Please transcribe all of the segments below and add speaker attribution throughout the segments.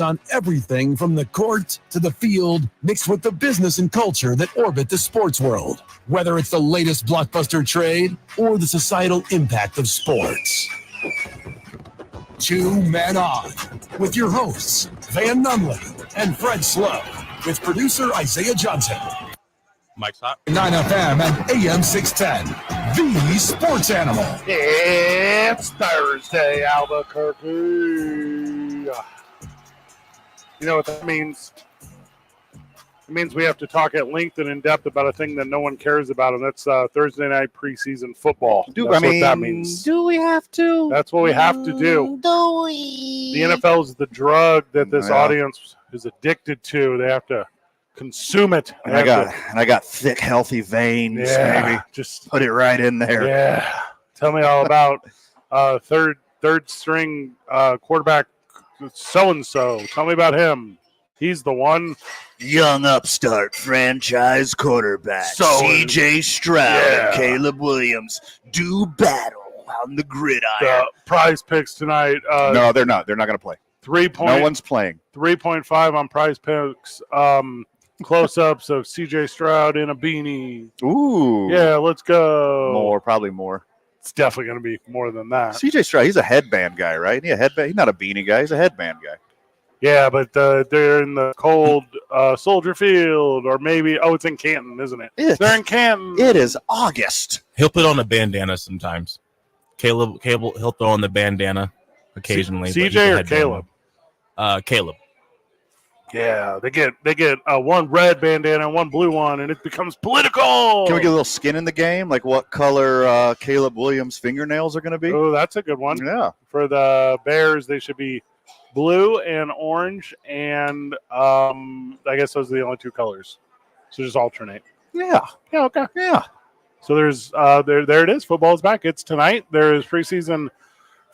Speaker 1: On everything from the court to the field, mixed with the business and culture that orbit the sports world. Whether it's the latest blockbuster trade or the societal impact of sports. 2 Men On, with your hosts, Van Nunley and Fred Slow, with producer Isaiah Johnson.
Speaker 2: Mike's hot.
Speaker 1: 9FM and AM 610, the sports animal.
Speaker 3: It's Thursday, Albuquerque. You know what that means? It means we have to talk at length and in depth about a thing that no one cares about, and that's Thursday night preseason football. That's what that means.
Speaker 4: Do we have to?
Speaker 3: That's what we have to do.
Speaker 4: Do we?
Speaker 3: The NFL is the drug that this audience is addicted to. They have to consume it.
Speaker 4: And I got thick, healthy veins.
Speaker 3: Yeah,
Speaker 4: baby.
Speaker 3: just
Speaker 4: put it right in there.
Speaker 3: Yeah. Tell me all about third string quarterback so-and-so. Tell me about him. He's the one.
Speaker 4: Young upstart franchise quarterback C.J. Stroud and Caleb Williams do battle on the gridiron.
Speaker 3: The prize picks tonight.
Speaker 4: No, they're not. They're not going to play. No one's playing.
Speaker 3: 3.5 on prize picks. Close-ups of C.J. Stroud in a beanie.
Speaker 4: Ooh.
Speaker 3: Yeah, let's go.
Speaker 4: Probably more.
Speaker 3: It's definitely going to be more than that.
Speaker 4: C.J. Stroud, he's a headband guy, right? He's not a beanie guy. He's a headband guy.
Speaker 3: Yeah, but they're in the cold Soldier Field, or maybe, it's in Canton, isn't it? They're in Canton.
Speaker 4: It is August.
Speaker 2: He'll put on a bandana sometimes. Caleb, he'll throw on the bandana occasionally.
Speaker 3: CJ or Caleb?
Speaker 2: Caleb.
Speaker 3: Yeah, they get one red bandana and one blue one, and it becomes political.
Speaker 4: Can we get a little skin in the game? Like what color Caleb Williams' fingernails are going to be?
Speaker 3: Oh, that's a good one.
Speaker 4: Yeah.
Speaker 3: For the Bears, they should be blue and orange, and I guess those are the only two colors. So just alternate.
Speaker 4: Yeah.
Speaker 3: Yeah, okay.
Speaker 4: Yeah.
Speaker 3: So there's there it is. Football is back. It's tonight. There is preseason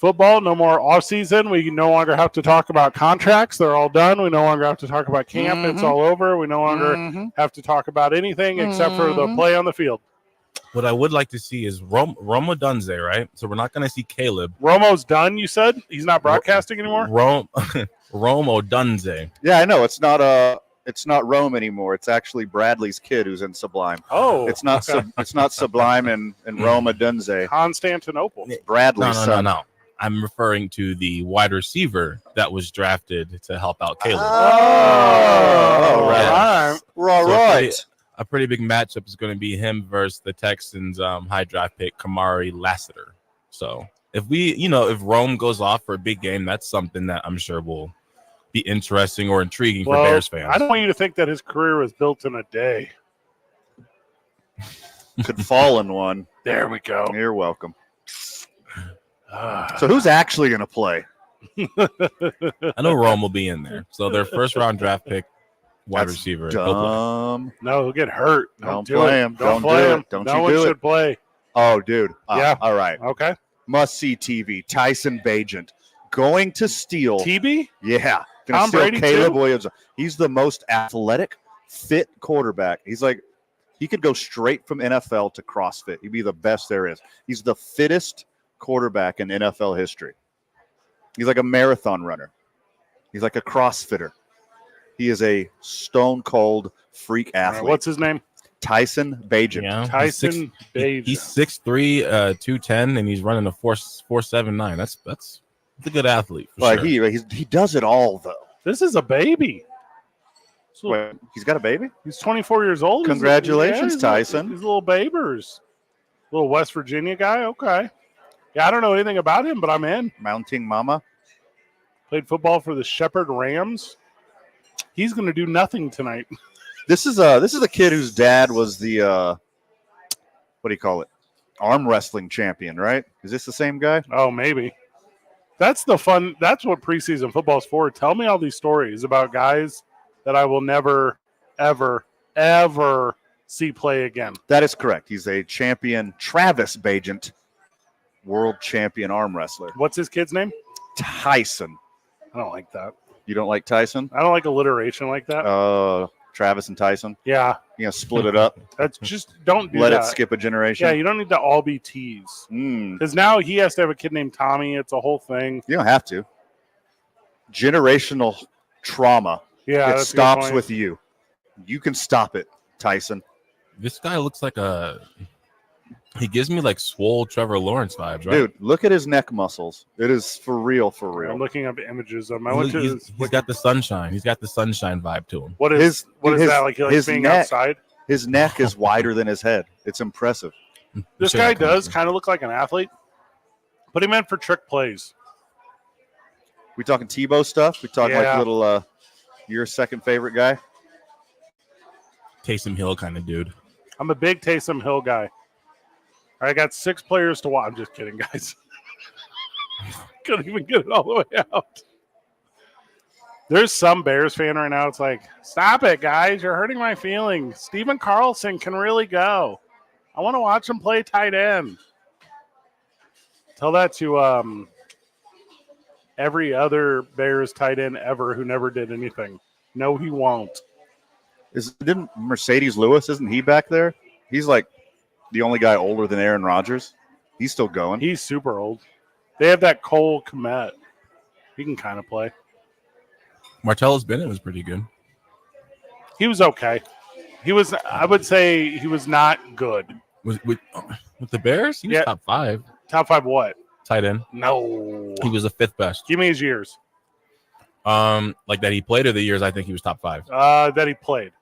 Speaker 3: football. No more off season. We no longer have to talk about contracts. They're all done. We no longer have to talk about camp. It's all over. We no longer have to talk about anything except for the play on the field.
Speaker 2: What I would like to see is Romo Dunze, right? So we're not going to see Caleb.
Speaker 3: Romo's done, you said? He's not broadcasting anymore?
Speaker 2: Romo Dunze.
Speaker 4: Yeah, I know. It's not Rome anymore. It's actually Bradley's kid who's in Sublime.
Speaker 3: Oh.
Speaker 4: It's not Sublime and Roma Dunze.
Speaker 3: Constantinople.
Speaker 4: Bradley's son.
Speaker 2: No. I'm referring to the wide receiver that was drafted to help out Caleb.
Speaker 4: Oh,
Speaker 3: right.
Speaker 4: Right.
Speaker 2: A pretty big matchup is going to be him versus the Texans' high draft pick, Kamari Lassiter. So if Rome goes off for a big game, that's something that I'm sure will be interesting or intriguing for Bears fans.
Speaker 3: I don't want you to think that his career was built in a day.
Speaker 4: Could fall in one.
Speaker 3: There we go.
Speaker 4: You're welcome. So who's actually going to play?
Speaker 2: I know Rome will be in there. So their first round draft pick, wide receiver.
Speaker 4: Dumb.
Speaker 3: No, he'll get hurt.
Speaker 4: Don't play him. Don't play him. Don't
Speaker 3: no
Speaker 4: you
Speaker 3: one
Speaker 4: do
Speaker 3: should
Speaker 4: it.
Speaker 3: play.
Speaker 4: Oh, dude.
Speaker 3: Yeah.
Speaker 4: All right.
Speaker 3: Okay.
Speaker 4: Must-see TV. Tyson Bagent going to steal.
Speaker 3: TB?
Speaker 4: Yeah.
Speaker 3: Tom Brady
Speaker 4: Caleb
Speaker 3: too?
Speaker 4: Williams. He's the most athletic, fit quarterback. He's like, he could go straight from NFL to CrossFit. He'd be the best there is. He's the fittest quarterback in NFL history. He's like a marathon runner. He's like a CrossFitter. He is a stone-cold freak athlete.
Speaker 3: What's his name?
Speaker 4: Tyson Bagent.
Speaker 2: Yeah.
Speaker 3: Tyson Bagent.
Speaker 2: He's 6'3", 210, and he's running a 4.79. That's a good athlete. For sure.
Speaker 4: He does it all, though.
Speaker 3: This is a baby.
Speaker 4: Wait, he's got a baby?
Speaker 3: He's 24 years old.
Speaker 4: Congratulations, Tyson.
Speaker 3: He's little babers. Little West Virginia guy. Okay. Yeah, I don't know anything about him, but I'm in.
Speaker 4: Mounting Mama.
Speaker 3: Played football for the Shepherd Rams. He's going to do nothing tonight.
Speaker 4: This is a kid whose dad was the what do you call it? Arm wrestling champion, right? Is this the same guy?
Speaker 3: Oh, maybe. That's the fun. That's what preseason football is for. Tell me all these stories about guys that I will never, ever, ever see play again.
Speaker 4: That is correct. He's a champion, Travis Bagent, world champion arm wrestler.
Speaker 3: What's his kid's name?
Speaker 4: Tyson.
Speaker 3: I don't like that.
Speaker 4: You don't like Tyson?
Speaker 3: I don't like alliteration like that.
Speaker 4: Travis and Tyson.
Speaker 3: Yeah.
Speaker 4: You know, split it up.
Speaker 3: That's just don't do
Speaker 4: Let
Speaker 3: that.
Speaker 4: it skip a generation.
Speaker 3: Yeah, you don't need to all be T's. Because now he has to have a kid named Tommy. It's a whole thing.
Speaker 4: You don't have to. Generational trauma.
Speaker 3: Yeah,
Speaker 4: It
Speaker 3: that's a good
Speaker 4: stops
Speaker 3: point.
Speaker 4: with you. You can stop it, Tyson.
Speaker 2: This guy looks like he gives me like swole Trevor Lawrence vibes, right?
Speaker 4: Dude, look at his neck muscles. It is for real, for real.
Speaker 3: I'm looking up images of him.
Speaker 2: He's got the sunshine. He's got the sunshine vibe to him.
Speaker 3: What is that? Like he likes being outside?
Speaker 4: His neck is wider than his head. It's impressive.
Speaker 3: This guy does kind of look like an athlete. Put him in for trick plays.
Speaker 4: We talking Tebow stuff? We talking like little your second favorite guy?
Speaker 2: Taysom Hill kind of dude.
Speaker 3: I'm a big Taysom Hill guy. All right, I got 6 players to watch. I'm just kidding, guys. Couldn't even get it all the way out. There's some Bears fan right now. It's like, stop it, guys. You're hurting my feelings. Steven Carlson can really go. I want to watch him play tight end. Tell that to every other Bears tight end ever who never did anything. No, he won't.
Speaker 4: Didn't Mercedes Lewis, isn't he back there? He's like the only guy older than Aaron Rodgers. He's still going.
Speaker 3: He's super old. They have that Cole Kmet. He can kind of play.
Speaker 2: Martellus Bennett was pretty good.
Speaker 3: He was okay. I would say he was not good.
Speaker 2: With the Bears? He was top 5.
Speaker 3: Top 5 what?
Speaker 2: Tight end.
Speaker 3: No.
Speaker 2: He was the 5th best.
Speaker 3: Give me his years.
Speaker 2: Like that he played, or the years I think he was top 5?
Speaker 3: That he played.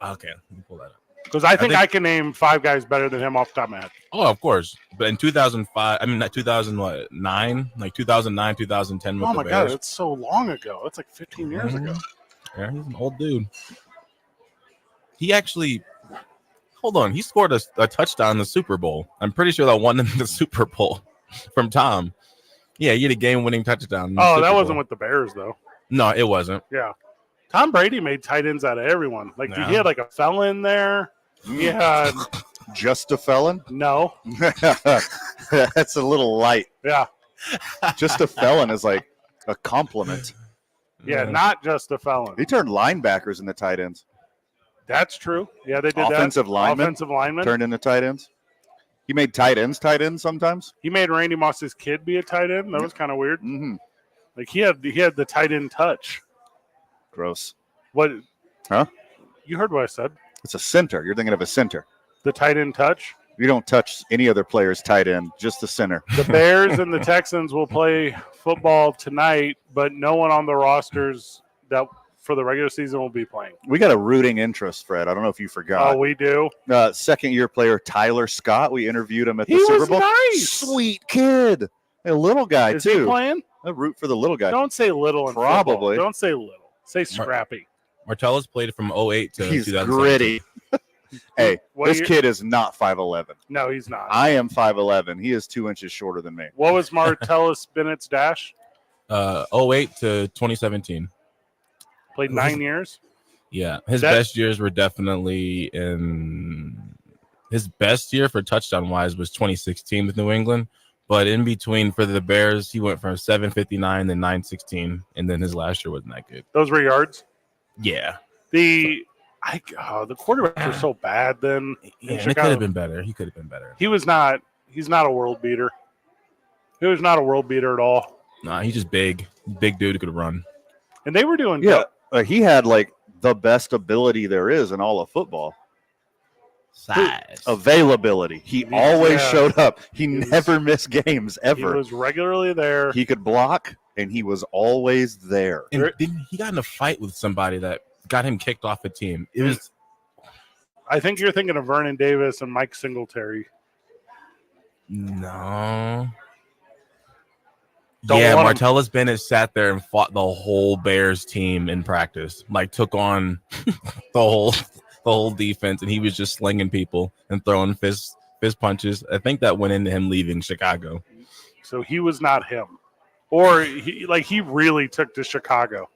Speaker 2: Okay, let me pull that up.
Speaker 3: Because I think I can name 5 guys better than him off the top of my head.
Speaker 2: Oh, of course. But in 2005, I mean, not 2009, like 2009, 2010 with the Bears.
Speaker 3: God, that's so long ago. That's like 15 years ago.
Speaker 2: Yeah, he's an old dude. He actually, hold on, he scored a touchdown in the Super Bowl. I'm pretty sure that won him the Super Bowl from Tom. Yeah, he had a game-winning touchdown.
Speaker 3: Oh, that wasn't with the Bears, though.
Speaker 2: No, it wasn't.
Speaker 3: Yeah. Tom Brady made tight ends out of everyone. Like, he had like a felon there. He had
Speaker 4: just a felon?
Speaker 3: No.
Speaker 4: That's a little light.
Speaker 3: Yeah.
Speaker 4: Just a felon is like a compliment.
Speaker 3: Yeah, not just a felon.
Speaker 4: He turned linebackers into tight ends.
Speaker 3: That's true. Yeah, they did
Speaker 4: Offensive
Speaker 3: that.
Speaker 4: linemen.
Speaker 3: Offensive linemen.
Speaker 4: Turned into tight ends. He made tight ends sometimes.
Speaker 3: He made Randy Moss's kid be a tight end. That was kind of weird.
Speaker 4: Mm-hmm.
Speaker 3: Like, he had the tight end touch.
Speaker 4: Gross.
Speaker 3: What?
Speaker 4: Huh?
Speaker 3: You heard what I said.
Speaker 4: It's a center. You're thinking of a center.
Speaker 3: The tight end touch?
Speaker 4: You don't touch any other player's tight end, just the center.
Speaker 3: The Bears and the Texans will play football tonight, but no one on the rosters that for the regular season will be playing.
Speaker 4: We got a rooting interest, Fred. I don't know if you forgot.
Speaker 3: Oh, we do?
Speaker 4: Second-year player Tyler Scott. We interviewed him at the Super Bowl.
Speaker 3: Nice.
Speaker 4: Sweet kid. A little guy,
Speaker 3: Is
Speaker 4: too.
Speaker 3: Is he playing?
Speaker 4: I root for the little guy.
Speaker 3: Don't say little in
Speaker 4: Probably.
Speaker 3: football. Don't say little. Say scrappy.
Speaker 2: Martellus played from 08 to
Speaker 4: He's
Speaker 2: 2017.
Speaker 4: gritty. Hey, this kid is not 5'11".
Speaker 3: No, he's not.
Speaker 4: I am 5'11". He is 2 inches shorter than me.
Speaker 3: What was Martellus Bennett's dash?
Speaker 2: 08 to 2017.
Speaker 3: Played 9 years?
Speaker 2: Yeah. His best years were definitely in – his best year for touchdown-wise was 2016 with New England. But in between for the Bears, he went from 759 to 916, and then his last year wasn't that good.
Speaker 3: Those were yards?
Speaker 2: Yeah.
Speaker 3: The quarterbacks were so bad then.
Speaker 2: Yeah, it could have been better. He could have been better.
Speaker 3: He's not a world beater. He was not a world beater at all.
Speaker 2: Nah, he's just big. Big dude who could run.
Speaker 3: And they were doing
Speaker 4: good. He had like the best ability there is in all of football.
Speaker 2: Size.
Speaker 4: Availability. He always showed up. He never missed games ever.
Speaker 3: He was regularly there.
Speaker 4: He could block, and he was always there.
Speaker 2: And he got in a fight with somebody that got him kicked off a team. It was.
Speaker 3: I think you're thinking of Vernon Davis and Mike Singletary.
Speaker 2: No. Martellus Bennett sat there and fought the whole Bears team in practice. Like took on the whole defense, and he was just slinging people and throwing fist punches. I think that went into him leaving Chicago.
Speaker 3: So he was not him. Or he really took to Chicago.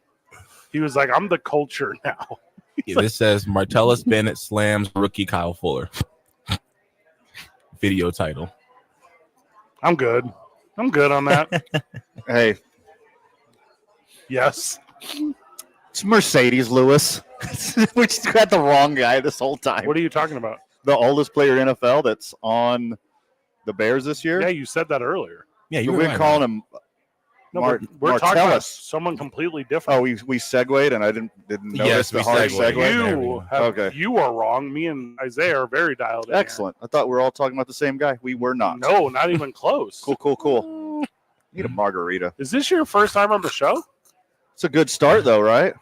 Speaker 3: He was like, I'm the culture now.
Speaker 2: This says Martellus Bennett slams rookie Kyle Fuller. Video title.
Speaker 3: I'm good on that.
Speaker 4: Hey.
Speaker 3: Yes.
Speaker 4: It's Mercedes Lewis. We just got the wrong guy this whole time.
Speaker 3: What are you talking about?
Speaker 4: The oldest player in NFL that's on the Bears this year?
Speaker 3: Yeah, you said that earlier.
Speaker 2: Yeah,
Speaker 4: you've been calling him.
Speaker 3: No,
Speaker 4: Mart-
Speaker 3: we're talking about
Speaker 4: Martellus.
Speaker 3: someone completely different.
Speaker 4: Oh, we segued, and I didn't notice
Speaker 2: Yes,
Speaker 4: the
Speaker 2: we
Speaker 4: hard
Speaker 2: segued.
Speaker 4: segue. Okay.
Speaker 3: You are wrong. Me and Isaiah are very dialed in.
Speaker 4: Excellent. I thought we were all talking about the same guy. We were
Speaker 3: Here.
Speaker 4: not.
Speaker 3: No, not even close.
Speaker 4: Cool. Need a margarita.
Speaker 3: Is this your first time on the show?
Speaker 4: It's a good start, though, right?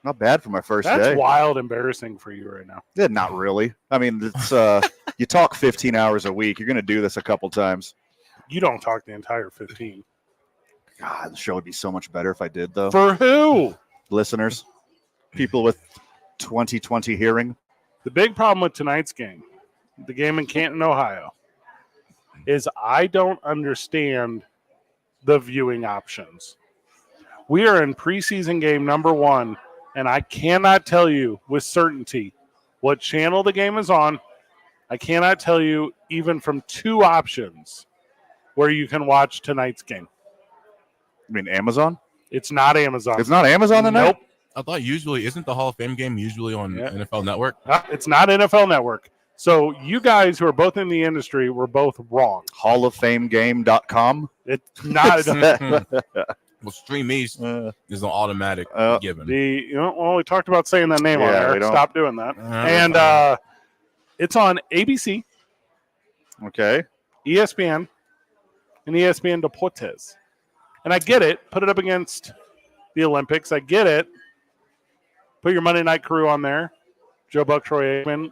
Speaker 4: Not bad for my first
Speaker 3: That's
Speaker 4: day.
Speaker 3: wild embarrassing for you right now.
Speaker 4: Yeah, not really. I mean, it's you talk 15 hours a week. You're going to do this a couple times.
Speaker 3: You don't talk the entire 15.
Speaker 4: God, the show would be so much better if I did, though.
Speaker 3: For who?
Speaker 4: Listeners, people with 20/20 hearing.
Speaker 3: The big problem with tonight's game, the game in Canton, Ohio, is I don't understand the viewing options. We are in preseason game number 1, and I cannot tell you with certainty what channel the game is on. I cannot tell you even from 2 options where you can watch tonight's game.
Speaker 4: I mean, Amazon?
Speaker 3: It's not Amazon.
Speaker 4: It's not Amazon tonight?
Speaker 3: Nope.
Speaker 2: I thought usually isn't the Hall of Fame game usually on NFL Network?
Speaker 3: It's not NFL Network. So you guys who are both in the industry were both wrong.
Speaker 4: HallOfFameGame.com?
Speaker 3: It's not.
Speaker 2: Well, Stream East is an automatic given.
Speaker 3: We talked about saying that name on
Speaker 4: Yeah,
Speaker 3: there.
Speaker 4: we don't-
Speaker 3: Stop doing that. And it's on ABC,
Speaker 4: Okay.
Speaker 3: ESPN, and ESPN Deportes. And I get it. Put it up against the Olympics. I get it. Put your Monday Night Crew on there. Joe Buck, Troy Aikman.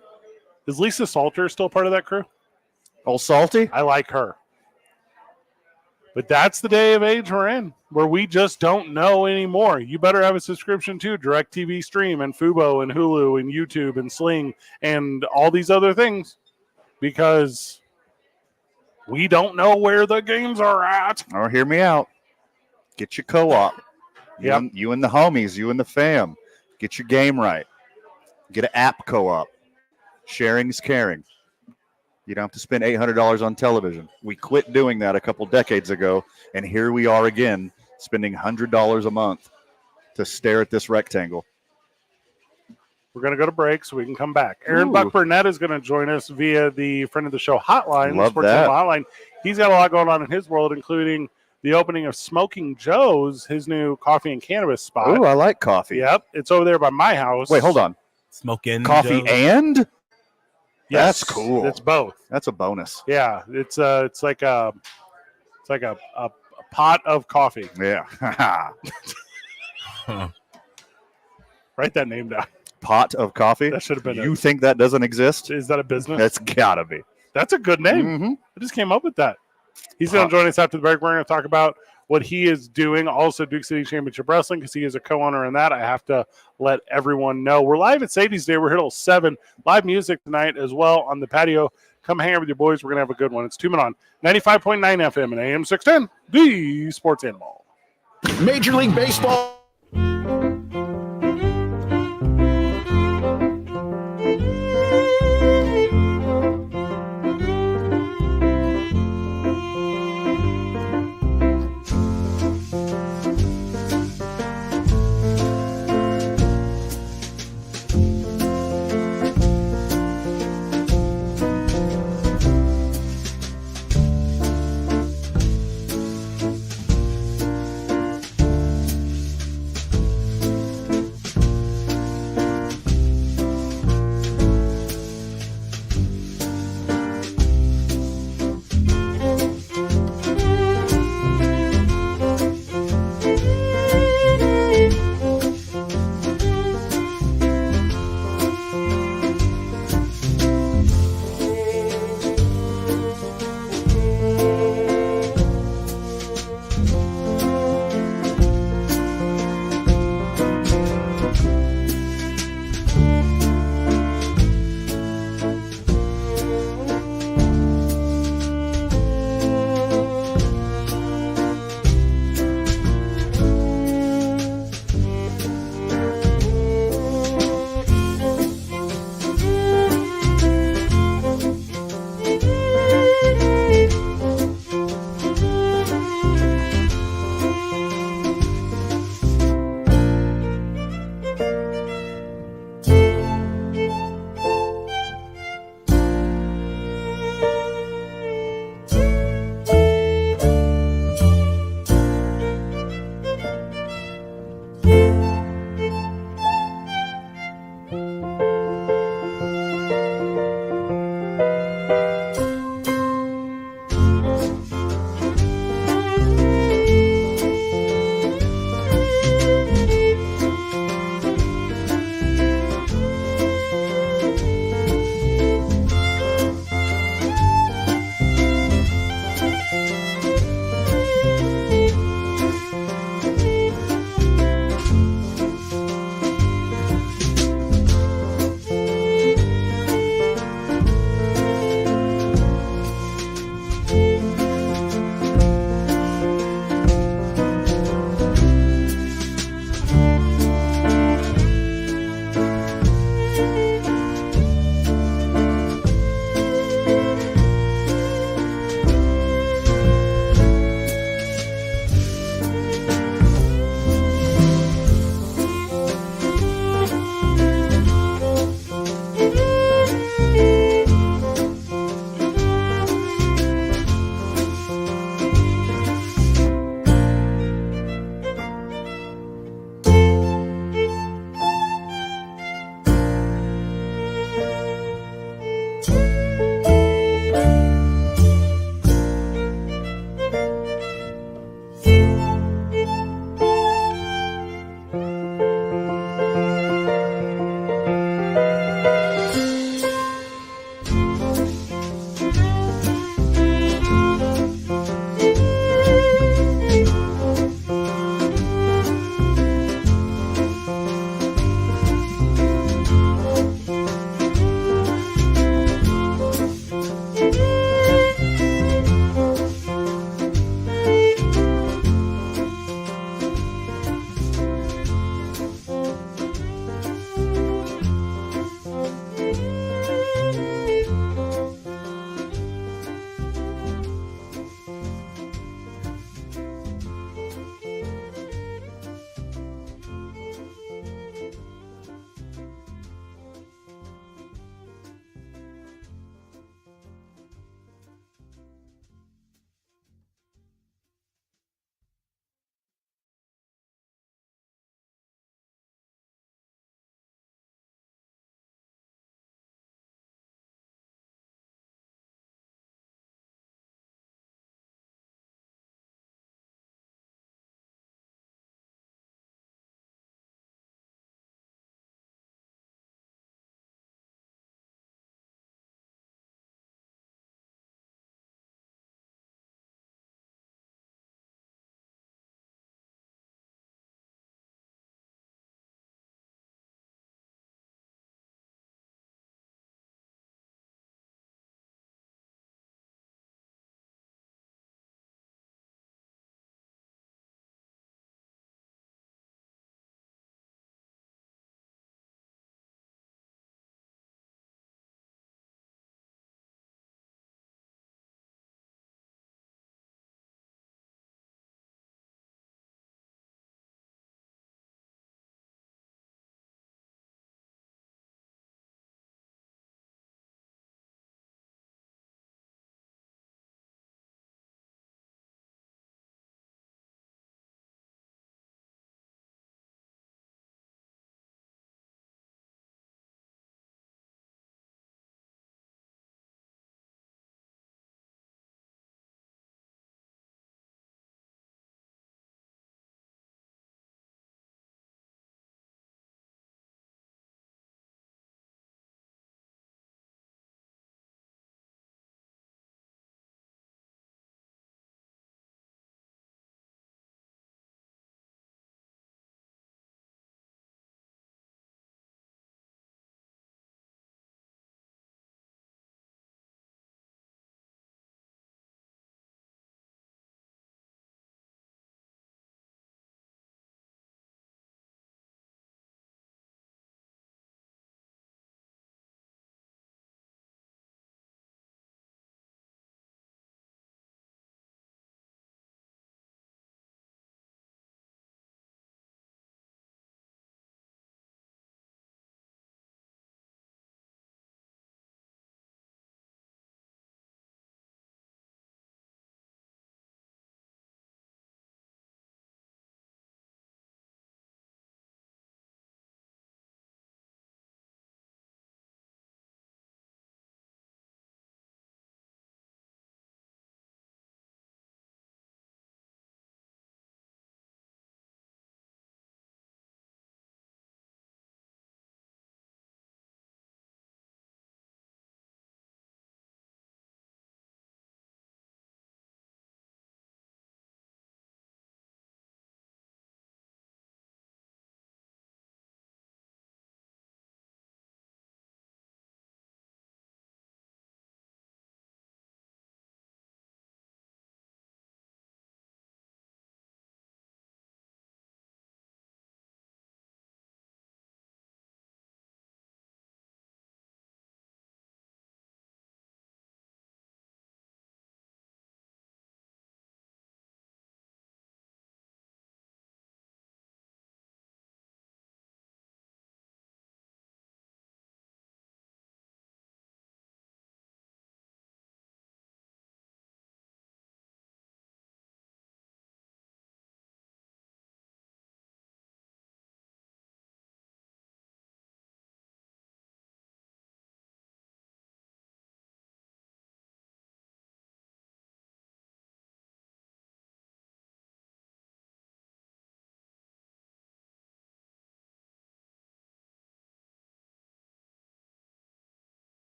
Speaker 3: Is Lisa Salter still part of that crew?
Speaker 4: Old Salty?
Speaker 3: I like her. But that's the day of age we're in, where we just don't know anymore. You better have a subscription to DirecTV Stream and Fubo and Hulu and YouTube and Sling and all these other things, because we don't know where the games are at.
Speaker 4: Oh, hear me out. Get your co-op.
Speaker 3: Yep.
Speaker 4: You and the homies, you and the fam. Get your game right. Get an app co-op. Sharing is caring. You don't have to spend $800 on television. We quit doing that a couple decades ago, and here we are again, spending $100 a month to stare at this rectangle.
Speaker 3: We're going to go to break so we can come back. Aaron
Speaker 4: Ooh.
Speaker 3: Buck Burnett is going to join us via the friend of the show hotline,
Speaker 4: Love
Speaker 3: Sports
Speaker 4: that.
Speaker 3: Animal Hotline. He's got a lot going on in his world, including the opening of Smoking Joe's, his new coffee and cannabis spot.
Speaker 4: Oh, I like coffee.
Speaker 3: Yep, it's over there by my house.
Speaker 4: Wait, hold on.
Speaker 2: Smoking
Speaker 4: Coffee
Speaker 2: Joe.
Speaker 4: and?
Speaker 3: Yes,
Speaker 4: That's cool.
Speaker 3: It's both.
Speaker 4: That's a bonus.
Speaker 3: Yeah, it's like a pot of coffee.
Speaker 4: Yeah.
Speaker 3: Write that name down.
Speaker 4: Pot of coffee?
Speaker 3: That should have been
Speaker 4: You think that doesn't exist?
Speaker 3: Is that a business?
Speaker 4: That's gotta be.
Speaker 3: That's a good name.
Speaker 4: Mhm.
Speaker 3: I just came up with that. He's going to join us after the break. We're going to talk about what he is doing. Also, Duke City Championship Wrestling, because he is a co-owner in that. I have to let everyone know. We're live at Sadies Day. We're here till 7. Live music tonight as well on the patio. Come hang out with your boys. We're going to have a good one. It's 2 Men on 95.9 FM and AM 610, the Sports Animal.
Speaker 1: Major League Baseball.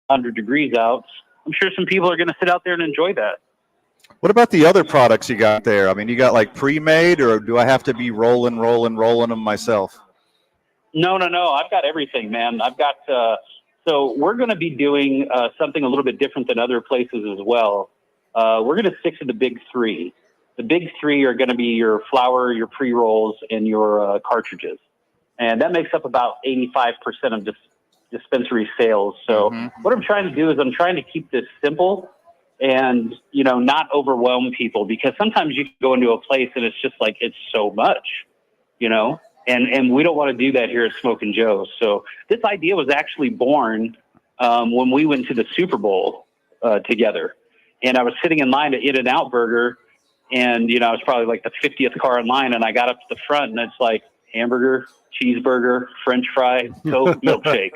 Speaker 5: 100 degrees out, I'm sure some people are going to sit out there and enjoy that.
Speaker 4: What about the other products you got there? I mean, you got like pre-made, or do I have to be rolling them myself?
Speaker 5: No. I've got everything, man. I've got, so we're going to be doing something a little bit different than other places as well. We're going to stick to the big three. The big three are going to be your flour, your pre-rolls, and your cartridges. And that makes up about 85% of dispensary sales. So what I'm trying to do is I'm trying to keep this simple and, not overwhelm people, because sometimes you can go into a place and it's just like, it's so much, and we don't want to do that here at Smokin' Joe's. So this idea was actually born when we went to the Super Bowl together, and I was sitting in line at In-N-Out Burger, and, I was probably like the 50th car in line, and I got up to the front and it's like hamburger, cheeseburger, French fry, Coke, milkshake.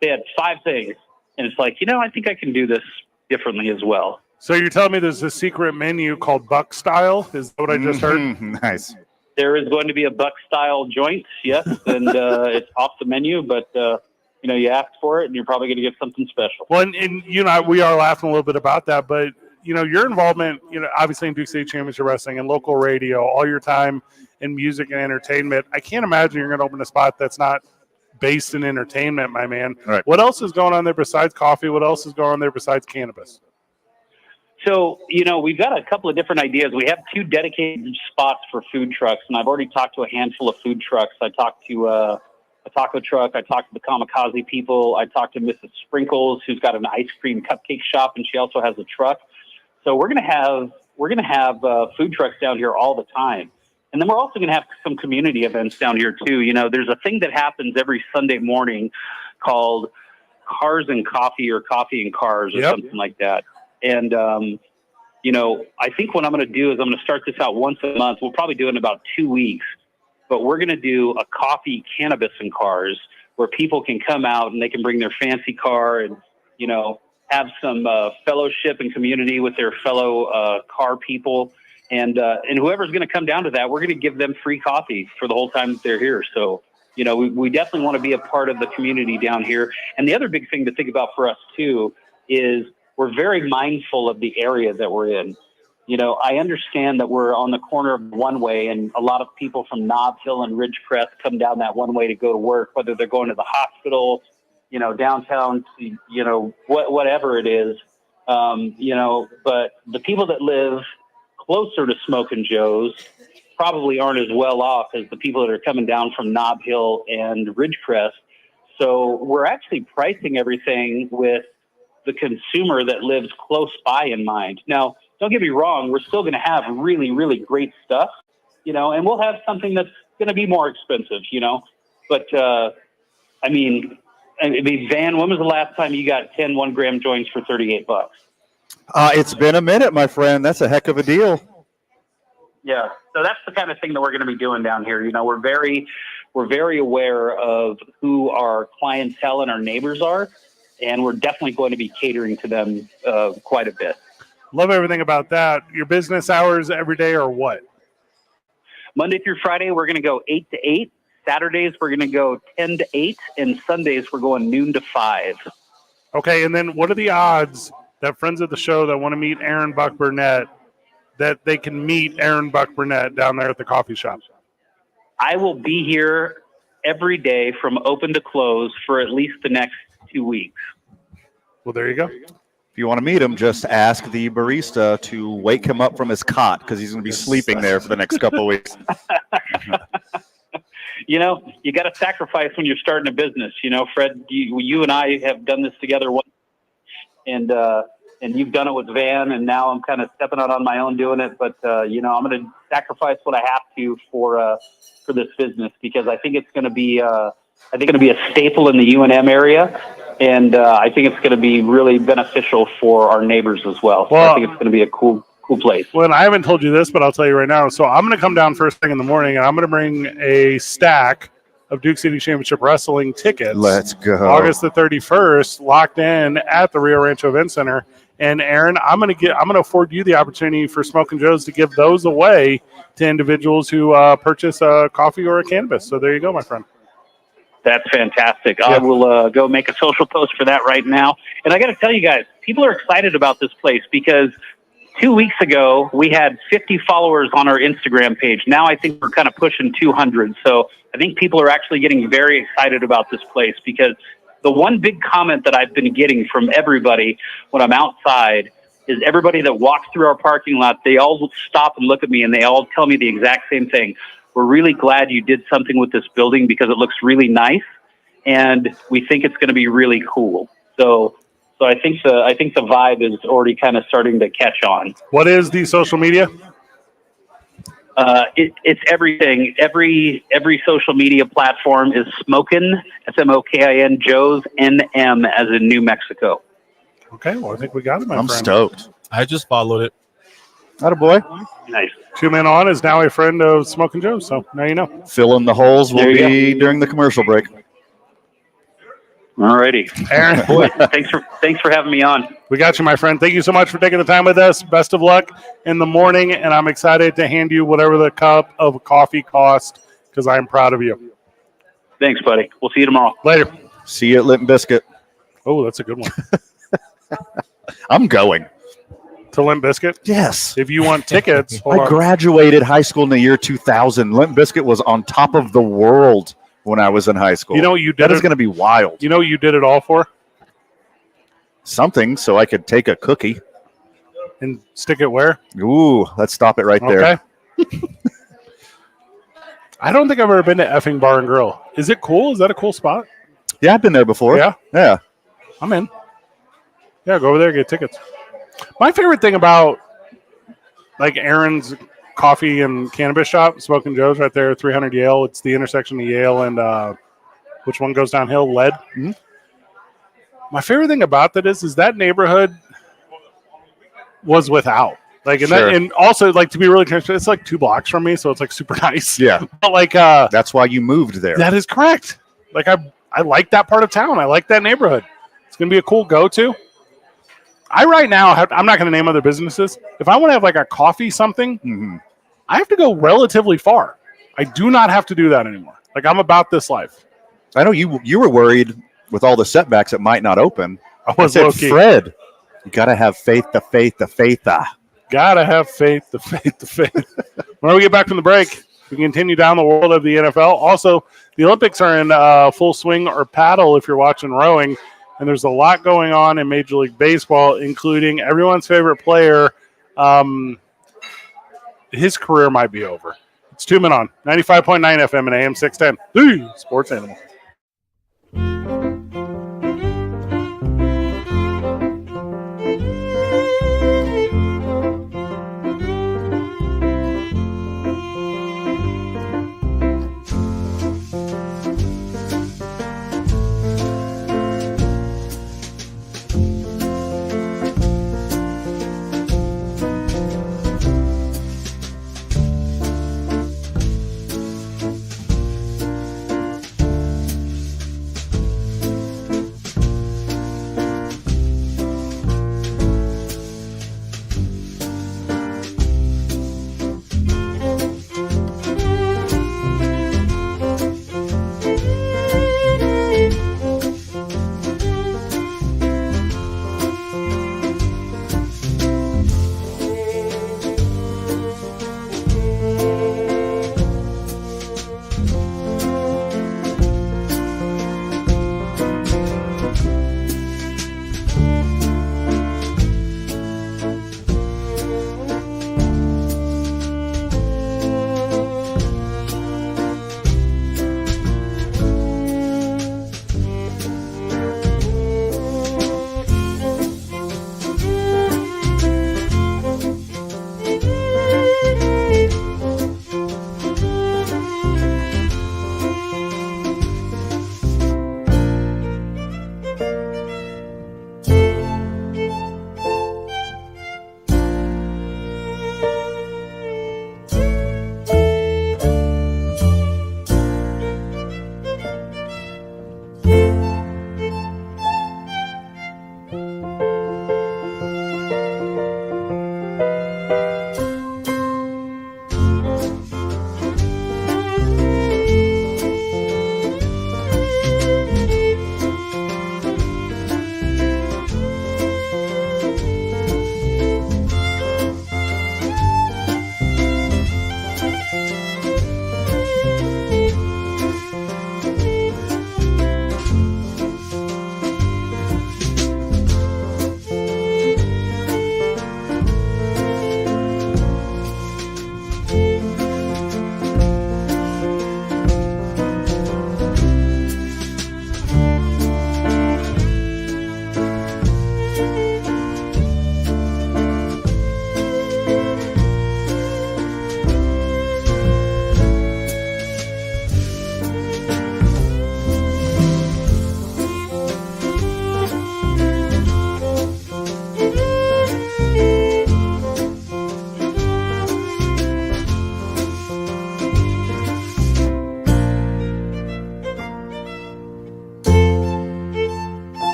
Speaker 5: They had 5 things. And it's like, I think I can do this differently as well.
Speaker 3: So you're telling me there's a secret menu called Buck Style? Is that what I just heard?
Speaker 4: Nice.
Speaker 5: There is going to be a Buck Style joint, yes, and it's off the menu, but you asked for it, and you're probably going to get something special.
Speaker 3: Well, and we are laughing a little bit about that, but your involvement, obviously in Duke City Championship Wrestling and local radio, all your time in music and entertainment. I can't imagine you're going to open a spot that's not based in entertainment, my man.
Speaker 4: Right.
Speaker 3: What else is going on there besides coffee? What else is going on there besides cannabis?
Speaker 5: So, we've got a couple of different ideas. We have 2 dedicated spots for food trucks, and I've already talked to a handful of food trucks. I talked to a taco truck. I talked to the Kamikaze people. I talked to Mrs. Sprinkles, who's got an ice cream cupcake shop, and she also has a truck. So we're gonna have food trucks down here all the time, and then we're also gonna have some community events down here too. There's a thing that happens every Sunday morning called Cars and Coffee, or Coffee and Cars, or something like that. And I think what I'm gonna do is I'm gonna start this out once a month. We'll probably do it in about 2 weeks, but we're gonna do a coffee, cannabis, and cars, where people can come out and they can bring their fancy car and have some fellowship and community with their fellow car people, and whoever's going to come down to that, we're going to give them free coffee for the whole time that they're here. So, we definitely want to be a part of the community down here. And the other big thing to think about for us too is we're very mindful of the area that we're in. I understand that we're on the corner of one way, and a lot of people from Nob Hill and Ridgecrest come down that one way to go to work, whether they're going to the hospital, downtown, whatever it is, but the people that live closer to Smokin' Joe's probably aren't as well off as the people that are coming down from Nob Hill and Ridgecrest. So we're actually pricing everything with the consumer that lives close by in mind. Now, don't get me wrong, we're still going to have really, really great stuff, and we'll have something that's going to be more expensive, but Van, when was the last time you got 10 1-gram joints for $38?
Speaker 4: It's been a minute, my friend. That's a heck of a deal.
Speaker 5: Yeah. So that's the kind of thing that we're going to be doing down here. We're very aware of who our clientele and our neighbors are, and we're definitely going to be catering to them quite a bit.
Speaker 3: Love everything about that. Your business hours every day are what?
Speaker 5: Monday through Friday, we're going to go 8 to 8. Saturdays, we're going to go 10 to 8, and Sundays, we're going noon to 5.
Speaker 3: Okay, and then what are the odds that friends of the show that want to meet Aaron Buck Burnett, that they can meet Aaron Buck Burnett down there at the coffee shop?
Speaker 5: I will be here every day from open to close for at least the next 2 weeks.
Speaker 3: Well, there you go.
Speaker 4: If you want to meet him, just ask the barista to wake him up from his cot, because he's going to be sleeping there for the next couple of weeks.
Speaker 5: You got to sacrifice when you're starting a business. Fred, you and I have done this together once, and you've done it with Van, and now I'm kind of stepping out on my own doing it. But I'm going to sacrifice what I have to for this business, because I think it's going to be a staple in the UNM area, and I think it's going to be really beneficial for our neighbors as well. So I think it's going to be a cool place.
Speaker 3: Well, and I haven't told you this, but I'll tell you right now. So I'm going to come down first thing in the morning, and I'm going to bring a stack of Duke City Championship Wrestling tickets.
Speaker 4: Let's go.
Speaker 3: August the 31st, locked in at the Rio Rancho Event Center. And Aaron, I'm going to afford you the opportunity for Smokin' Joe's to give those away to individuals who purchase a coffee or a cannabis. So there you go, my friend.
Speaker 5: That's fantastic. I will go make a social post for that right now. And I got to tell you guys, people are excited about this place because 2 weeks ago we had 50 followers on our Instagram page. Now I think we're kind of pushing 200. So I think people are actually getting very excited about this place because the one big comment that I've been getting from everybody when I'm outside is everybody that walks through our parking lot, they all stop and look at me and they all tell me the exact same thing. We're really glad you did something with this building because it looks really nice, and we think it's going to be really cool. So I think the vibe is already kind of starting to catch on.
Speaker 3: What is the social media?
Speaker 5: It's everything. Every social media platform is Smokin', SMOKIN, Joe's, NM, as in New Mexico.
Speaker 3: Okay, well, I think we got it, my
Speaker 4: I'm
Speaker 3: friend.
Speaker 4: stoked.
Speaker 2: I just followed it.
Speaker 4: Attaboy.
Speaker 5: Nice.
Speaker 3: 2 Men On is now a friend of Smoking Joe, so now you know.
Speaker 4: Fill in the holes will
Speaker 5: There you
Speaker 4: be during the commercial break.
Speaker 5: Alrighty.
Speaker 3: Aaron,
Speaker 5: Boy, thanks for having me on.
Speaker 3: we got you, my friend. Thank you so much for taking the time with us. Best of luck in the morning, and I'm excited to hand you whatever the cup of coffee cost because I'm proud of you.
Speaker 5: Thanks, buddy. We'll see you tomorrow.
Speaker 3: Later.
Speaker 4: See you at Lit and Biscuit.
Speaker 3: Oh, that's a good one.
Speaker 4: I'm going.
Speaker 3: To Limp Biscuit.
Speaker 4: Yes.
Speaker 3: If you want tickets, hold
Speaker 4: I
Speaker 3: on.
Speaker 4: graduated high school in the year 2000. Limp Biscuit was on top of the world when I was in high school.
Speaker 3: You know what you did
Speaker 4: That is
Speaker 3: it-
Speaker 4: going to be wild.
Speaker 3: You know what you did it all for?
Speaker 4: Something so I could take a cookie.
Speaker 3: And stick it where?
Speaker 4: Ooh, let's stop it right there.
Speaker 3: Okay. I don't think I've ever been to effing Bar and Grill. Is it cool? Is that a cool spot?
Speaker 4: Yeah, I've been there before.
Speaker 3: Yeah?
Speaker 4: Yeah.
Speaker 3: I'm in. Yeah, go over there, get tickets. My favorite thing about like Aaron's coffee and cannabis shop, Smoking Joe's right there, 300 Yale. It's the intersection of Yale and which one goes downhill? Lead.
Speaker 4: Mhm.
Speaker 3: My favorite thing about that is that neighborhood was without. Like, and,
Speaker 4: Sure.
Speaker 3: and also, like, to be really transparent, it's like 2 blocks from me, so it's like super nice.
Speaker 4: Yeah.
Speaker 3: But like,
Speaker 4: That's why you moved there.
Speaker 3: that is correct. Like, I like that part of town. I like that neighborhood. It's gonna be a cool go-to. I'm not going to name other businesses. If I want to have like a coffee something,
Speaker 4: Mhm.
Speaker 3: I have to go relatively far. I do not have to do that anymore. Like, I'm about this life.
Speaker 4: I know you were worried with all the setbacks it might not open.
Speaker 3: I
Speaker 4: I
Speaker 3: was
Speaker 4: said,
Speaker 3: low-key.
Speaker 4: Fred, you got to have faith, the faith, the faith.
Speaker 3: Gotta have faith, the faith, the faith. When we get back from the break, we continue down the world of the NFL. Also, the Olympics are in full swing or paddle if you're watching rowing. And there's a lot going on in Major League Baseball, including everyone's favorite player. His career might be over. It's 2 Men On, 95.9 FM and AM 610. The Sports Animal.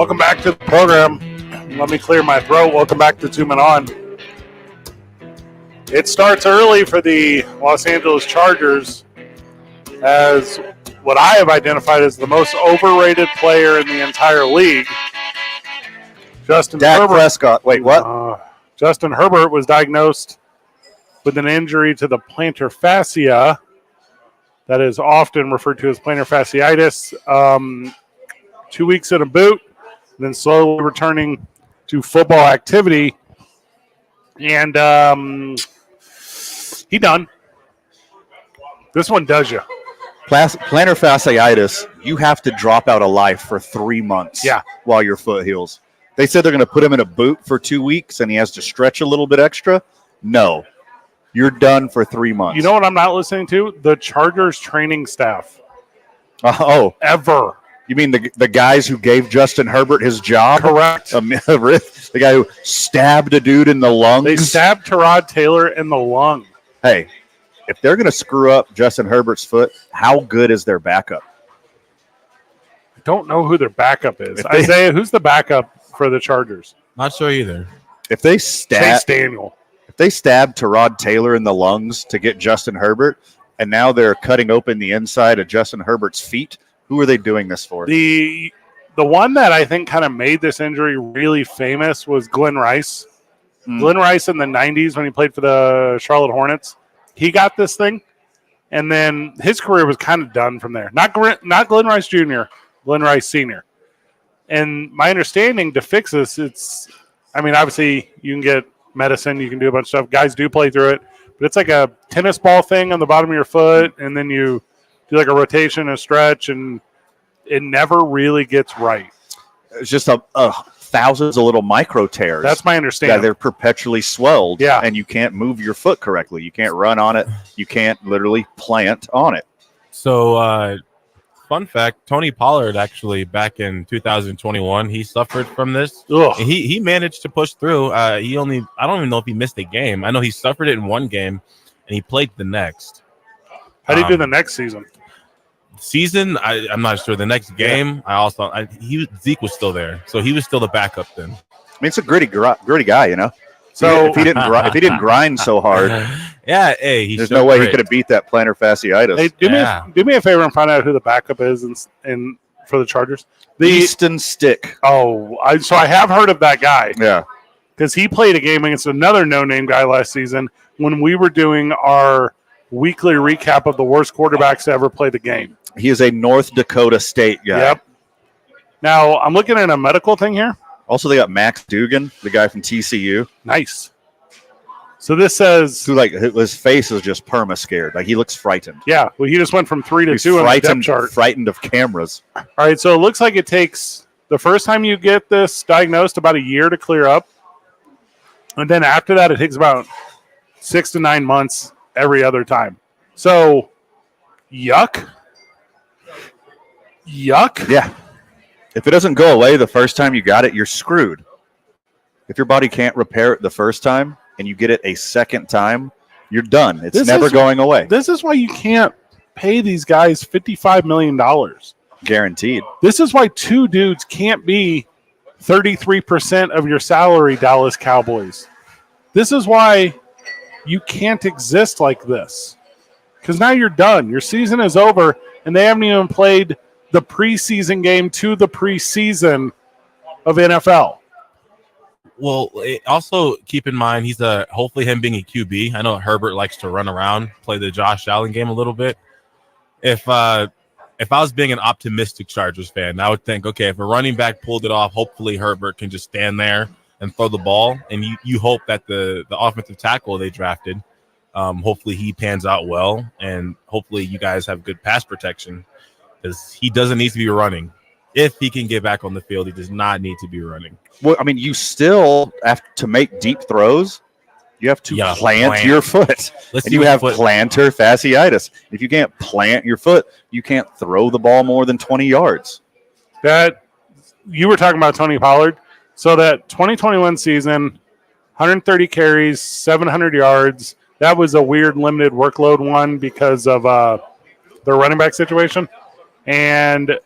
Speaker 3: Welcome back to the program. Let me clear my throat. Welcome back to 2 Men On. It starts early for the Los Angeles Chargers as what I have identified as the most overrated player in the entire league. Justin
Speaker 4: Dak
Speaker 3: Herbert.
Speaker 4: Prescott. Wait, what?
Speaker 3: Justin Herbert was diagnosed with an injury to the plantar fascia that is often referred to as plantar fasciitis. 2 weeks in a boot, then slowly returning to football activity. And he done. This one does you.
Speaker 4: Plantar fasciitis, you have to drop out of life for 3 months while your foot heals. They said they're going to put him in a boot for 2 weeks and he has to stretch a little bit extra. No. You're done for 3 months.
Speaker 3: You know what I'm not listening to? The Chargers training staff.
Speaker 4: Ever. You mean the guys who gave Justin Herbert his job?
Speaker 3: Correct.
Speaker 4: The guy who stabbed a dude in the lungs?
Speaker 3: They stabbed Tyrod Taylor in the lung.
Speaker 4: Hey, if they're going to screw up Justin Herbert's foot, how good is their backup?
Speaker 3: I don't know who their backup is. Isaiah, who's the backup for the Chargers?
Speaker 2: Not sure either.
Speaker 4: If they
Speaker 3: Chase Daniel.
Speaker 4: If they stabbed Tyrod Taylor in the lungs to get Justin Herbert, and now they're cutting open the inside of Justin Herbert's feet, who are they doing this for?
Speaker 3: The one that I think kind of made this injury really famous was Glenn Rice. Glenn Rice in the 90s when he played for the Charlotte Hornets. He got this thing, and then his career was kind of done from there. Not Glenn Rice Jr., Glenn Rice Sr. And my understanding to fix this, obviously you can get medicine, you can do a bunch of stuff. Guys do play through it, but it's like a tennis ball thing on the bottom of your foot, and then you do like a rotation, a stretch, and it never really gets right.
Speaker 4: It's just thousands of little micro tears.
Speaker 3: That's my understanding.
Speaker 4: Yeah, they're perpetually swelled,
Speaker 3: Yeah.
Speaker 4: and you can't move your foot correctly. You can't run on it. You can't literally plant on it.
Speaker 2: So, fun fact, Tony Pollard actually back in 2021, he suffered from this.
Speaker 3: Ugh.
Speaker 2: And he managed to push through. I don't even know if he missed a game. I know he suffered it in one game, and he played the next.
Speaker 3: How do you do the next season?
Speaker 2: I'm not sure. The next game, Zeke was still there, so he was still the backup then.
Speaker 4: I mean, it's a gritty guy, you know.
Speaker 3: So
Speaker 4: if he didn't grind so hard, there's no way he could have beat that plantar fasciitis.
Speaker 3: Hey, do me a favor and find out who the backup is in for the Chargers.
Speaker 4: Easton Stick.
Speaker 3: Oh, so I have heard of that guy.
Speaker 4: Yeah,
Speaker 3: because he played a game against another no-name guy last season when we were doing our weekly recap of the worst quarterbacks to ever play the game.
Speaker 4: He is a North Dakota State guy.
Speaker 3: Yep. Now, I'm looking at a medical thing here.
Speaker 4: Also, they got Max Dugan, the guy from TCU.
Speaker 3: Nice. So this says...
Speaker 4: his face is just perma-scared. Like, he looks frightened.
Speaker 3: Yeah, well, he just went from 3 to
Speaker 4: He's
Speaker 3: 2 on the depth chart.
Speaker 4: Frightened of cameras.
Speaker 3: All right, so it looks like it takes... The first time you get this diagnosed, about a year to clear up. And then after that, it takes about 6 to 9 months every other time. So, yuck.
Speaker 4: Yeah. If it doesn't go away the first time you got it, you're screwed. If your body can't repair it the first time and you get it a second time, you're done. It's never going away.
Speaker 3: This is why you can't pay these guys $55 million.
Speaker 4: Guaranteed.
Speaker 3: This is why 2 dudes can't be 33% of your salary, Dallas Cowboys. This is why you can't exist like this. Because now you're done. Your season is over, and they haven't even played the preseason game to the preseason of NFL.
Speaker 2: Well, also keep in mind he's hopefully him being a QB. I know Herbert likes to run around, play the Josh Allen game a little bit. If I was being an optimistic Chargers fan, I would think, okay, if a running back pulled it off, hopefully Herbert can just stand there and throw the ball. And you hope that the offensive tackle they drafted, hopefully he pans out well, and hopefully you guys have good pass protection. Because he doesn't need to be running. If he can get back on the field, he does not need to be running.
Speaker 4: Well, I mean, you still have to make deep throws. You have to plant your foot. And you have plantar fasciitis. If you can't plant your foot, you can't throw the ball more than 20 yards.
Speaker 3: That you were talking about Tony Pollard. So that 2021 season, 130 carries, 700 yards. That was a weird limited workload one because of their running back situation. And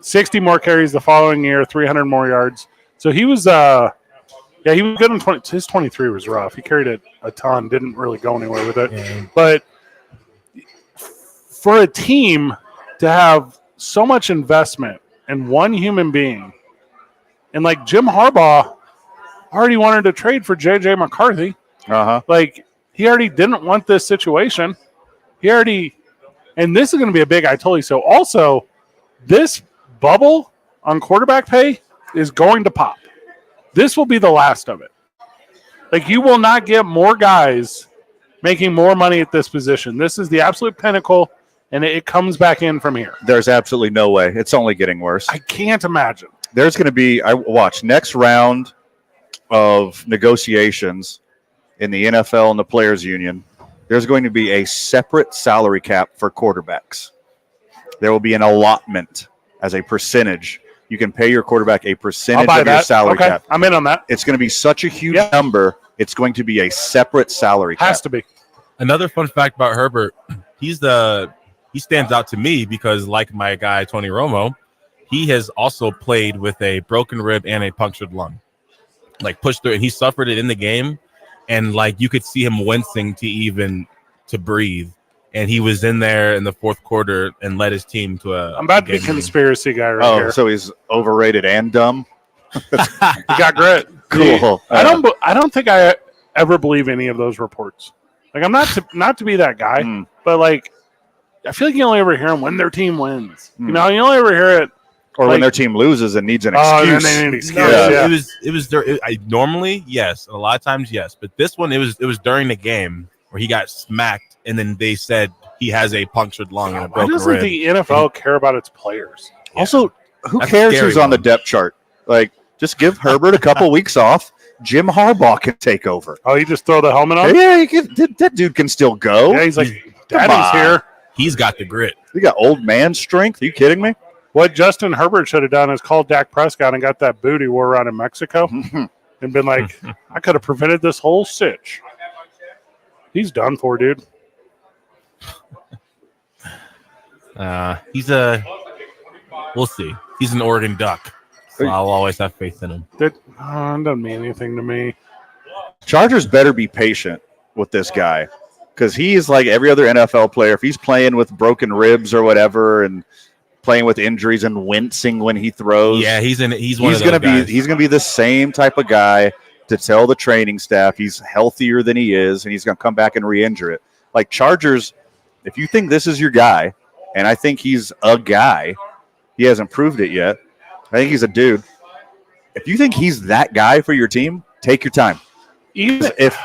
Speaker 3: 60 more carries the following year, 300 more yards. So he was he was good in 20. His 23 was rough. He carried it a ton, didn't really go anywhere with it.
Speaker 2: Yeah.
Speaker 3: But for a team to have so much investment in one human being, and like Jim Harbaugh already wanted to trade for J.J. McCarthy. Like, he already didn't want this situation. And this is going to be a big I told you so. Also, this bubble on quarterback pay is going to pop. This will be the last of it. Like, you will not get more guys making more money at this position. This is the absolute pinnacle, and it comes back in from here.
Speaker 4: There's absolutely no way. It's only getting worse.
Speaker 3: I can't imagine.
Speaker 4: There's going to be, next round of negotiations in the NFL and the Players Union, there's going to be a separate salary cap for quarterbacks. There will be an allotment as a percentage. You can pay your quarterback a percentage of your salary cap.
Speaker 3: I'm in on that.
Speaker 4: It's going to be such a huge number. It's going to be a separate salary cap.
Speaker 3: Has to be.
Speaker 2: Another fun fact about Herbert, he stands out to me because, like my guy Tony Romo, he has also played with a broken rib and a punctured lung. Like, pushed through, and he suffered it in the game, and like you could see him wincing to breathe. And he was in there in the fourth quarter and led his team to a.
Speaker 3: I'm about to be conspiracy guy right here.
Speaker 4: So he's overrated and dumb.
Speaker 3: He got grit.
Speaker 4: Cool.
Speaker 3: I don't think I ever believe any of those reports. Like, I'm not to be that guy, but like, I feel like you only ever hear them when their team wins. You know, you only ever hear it.
Speaker 4: Or when their team loses and needs an excuse.
Speaker 3: And they need an excuse.
Speaker 2: No, normally, yes. A lot of times, yes. But this one, it was during the game where he got smacked, and then they said he has a punctured lung and a broken rib.
Speaker 3: Why doesn't the NFL care about its players?
Speaker 4: Yeah. Also, who cares who's on the depth chart? Like, just give Herbert a couple weeks off. Jim Harbaugh can take over.
Speaker 3: Oh, you just throw the helmet on?
Speaker 4: Yeah, that dude can still go.
Speaker 3: Yeah, he's like, Daddy's here.
Speaker 2: He's got the grit.
Speaker 4: He got old man strength. Are you kidding me?
Speaker 3: What Justin Herbert should have done is called Dak Prescott and got that boot he wore around in Mexico and been like, I could have prevented this whole sitch. He's done for, dude.
Speaker 2: We'll see. He's an Oregon Duck, so I'll always have faith in him.
Speaker 3: That doesn't mean anything to me.
Speaker 4: Chargers better be patient with this guy because he is like every other NFL player. If he's playing with broken ribs or whatever and playing with injuries and wincing when he throws.
Speaker 2: Yeah, he's going
Speaker 4: to be the same type of guy to tell the training staff he's healthier than he is, and he's going to come back and re-injure it. Like, Chargers, if you think this is your guy, and I think he's a guy, he hasn't proved it yet. I think he's a dude. If you think he's that guy for your team, take your time.
Speaker 3: Even
Speaker 4: if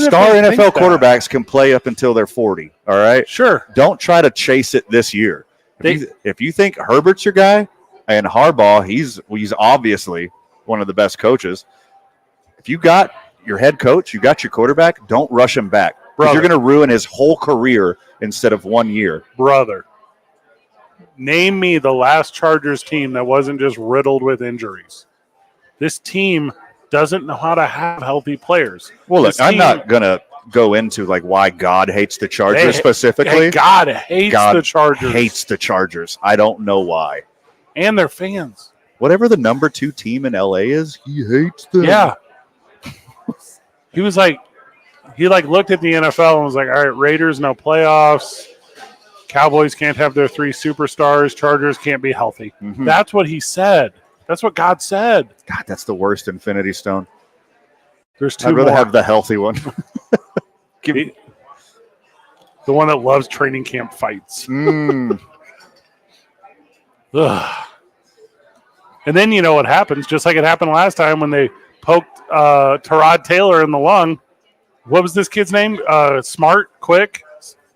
Speaker 3: star
Speaker 4: NFL quarterbacks can play up until they're 40, all right?
Speaker 3: Sure.
Speaker 4: Don't try to chase it this year. If you think Herbert's your guy and Harbaugh, he's obviously one of the best coaches. If you got your head coach, you got your quarterback, don't rush him back. Because you're going to ruin his whole career instead of 1 year.
Speaker 3: Brother, name me the last Chargers team that wasn't just riddled with injuries. This team doesn't know how to have healthy players.
Speaker 4: Well, look, I'm not going to go into like why God hates the Chargers specifically.
Speaker 3: God hates the Chargers.
Speaker 4: Hates the Chargers. I don't know why.
Speaker 3: And their fans.
Speaker 4: Whatever the number 2 team in LA is, he hates them.
Speaker 3: Yeah. He was like, looked at the NFL and was like, all right, Raiders, no playoffs. Cowboys can't have their 3 superstars. Chargers can't be healthy. Mm-hmm. That's what he said. That's what God said.
Speaker 4: God, that's the worst Infinity Stone.
Speaker 3: There's 2
Speaker 4: I'd rather
Speaker 3: more.
Speaker 4: have the healthy one.
Speaker 3: The one that loves training camp fights.
Speaker 4: Mm.
Speaker 3: And then you know what happens, just like it happened last time when they poked Tyrod Taylor in the lung. What was this kid's name? Smart, Quick.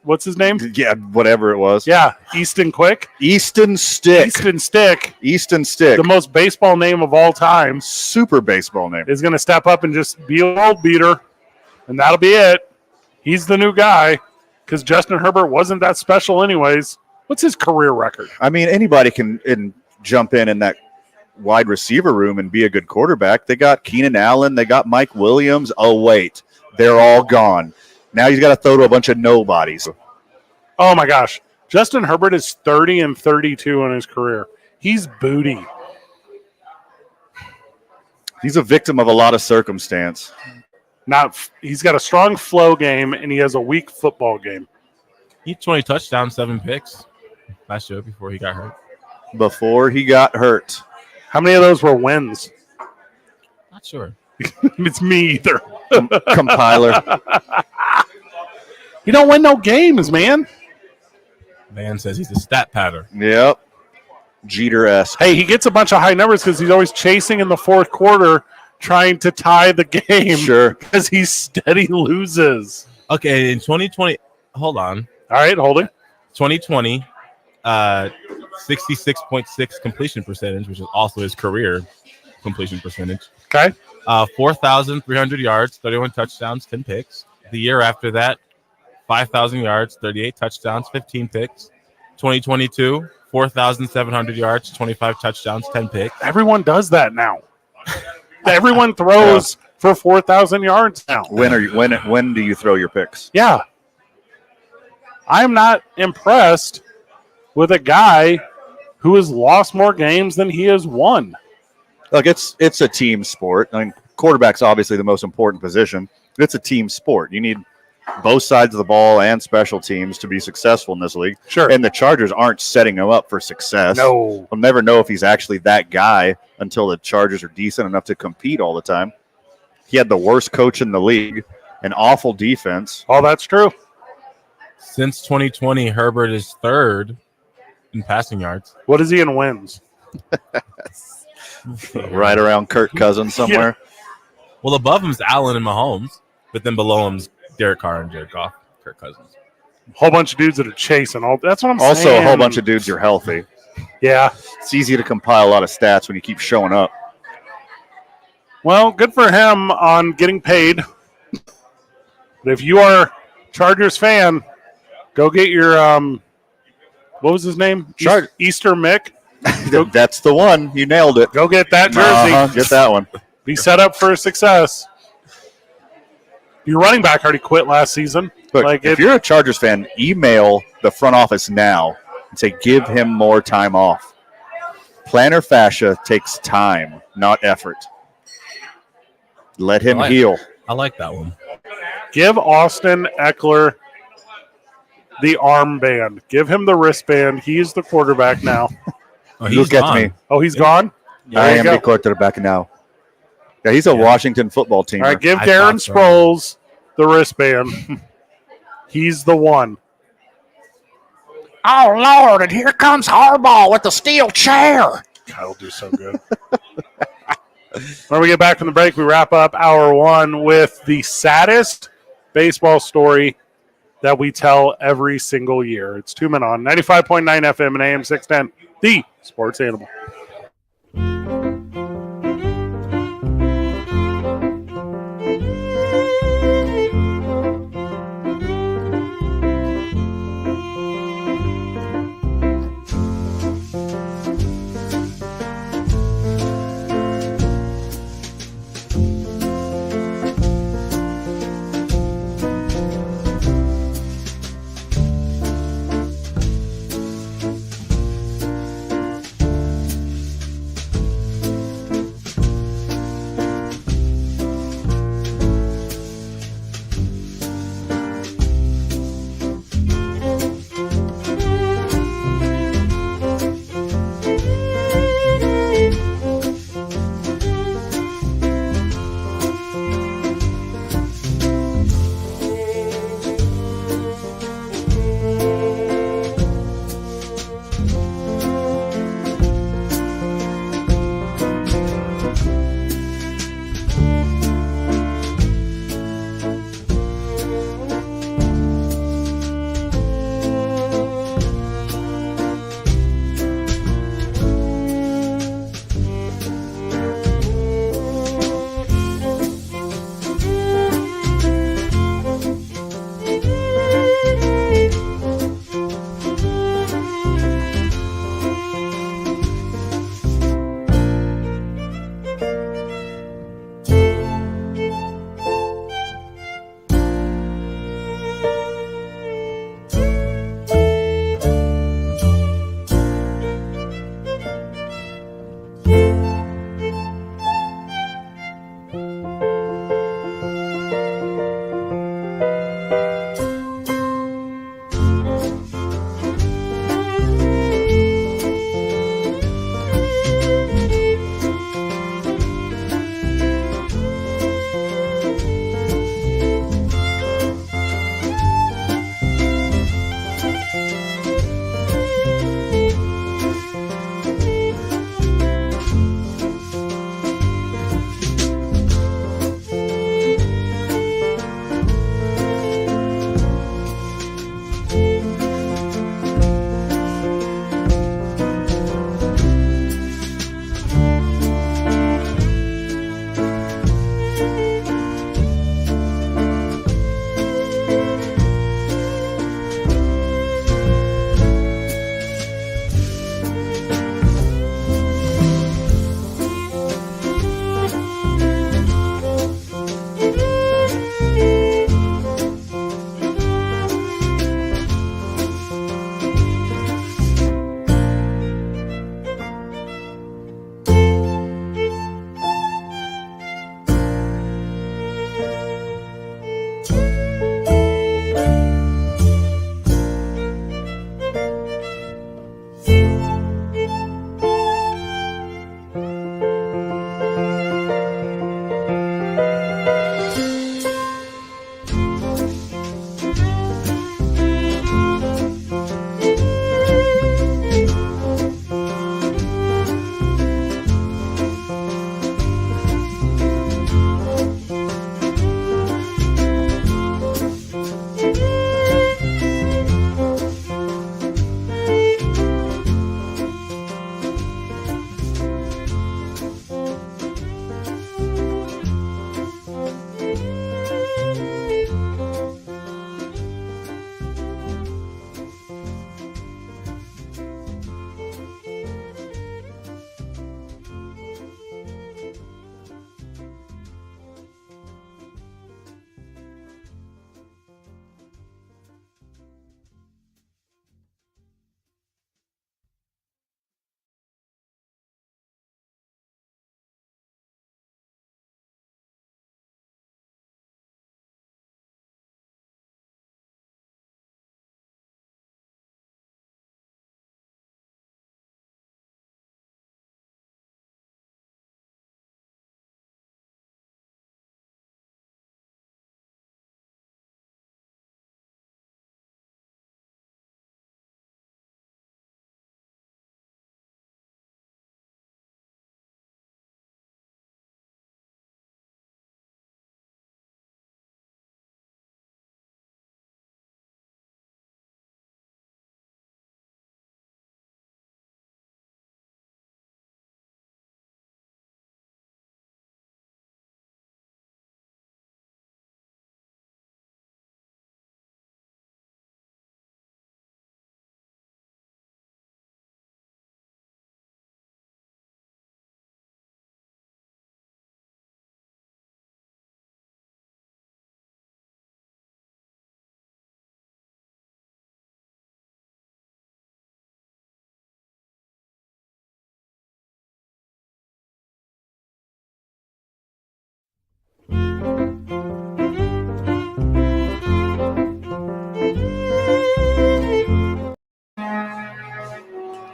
Speaker 3: What's his name?
Speaker 4: Yeah, whatever it was.
Speaker 3: Yeah, Easton Quick.
Speaker 4: Easton Stick.
Speaker 3: The most baseball name of all time.
Speaker 4: Super baseball name.
Speaker 3: Is going to step up and just be a world beater, and that'll be it. He's the new guy because Justin Herbert wasn't that special anyways. What's his career record?
Speaker 4: I mean, anybody can jump in that wide receiver room and be a good quarterback. They got Keenan Allen. They got Mike Williams. Oh, wait. They're all gone. Now he's got to throw to a bunch of nobodies.
Speaker 3: Oh, my gosh. Justin Herbert is 30-32 in his career. He's booty.
Speaker 4: He's a victim of a lot of circumstance.
Speaker 3: He's got a strong flow game, and he has a weak football game.
Speaker 2: He had 20 touchdowns, 7 picks last year before he got hurt.
Speaker 4: Before he got hurt.
Speaker 3: How many of those were wins?
Speaker 2: Not sure.
Speaker 3: It's me either.
Speaker 4: Compiler.
Speaker 3: You don't win no games, man.
Speaker 2: Van says he's a stat pattern.
Speaker 4: Yep. Jeter-esque.
Speaker 3: Hey, he gets a bunch of high numbers because he's always chasing in the fourth quarter, trying to tie the game.
Speaker 4: Sure.
Speaker 3: Because he steady loses.
Speaker 2: Okay, in 2020, hold on.
Speaker 3: All right, holding.
Speaker 2: 2020, 66.6 completion percentage, which is also his career completion percentage.
Speaker 3: Okay.
Speaker 2: 4,300 yards, 31 touchdowns, 10 picks. The year after that, 5,000 yards, 38 touchdowns, 15 picks. 2022, 4,700 yards, 25 touchdowns, 10 picks.
Speaker 3: Everyone does that now. Everyone throws for 4,000 yards now.
Speaker 4: When do you throw your picks?
Speaker 3: Yeah. I'm not impressed with a guy who has lost more games than he has won.
Speaker 4: Look, it's a team sport. I mean, quarterback's obviously the most important position. It's a team sport. You need both sides of the ball and special teams to be successful in this league.
Speaker 3: Sure.
Speaker 4: And the Chargers aren't setting him up for success.
Speaker 3: No.
Speaker 4: We'll never know if he's actually that guy until the Chargers are decent enough to compete all the time. He had the worst coach in the league, an awful defense.
Speaker 3: Oh, that's true.
Speaker 2: Since 2020, Herbert is third in passing yards.
Speaker 3: What is he in wins?
Speaker 4: Right around Kirk Cousins somewhere.
Speaker 2: Well, above him is Allen and Mahomes, but then below him's Derek Carr and Jared Goff, Kirk Cousins.
Speaker 3: Whole bunch of dudes that are chasing. That's what I'm
Speaker 4: Also,
Speaker 3: saying.
Speaker 4: a whole bunch of dudes are healthy.
Speaker 3: Yeah.
Speaker 4: It's easy to compile a lot of stats when you keep showing up.
Speaker 3: Well, good for him on getting paid. But if you are a Chargers fan, go get your what was his name? Easter Mick.
Speaker 4: That's the one. You nailed it.
Speaker 3: Go get that jersey.
Speaker 4: Get that one.
Speaker 3: Be set up for success. Your running back already quit last season.
Speaker 4: Look, if you're a Chargers fan, email the front office now and say, give him more time off. Plantar fascia takes time, not effort. Let him heal.
Speaker 2: I like that one.
Speaker 3: Give Austin Eckler the armband. Give him the wristband. He's the quarterback now.
Speaker 4: Look at me.
Speaker 3: Oh, he's gone?
Speaker 4: I am the quarterback now. Yeah, he's a Washington football team.
Speaker 3: All right, give Darren Sproles the wristband. He's the one.
Speaker 6: Oh, Lord, and here comes Harbaugh with the steel chair.
Speaker 3: That'll do so good. When we get back from the break, we wrap up hour one with the saddest baseball story that we tell every single year. It's 2 Men On, 95.9 FM and AM 610, the Sports Animal.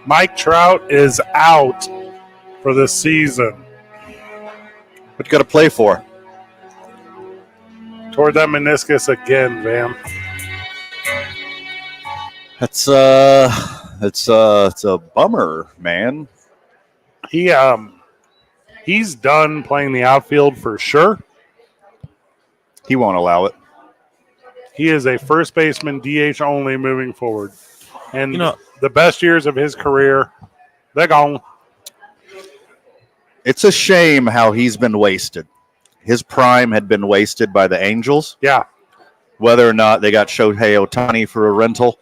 Speaker 3: Mike Trout is out for the season.
Speaker 4: What you got to play for?
Speaker 3: Toward that meniscus again, Van.
Speaker 4: It's a bummer, man.
Speaker 3: He's done playing the outfield for sure.
Speaker 4: He won't allow it.
Speaker 3: He is a first baseman, DH only, moving forward. And
Speaker 2: You know,
Speaker 3: the best years of his career, they're gone.
Speaker 4: It's a shame how he's been wasted. His prime had been wasted by the Angels.
Speaker 3: Yeah.
Speaker 4: Whether or not they got Shohei Ohtani for a rental,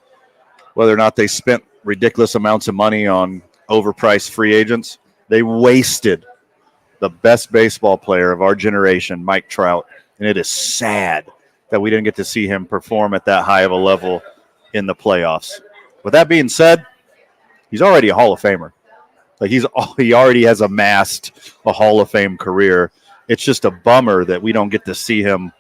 Speaker 4: whether or not they spent ridiculous amounts of money on overpriced free agents, they wasted the best baseball player of our generation, Mike Trout. And it is sad that we didn't get to see him perform at that high of a level in the playoffs. With that being said, he's already a Hall of Famer. Like he already has amassed a Hall of Fame career. It's just a bummer that we don't get to see him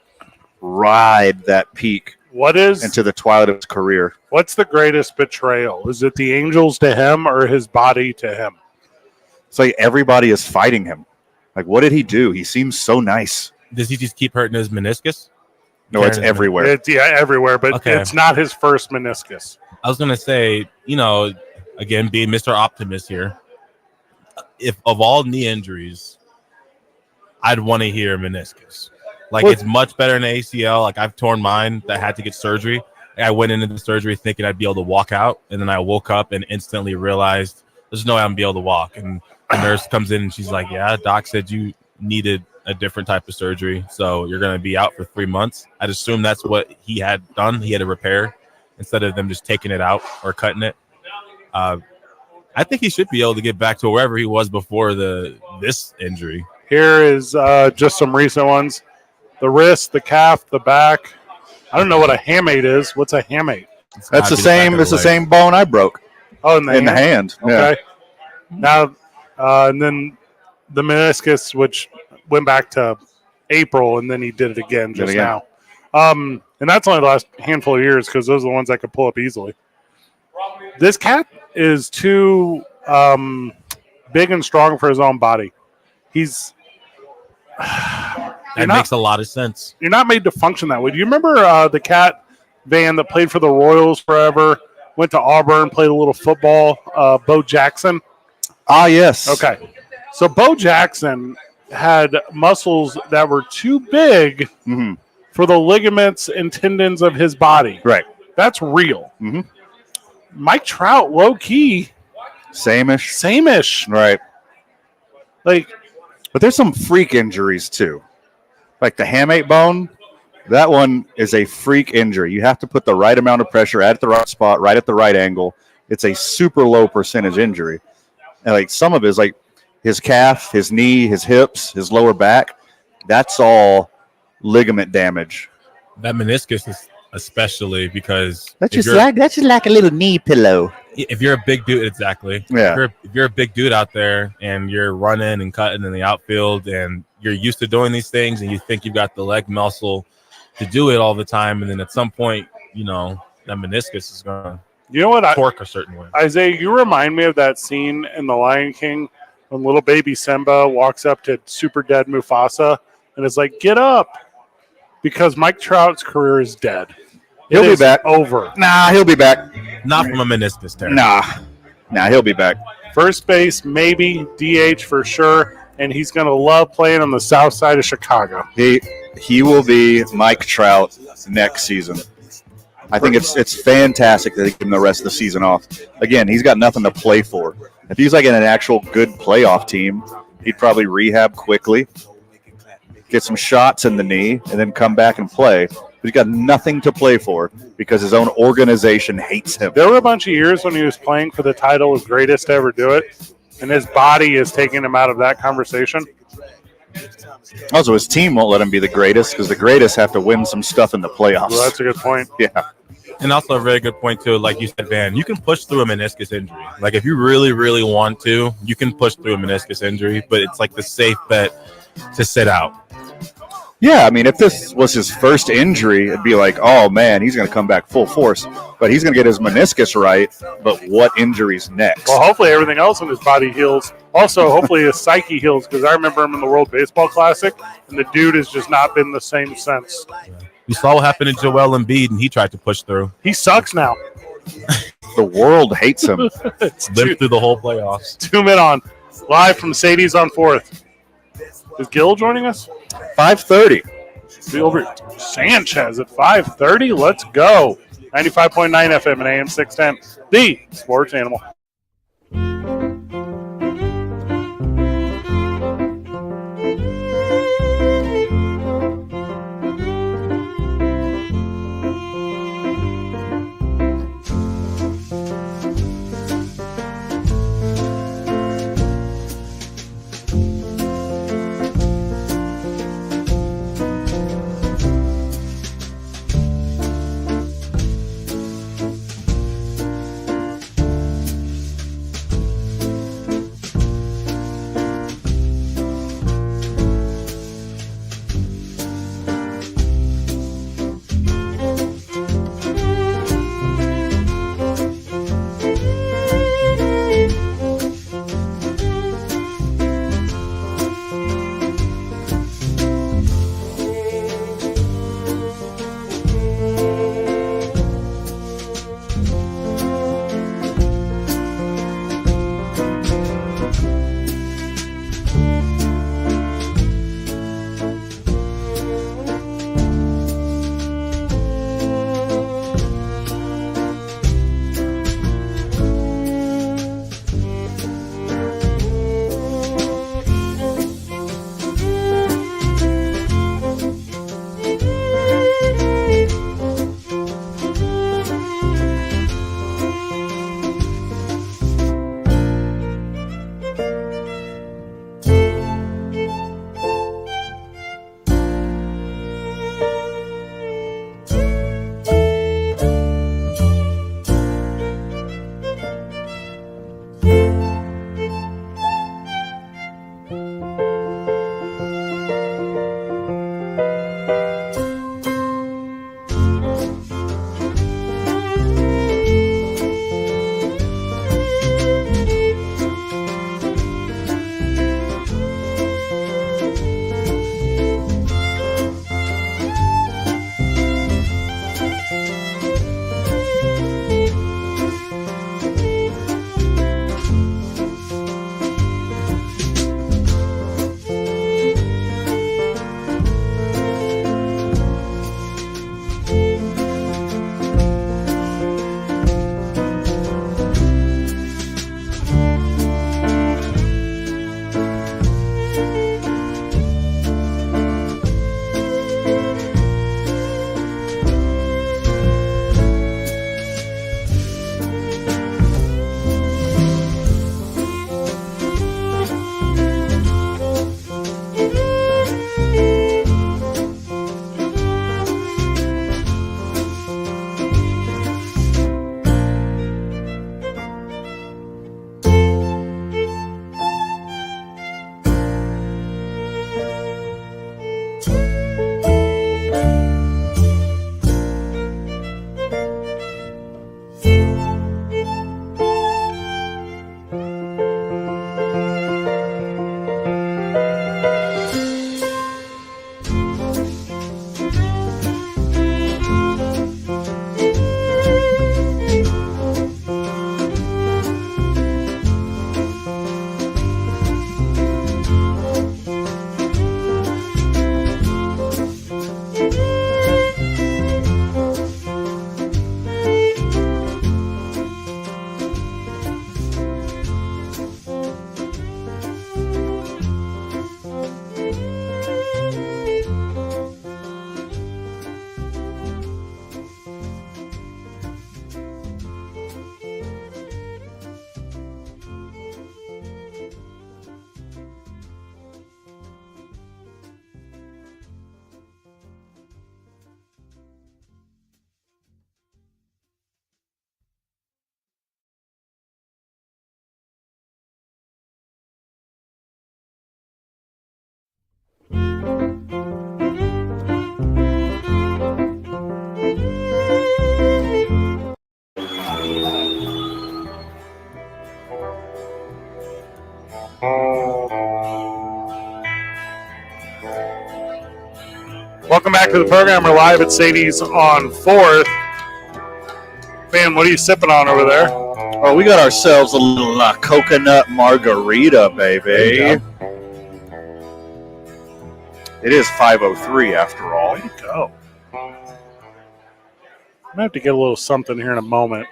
Speaker 4: ride that peak into the twilight of his career.
Speaker 3: What's the greatest betrayal? Is it the Angels to him or his body to him?
Speaker 4: It's like everybody is fighting him. Like, what did he do? He seems so nice.
Speaker 2: does he just keep hurting his meniscus?
Speaker 4: No, it's everywhere.
Speaker 3: It's everywhere, but it's not his first meniscus.
Speaker 2: I was going to say, again, being Mr. Optimist here, if of all knee injuries, I'd want to hear meniscus. Like, it's much better than ACL. Like, I've torn mine that had to get surgery. I went into the surgery thinking I'd be able to walk out, and then I woke up and instantly realized there's no way I'm going to be able to walk. And the nurse comes in and she's like, yeah, doc said you needed a different type of surgery, so you're going to be out for 3 months. I'd assume that's what he had done. He had to repair instead of them just taking it out or cutting it. I think he should be able to get back to wherever he was before this injury.
Speaker 3: Here is just some recent ones. The wrist, the calf, the back. I don't know what a hamate is. What's a hamate?
Speaker 4: That's the same. It's the same bone I broke.
Speaker 3: Oh, in the hand.
Speaker 4: Okay.
Speaker 3: Yeah. Now, and then the meniscus, which went back to April, and then he did it again just now. And that's only the last handful of years because those are the ones I could pull up easily. This cat is too big and strong for his own body.
Speaker 2: That makes a lot of sense.
Speaker 3: You're not made to function that way. Do you remember the cat Van that played for the Royals forever, went to Auburn, played a little football, Bo Jackson?
Speaker 4: Ah, yes.
Speaker 3: Okay. So Bo Jackson had muscles that were too big for the ligaments and tendons of his body.
Speaker 4: Right.
Speaker 3: That's real.
Speaker 4: Mm-hmm.
Speaker 3: Mike Trout, low-key.
Speaker 4: Same-ish. Right. But there's some freak injuries, too. Like the hamate bone, that one is a freak injury. You have to put the right amount of pressure at the right spot, right at the right angle. It's a super low percentage injury. And like some of it is like his calf, his knee, his hips, his lower back. That's all ligament damage.
Speaker 2: That meniscus is especially because
Speaker 6: that's just like a little knee pillow.
Speaker 2: If you're a big dude, exactly.
Speaker 4: Yeah.
Speaker 2: If you're a big dude out there and you're running and cutting in the outfield and you're used to doing these things and you think you've got the leg muscle to do it all the time, and then at some point, that meniscus is going to torque a certain way.
Speaker 3: Isaiah, you remind me of that scene in The Lion King when little baby Simba walks up to super dead Mufasa and is like, get up, because Mike Trout's career is dead.
Speaker 4: He'll be back.
Speaker 3: Over.
Speaker 4: Nah, he'll be back.
Speaker 2: Not from a meniscus tear.
Speaker 4: Nah, he'll be back.
Speaker 3: First base, maybe. DH for sure. And he's going to love playing on the south side of Chicago.
Speaker 4: He will be Mike Trout next season. I think it's fantastic that he give him the rest of the season off. Again, he's got nothing to play for. If he's like in an actual good playoff team, he'd probably rehab quickly, get some shots in the knee, and then come back and play. But he's got nothing to play for because his own organization hates him.
Speaker 3: There were a bunch of years when he was playing for the title of greatest to ever do it, and his body is taking him out of that conversation.
Speaker 4: Also, his team won't let him be the greatest because the greatest have to win some stuff in the playoffs.
Speaker 3: Well, that's a good point.
Speaker 4: Yeah.
Speaker 2: And also a very good point, too. Like you said, Van, you can push through a meniscus injury. Like, if you really, really want to, you can push through a meniscus injury, but it's like the safe bet to sit out.
Speaker 4: Yeah, I mean, if this was his first injury, it'd be like, oh man, he's going to come back full force. But he's going to get his meniscus right. But what injuries next?
Speaker 3: Well, hopefully everything else in his body heals. Also, hopefully his psyche heals, because I remember him in the World Baseball Classic, and the dude has just not been the same since.
Speaker 2: You saw what happened to Joel Embiid, and he tried to push through.
Speaker 3: He sucks now.
Speaker 4: The world hates him.
Speaker 2: Lived through the whole playoffs.
Speaker 3: 2 men on, live from Sadies on 4th. Is Gil joining us?
Speaker 4: 5:30.
Speaker 3: Gilbert Sanchez at 5:30. Let's go. 95.9 FM and AM 610. The Sports Animal. Welcome back to the program. We're live at Sadies on 4th. Man, what are you sipping on over there?
Speaker 4: Oh, we got ourselves a little coconut margarita, baby. It is 5:03 after all.
Speaker 3: There you go. I'm going to have to get a little something here in a moment.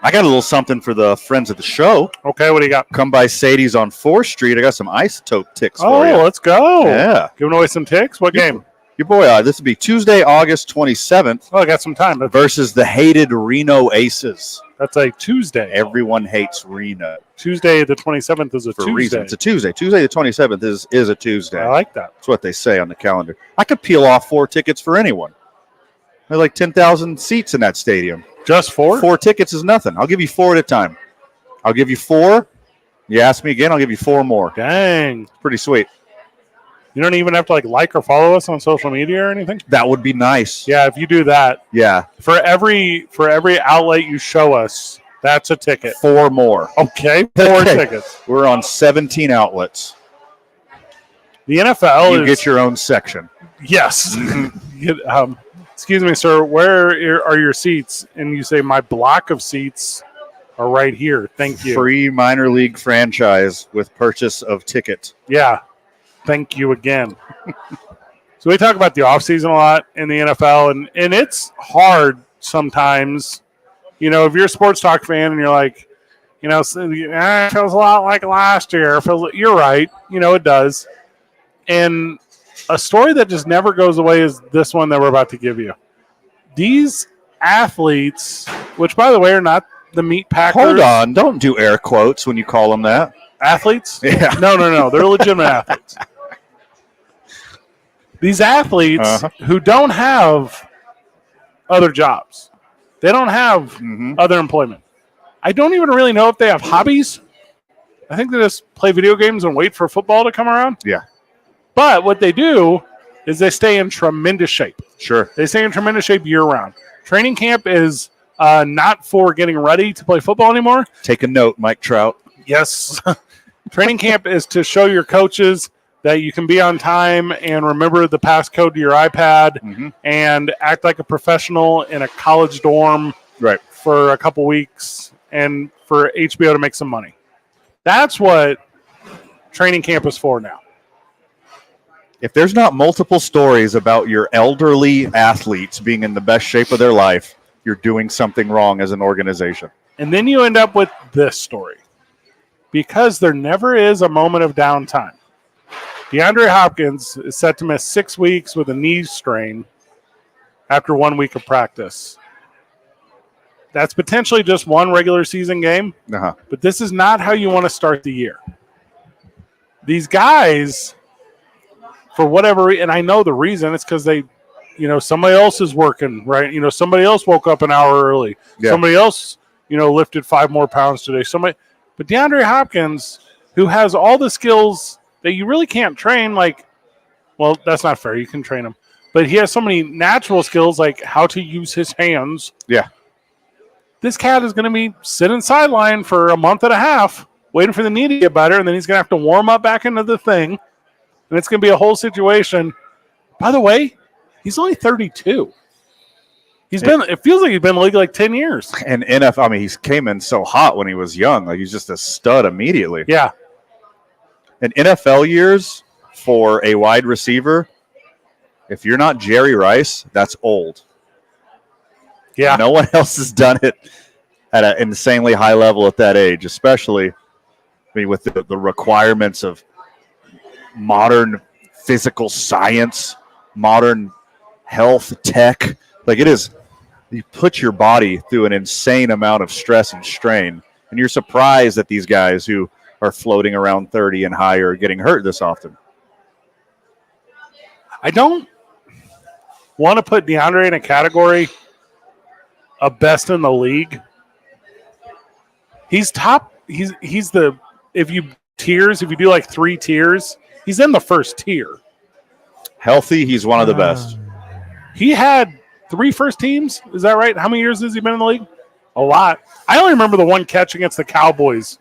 Speaker 4: I got a little something for the friends of the show.
Speaker 3: Okay, what do you got?
Speaker 4: Come by Sadie's on 4th Street. I got some isotope ticks for you.
Speaker 3: Oh, let's go.
Speaker 4: Yeah.
Speaker 3: Giving away some ticks? What game?
Speaker 4: Your boy, this will be Tuesday, August 27th
Speaker 3: Oh, I got some time.
Speaker 4: versus the hated Reno Aces.
Speaker 3: That's a Tuesday.
Speaker 4: Everyone hates Reno
Speaker 3: Tuesday the 27th is a
Speaker 4: for a
Speaker 3: Tuesday.
Speaker 4: reason. It's a Tuesday. Tuesday the 27th is a Tuesday.
Speaker 3: I like that.
Speaker 4: That's what they say on the calendar. I could peel off 4 tickets for anyone. There's like 10,000 seats in that stadium.
Speaker 3: Just 4?
Speaker 4: 4 tickets is nothing. I'll give you 4 at a time. I'll give you 4. You ask me again, I'll give you 4 more.
Speaker 3: Dang.
Speaker 4: Pretty sweet.
Speaker 3: You don't even have to like or follow us on social media or anything?
Speaker 4: That would be nice.
Speaker 3: Yeah, if you do that,
Speaker 4: Yeah.
Speaker 3: for every outlet you show us, that's a ticket.
Speaker 4: 4 more.
Speaker 3: Okay, 4 tickets.
Speaker 4: We're on 17 outlets.
Speaker 3: The NFL
Speaker 4: You
Speaker 3: is
Speaker 4: get your own section.
Speaker 3: yes. Excuse me, sir. Where are your seats? And you say my block of seats are right here. Thank you.
Speaker 4: Free minor league franchise with purchase of ticket.
Speaker 3: Yeah. Thank you again. So we talk about the offseason a lot in the NFL, and it's hard sometimes. You know, if you're a sports talk fan and you're like, you know, it feels a lot like last year. You're right. You know, it does. And a story that just never goes away is this one that we're about to give you. These athletes, which, by the way, are not the meat packers.
Speaker 4: Hold on. Don't do air quotes when you call them that.
Speaker 3: Athletes?
Speaker 4: Yeah.
Speaker 3: No. They're legitimate athletes. These athletes who don't have other jobs. They don't have other employment. I don't even really know if they have hobbies. I think they just play video games and wait for football to come around.
Speaker 4: Yeah.
Speaker 3: But what they do is they stay in tremendous shape.
Speaker 4: Sure.
Speaker 3: They stay in tremendous shape year-round. Training camp is not for getting ready to play football anymore.
Speaker 4: Take a note, Mike Trout.
Speaker 3: Yes. Training camp is to show your coaches that you can be on time and remember the passcode to your iPad and act like a professional in a college dorm for a couple weeks and for HBO to make some money. That's what training camp is for now.
Speaker 4: If there's not multiple stories about your elderly athletes being in the best shape of their life, you're doing something wrong as an organization.
Speaker 3: And then you end up with this story. Because there never is a moment of downtime. DeAndre Hopkins is set to miss 6 weeks with a knee strain after 1 week of practice. That's potentially just one regular season game, but this is not how you want to start the year. These guys, for whatever, and I know the reason, it's because they, you know, somebody else is working, right? You know, somebody else woke up an hour early. Yeah. Somebody else, you know, lifted 5 more pounds today. But DeAndre Hopkins, who has all the skills that you really can't train, like, well, that's not fair. You can train him. But he has so many natural skills, like how to use his hands.
Speaker 4: Yeah.
Speaker 3: This cat is going to be sitting sideline for a month and a half, waiting for the knee to get better, and then he's going to have to warm up back into the thing. And it's going to be a whole situation. By the way, he's only 32. It feels like he's been in the league like 10 years.
Speaker 4: And NFL, I mean, he came in so hot when he was young. Like, he's just a stud immediately.
Speaker 3: Yeah.
Speaker 4: In NFL years, for a wide receiver, if you're not Jerry Rice, that's old.
Speaker 3: Yeah.
Speaker 4: No one else has done it at an insanely high level at that age, especially, I mean, with the requirements of modern physical science, modern health tech. Like, it is, you put your body through an insane amount of stress and strain, and you're surprised that these guys who are floating around 30 and higher are getting hurt this often.
Speaker 3: I don't want to put DeAndre in a category of best in the league. He's top. He's the, if you do like 3 tiers, he's in the first tier.
Speaker 4: Healthy, he's one of the best.
Speaker 3: He had 3 first teams. Is that right? How many years has he been in the league? A lot. I only remember the one catch against the Cowboys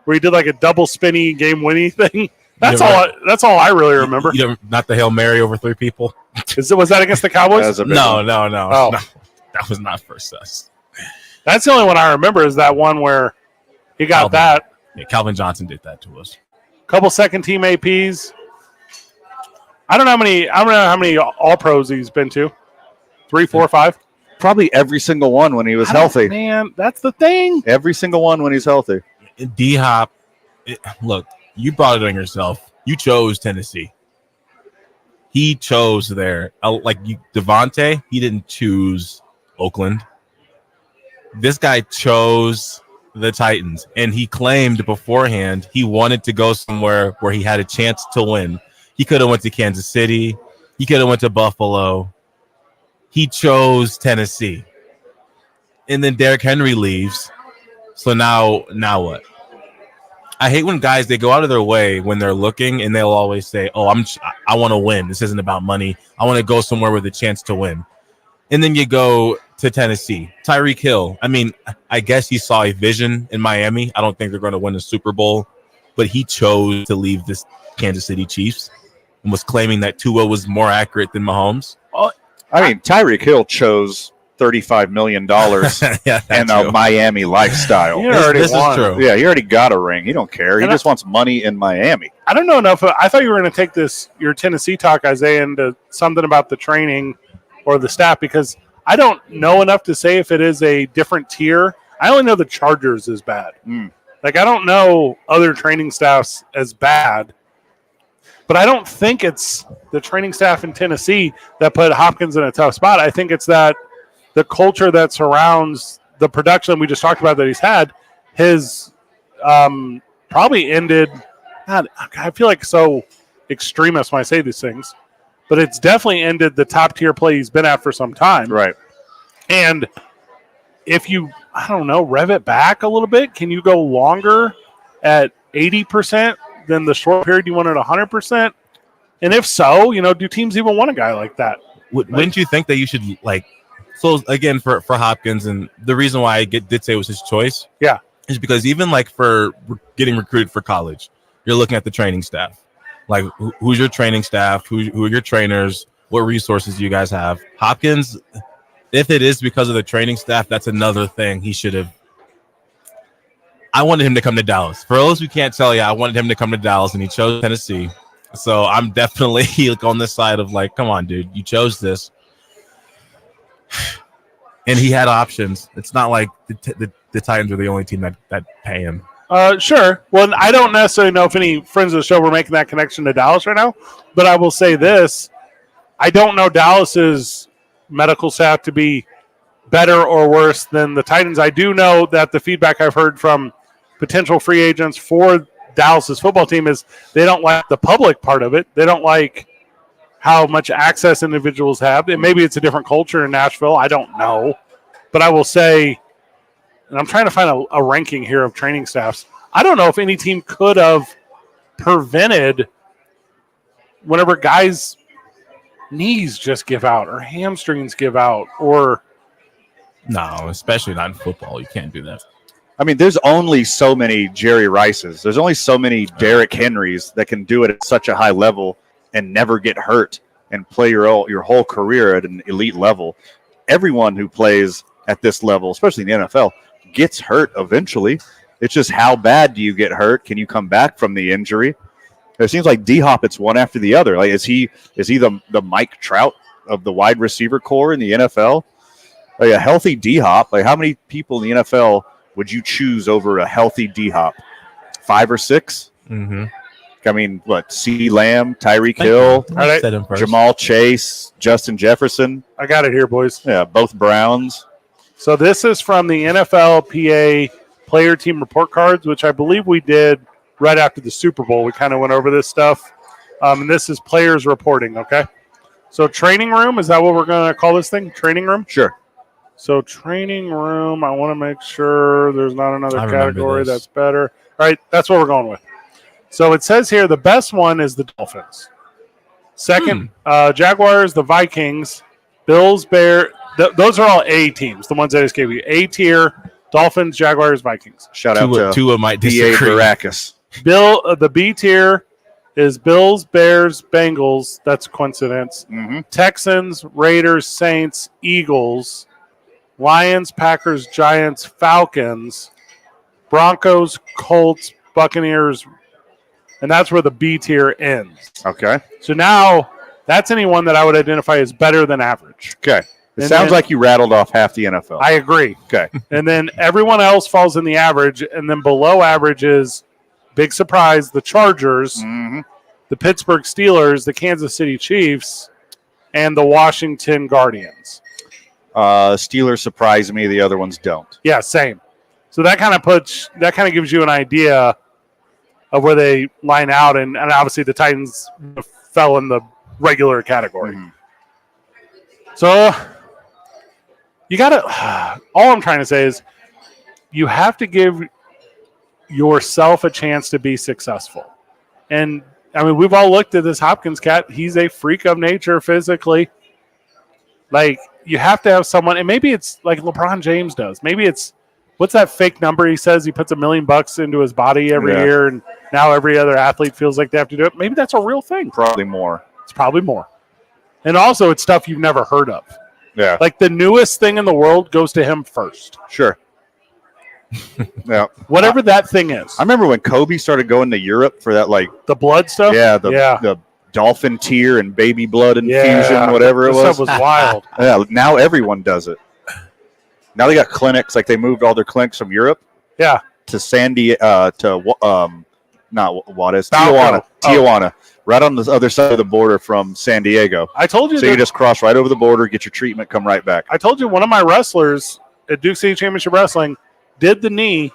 Speaker 3: where he did like a double spinny game winning thing. That's all I really remember.
Speaker 2: Not the Hail Mary over 3 people.
Speaker 3: Was that against the Cowboys?
Speaker 4: That was a big
Speaker 2: No,
Speaker 4: one.
Speaker 2: no.
Speaker 3: Oh.
Speaker 2: No, that was not versus us.
Speaker 3: That's the only one I remember is that one where he got
Speaker 2: Calvin.
Speaker 3: that.
Speaker 2: Yeah, Calvin Johnson did that to us.
Speaker 3: Couple second team APs. I don't know how many all pros he's been to. 3, 4, 5.
Speaker 4: Probably every single one when he was healthy.
Speaker 3: Man, that's the thing.
Speaker 4: Every single one when he's healthy.
Speaker 2: D-Hop, look, you brought it on yourself. You chose Tennessee. He chose there. Devontae, he didn't choose Oakland. This guy chose the Titans, and he claimed beforehand he wanted to go somewhere where he had a chance to win. He could have went to Kansas City. He could have went to Buffalo. He chose Tennessee. And then Derrick Henry leaves. So now what? I hate when guys, they go out of their way when they're looking and they'll always say, oh, I want to win. This isn't about money. I want to go somewhere with a chance to win. And then you go to Tennessee. Tyreek Hill. I mean, I guess he saw a vision in Miami. I don't think they're going to win the Super Bowl, but he chose to leave this Kansas City Chiefs and was claiming that Tua was more accurate than Mahomes.
Speaker 4: I mean, Tyreek Hill chose $35 million
Speaker 2: Yeah,
Speaker 4: and a Miami lifestyle.
Speaker 3: You already
Speaker 2: this
Speaker 3: won.
Speaker 2: is true.
Speaker 4: Yeah, he already got a ring. He don't care. He
Speaker 3: And
Speaker 4: just wants money in Miami.
Speaker 3: I don't know enough. I thought you were going to take your Tennessee talk, Isaiah, into something about the training or the staff, because I don't know enough to say if it is a different tier. I only know the Chargers is bad. Like, I don't know other training staffs as bad. But I don't think it's the training staff in Tennessee that put Hopkins in a tough spot. I think it's that the culture that surrounds the production we just talked about that he's had has probably ended. God, I feel like so extremist when I say these things, but it's definitely ended the top tier play he's been at for some time.
Speaker 4: Right.
Speaker 3: And if you, I don't know, rev it back a little bit, can you go longer at 80%? Than the short period you wanted 100%? And if so, do teams even want a guy like that?
Speaker 2: Wouldn't you think that you should, so again, for Hopkins, and the reason why I did say it was his choice, is because even for getting recruited for college, you're looking at the training staff. Like, who's your training staff? Who are your trainers? What resources do you guys have? Hopkins, if it is because of the training staff, that's another thing he should have. I wanted him to come to Dallas. For those who can't tell you, I wanted him to come to Dallas, and he chose Tennessee. So I'm definitely on this side of come on, dude, you chose this. And he had options. It's not like the Titans are the only team that pay him.
Speaker 3: Sure. Well, I don't necessarily know if any friends of the show were making that connection to Dallas right now, but I will say this. I don't know Dallas's medical staff to be better or worse than the Titans. I do know that the feedback I've heard from potential free agents for Dallas's football team is they don't like the public part of it. They don't like how much access individuals have. And maybe it's a different culture in Nashville. I don't know. But I will say, and I'm trying to find a ranking here of training staffs. I don't know if any team could have prevented whenever guys' knees just give out or hamstrings give out or.
Speaker 2: No, especially not in football. You can't do that.
Speaker 4: I mean, there's only so many Jerry Rices. There's only so many Derrick Henrys that can do it at such a high level and never get hurt and play your whole career at an elite level. Everyone who plays at this level, especially in the NFL, gets hurt eventually. It's just how bad do you get hurt? Can you come back from the injury? It seems like D-Hop, it's one after the other. Like, is he the Mike Trout of the wide receiver core in the NFL? Like a healthy D-Hop, like how many people in the NFL would you choose over a healthy D-Hop? 5 or 6?
Speaker 2: Mm-hmm.
Speaker 4: I mean, what? CeeDee Lamb, Tyreek Hill, Jamal Chase, Justin Jefferson.
Speaker 3: I got it here, boys.
Speaker 4: Yeah, both Browns.
Speaker 3: So this is from the NFLPA player team report cards, which I believe we did right after the Super Bowl. We kind of went over this stuff. And this is players reporting, okay? So training room, is that what we're going to call this thing? Training room?
Speaker 4: Sure.
Speaker 3: So training room, I want to make sure there's not another category that's better. All right, that's what we're going with. So it says here the best one is the Dolphins. Second, Jaguars, the Vikings, Bills, Bears. Those are all A teams, the ones that I just gave you. A tier, Dolphins, Jaguars, Vikings.
Speaker 4: Shout out to
Speaker 2: Tua might
Speaker 4: D.A.
Speaker 2: disagree.
Speaker 4: Baracus.
Speaker 3: The B tier, is Bills, Bears, Bengals. That's a coincidence.
Speaker 4: Mm-hmm.
Speaker 3: Texans, Raiders, Saints, Eagles, Lions, Packers, Giants, Falcons, Broncos, Colts, Buccaneers, and that's where the B tier ends.
Speaker 4: Okay.
Speaker 3: So now that's anyone that I would identify as better than average.
Speaker 4: Okay. It
Speaker 3: And
Speaker 4: sounds
Speaker 3: then-
Speaker 4: like you rattled off half the NFL.
Speaker 3: I agree.
Speaker 4: Okay.
Speaker 3: And then everyone else falls in the average, and then below average is, big surprise, the Chargers,
Speaker 4: Mm-hmm.
Speaker 3: the Pittsburgh Steelers, the Kansas City Chiefs, and the Washington Guardians.
Speaker 4: Steelers surprise me. The other ones don't.
Speaker 3: Yeah, same. So that kind of gives you an idea of where they line out, and obviously the Titans fell in the regular category.
Speaker 4: Mhm.
Speaker 3: So you got to all I'm trying to say is you have to give yourself a chance to be successful. And I mean, we've all looked at this Hopkins cat. He's a freak of nature physically. Like, you have to have someone, and maybe it's like LeBron James does. Maybe it's, what's that fake number he says he puts $1 million into his body every year, and now every other athlete feels like they have to do it. Maybe that's a real thing.
Speaker 4: Probably more.
Speaker 3: It's probably more. And also, it's stuff you've never heard of.
Speaker 4: Yeah.
Speaker 3: Like, the newest thing in the world goes to him first.
Speaker 4: Sure. Yeah.
Speaker 3: Whatever that thing is.
Speaker 4: I remember when Kobe started going to Europe for that, like,
Speaker 3: The blood stuff?
Speaker 4: the dolphin tear and baby blood infusion, whatever it
Speaker 3: This
Speaker 4: was.
Speaker 3: stuff was wild.
Speaker 4: Yeah, now everyone does it. Now they got clinics, like they moved all their clinics from Europe
Speaker 3: Yeah.
Speaker 4: to not Juarez,
Speaker 3: Falco.
Speaker 4: Tijuana, right on the other side of the border from San Diego.
Speaker 3: I told you
Speaker 4: So you just cross right over the border, get your treatment, come right back.
Speaker 3: I told you one of my wrestlers at Duke City Championship Wrestling did the knee,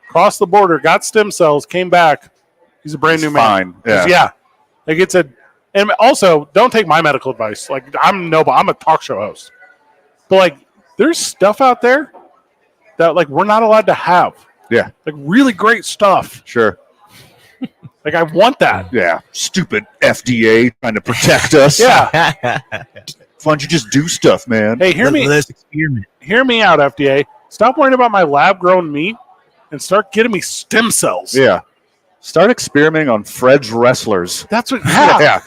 Speaker 3: crossed the border, got stem cells, came back. He's a brand new man.
Speaker 4: Fine. Yeah.
Speaker 3: Yeah. Like, it's a, and also don't take my medical advice. Like, I'm a talk show host. But like, there's stuff out there that like we're not allowed to have.
Speaker 4: Yeah.
Speaker 3: Like, really great stuff.
Speaker 4: Sure.
Speaker 3: Like, I want that.
Speaker 4: Yeah. Stupid FDA trying to protect us.
Speaker 3: Yeah.
Speaker 4: Why don't you just do stuff, man?
Speaker 3: Hey, hear me out, FDA. Stop worrying about my lab grown meat and start getting me stem cells.
Speaker 4: Yeah. Start experimenting on Fred's wrestlers.
Speaker 3: That's what.
Speaker 4: Yeah.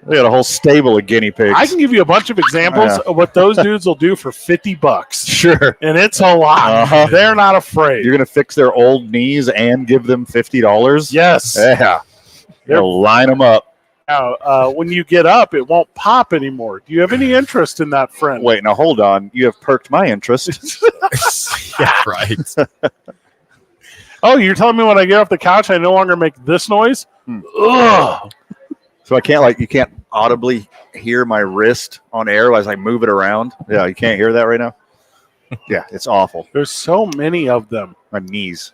Speaker 4: We got a whole stable of guinea pigs.
Speaker 3: I can give you a bunch of examples of what those dudes will do for $50,
Speaker 4: Sure.
Speaker 3: and it's a lot.
Speaker 4: Uh-huh.
Speaker 3: They're not afraid.
Speaker 4: You're going to fix their old knees and give them $50?
Speaker 3: Yes.
Speaker 4: Yeah. You'll line them up.
Speaker 3: Now, when you get up, it won't pop anymore. Do you have any interest in that, friend?
Speaker 4: Wait, now hold on. You have perked my interest.
Speaker 2: Yeah, right.
Speaker 3: Oh, you're telling me when I get off the couch, I no longer make this noise? Ugh.
Speaker 4: So you can't audibly hear my wrist on air as I move it around. Yeah, you can't hear that right now? Yeah, it's awful.
Speaker 3: There's so many of them.
Speaker 4: My knees.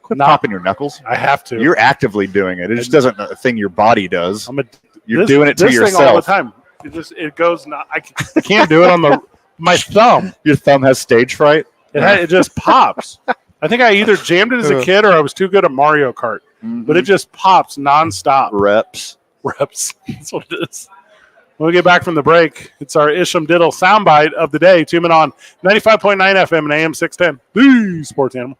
Speaker 4: Quit
Speaker 3: Not-
Speaker 4: popping your knuckles.
Speaker 3: I have to.
Speaker 4: You're actively doing it. It just doesn't a thing your body does. You're
Speaker 3: this-
Speaker 4: doing it to
Speaker 3: this
Speaker 4: yourself.
Speaker 3: thing all the time. It goes. I can't do it on my thumb.
Speaker 4: Your thumb has stage fright?
Speaker 3: It just pops. I think I either jammed it as a kid or I was too good at Mario Kart. But it just pops nonstop.
Speaker 4: Reps.
Speaker 3: That's what it is. When we get back from the break, it's our Isham Diddle soundbite of the day. 2 men on 95.9 FM and AM 610. The Sports Animal.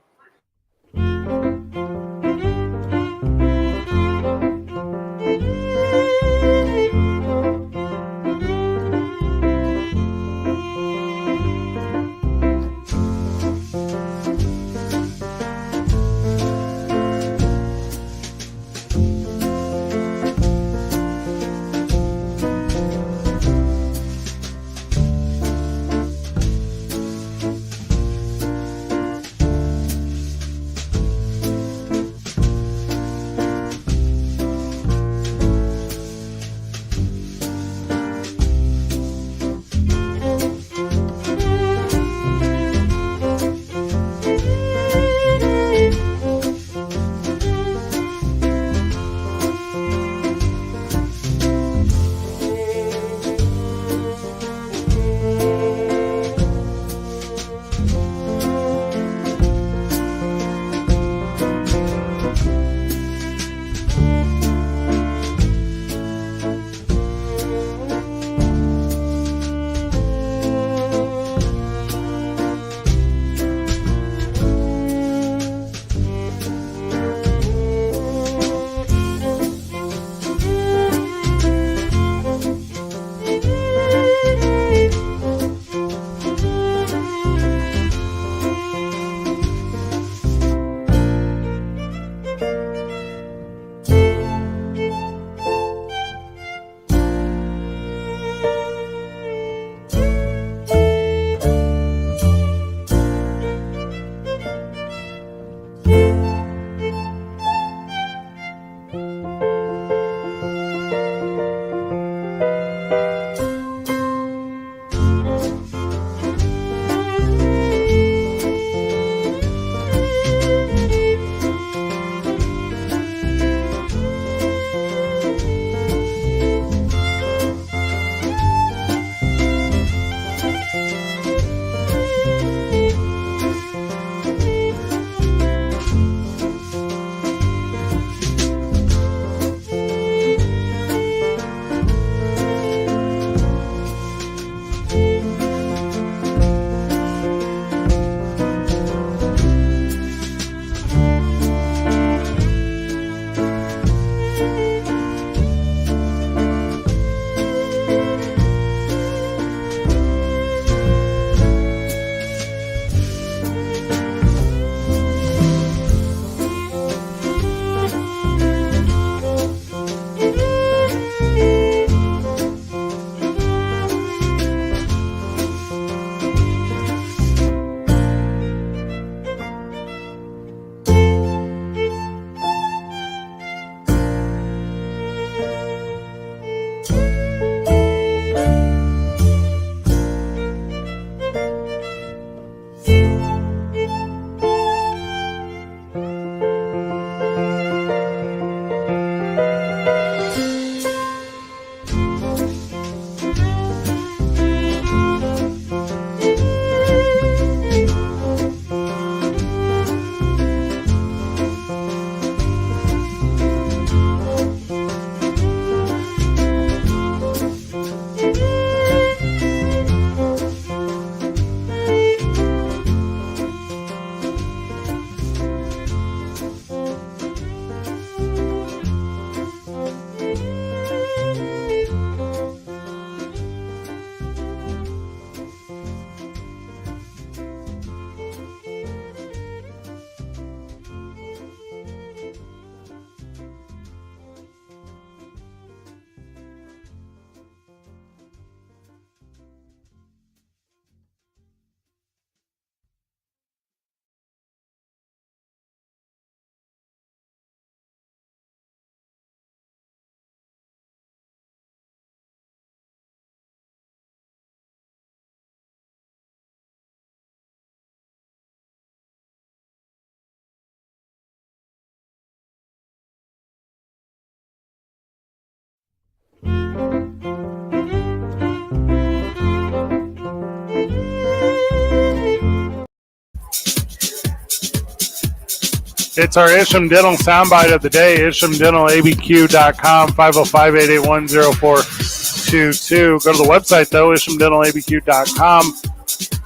Speaker 3: It's our Isham Dental soundbite of the day. IshamDentalABQ.com, 505-881-0422. Go to the website, though, IshamDentalABQ.com.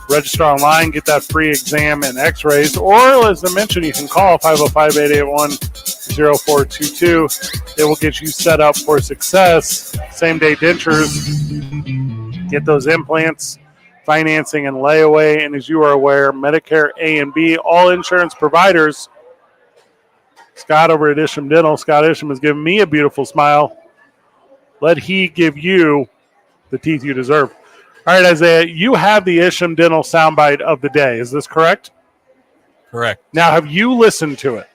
Speaker 3: Register online, get that free exam and x-rays. Or, as I mentioned, you can call 505-881-0422. It will get you set up for success. Same-day dentures. Get those implants, financing, and layaway. And as you are aware, Medicare A and B, all insurance providers. Scott over at Isham Dental. Scott Isham has given me a beautiful smile. Let he give you the teeth you deserve. All right, Isaiah, you have the Isham Dental soundbite of the day. Is this correct?
Speaker 2: Correct.
Speaker 3: Now, have you listened to it?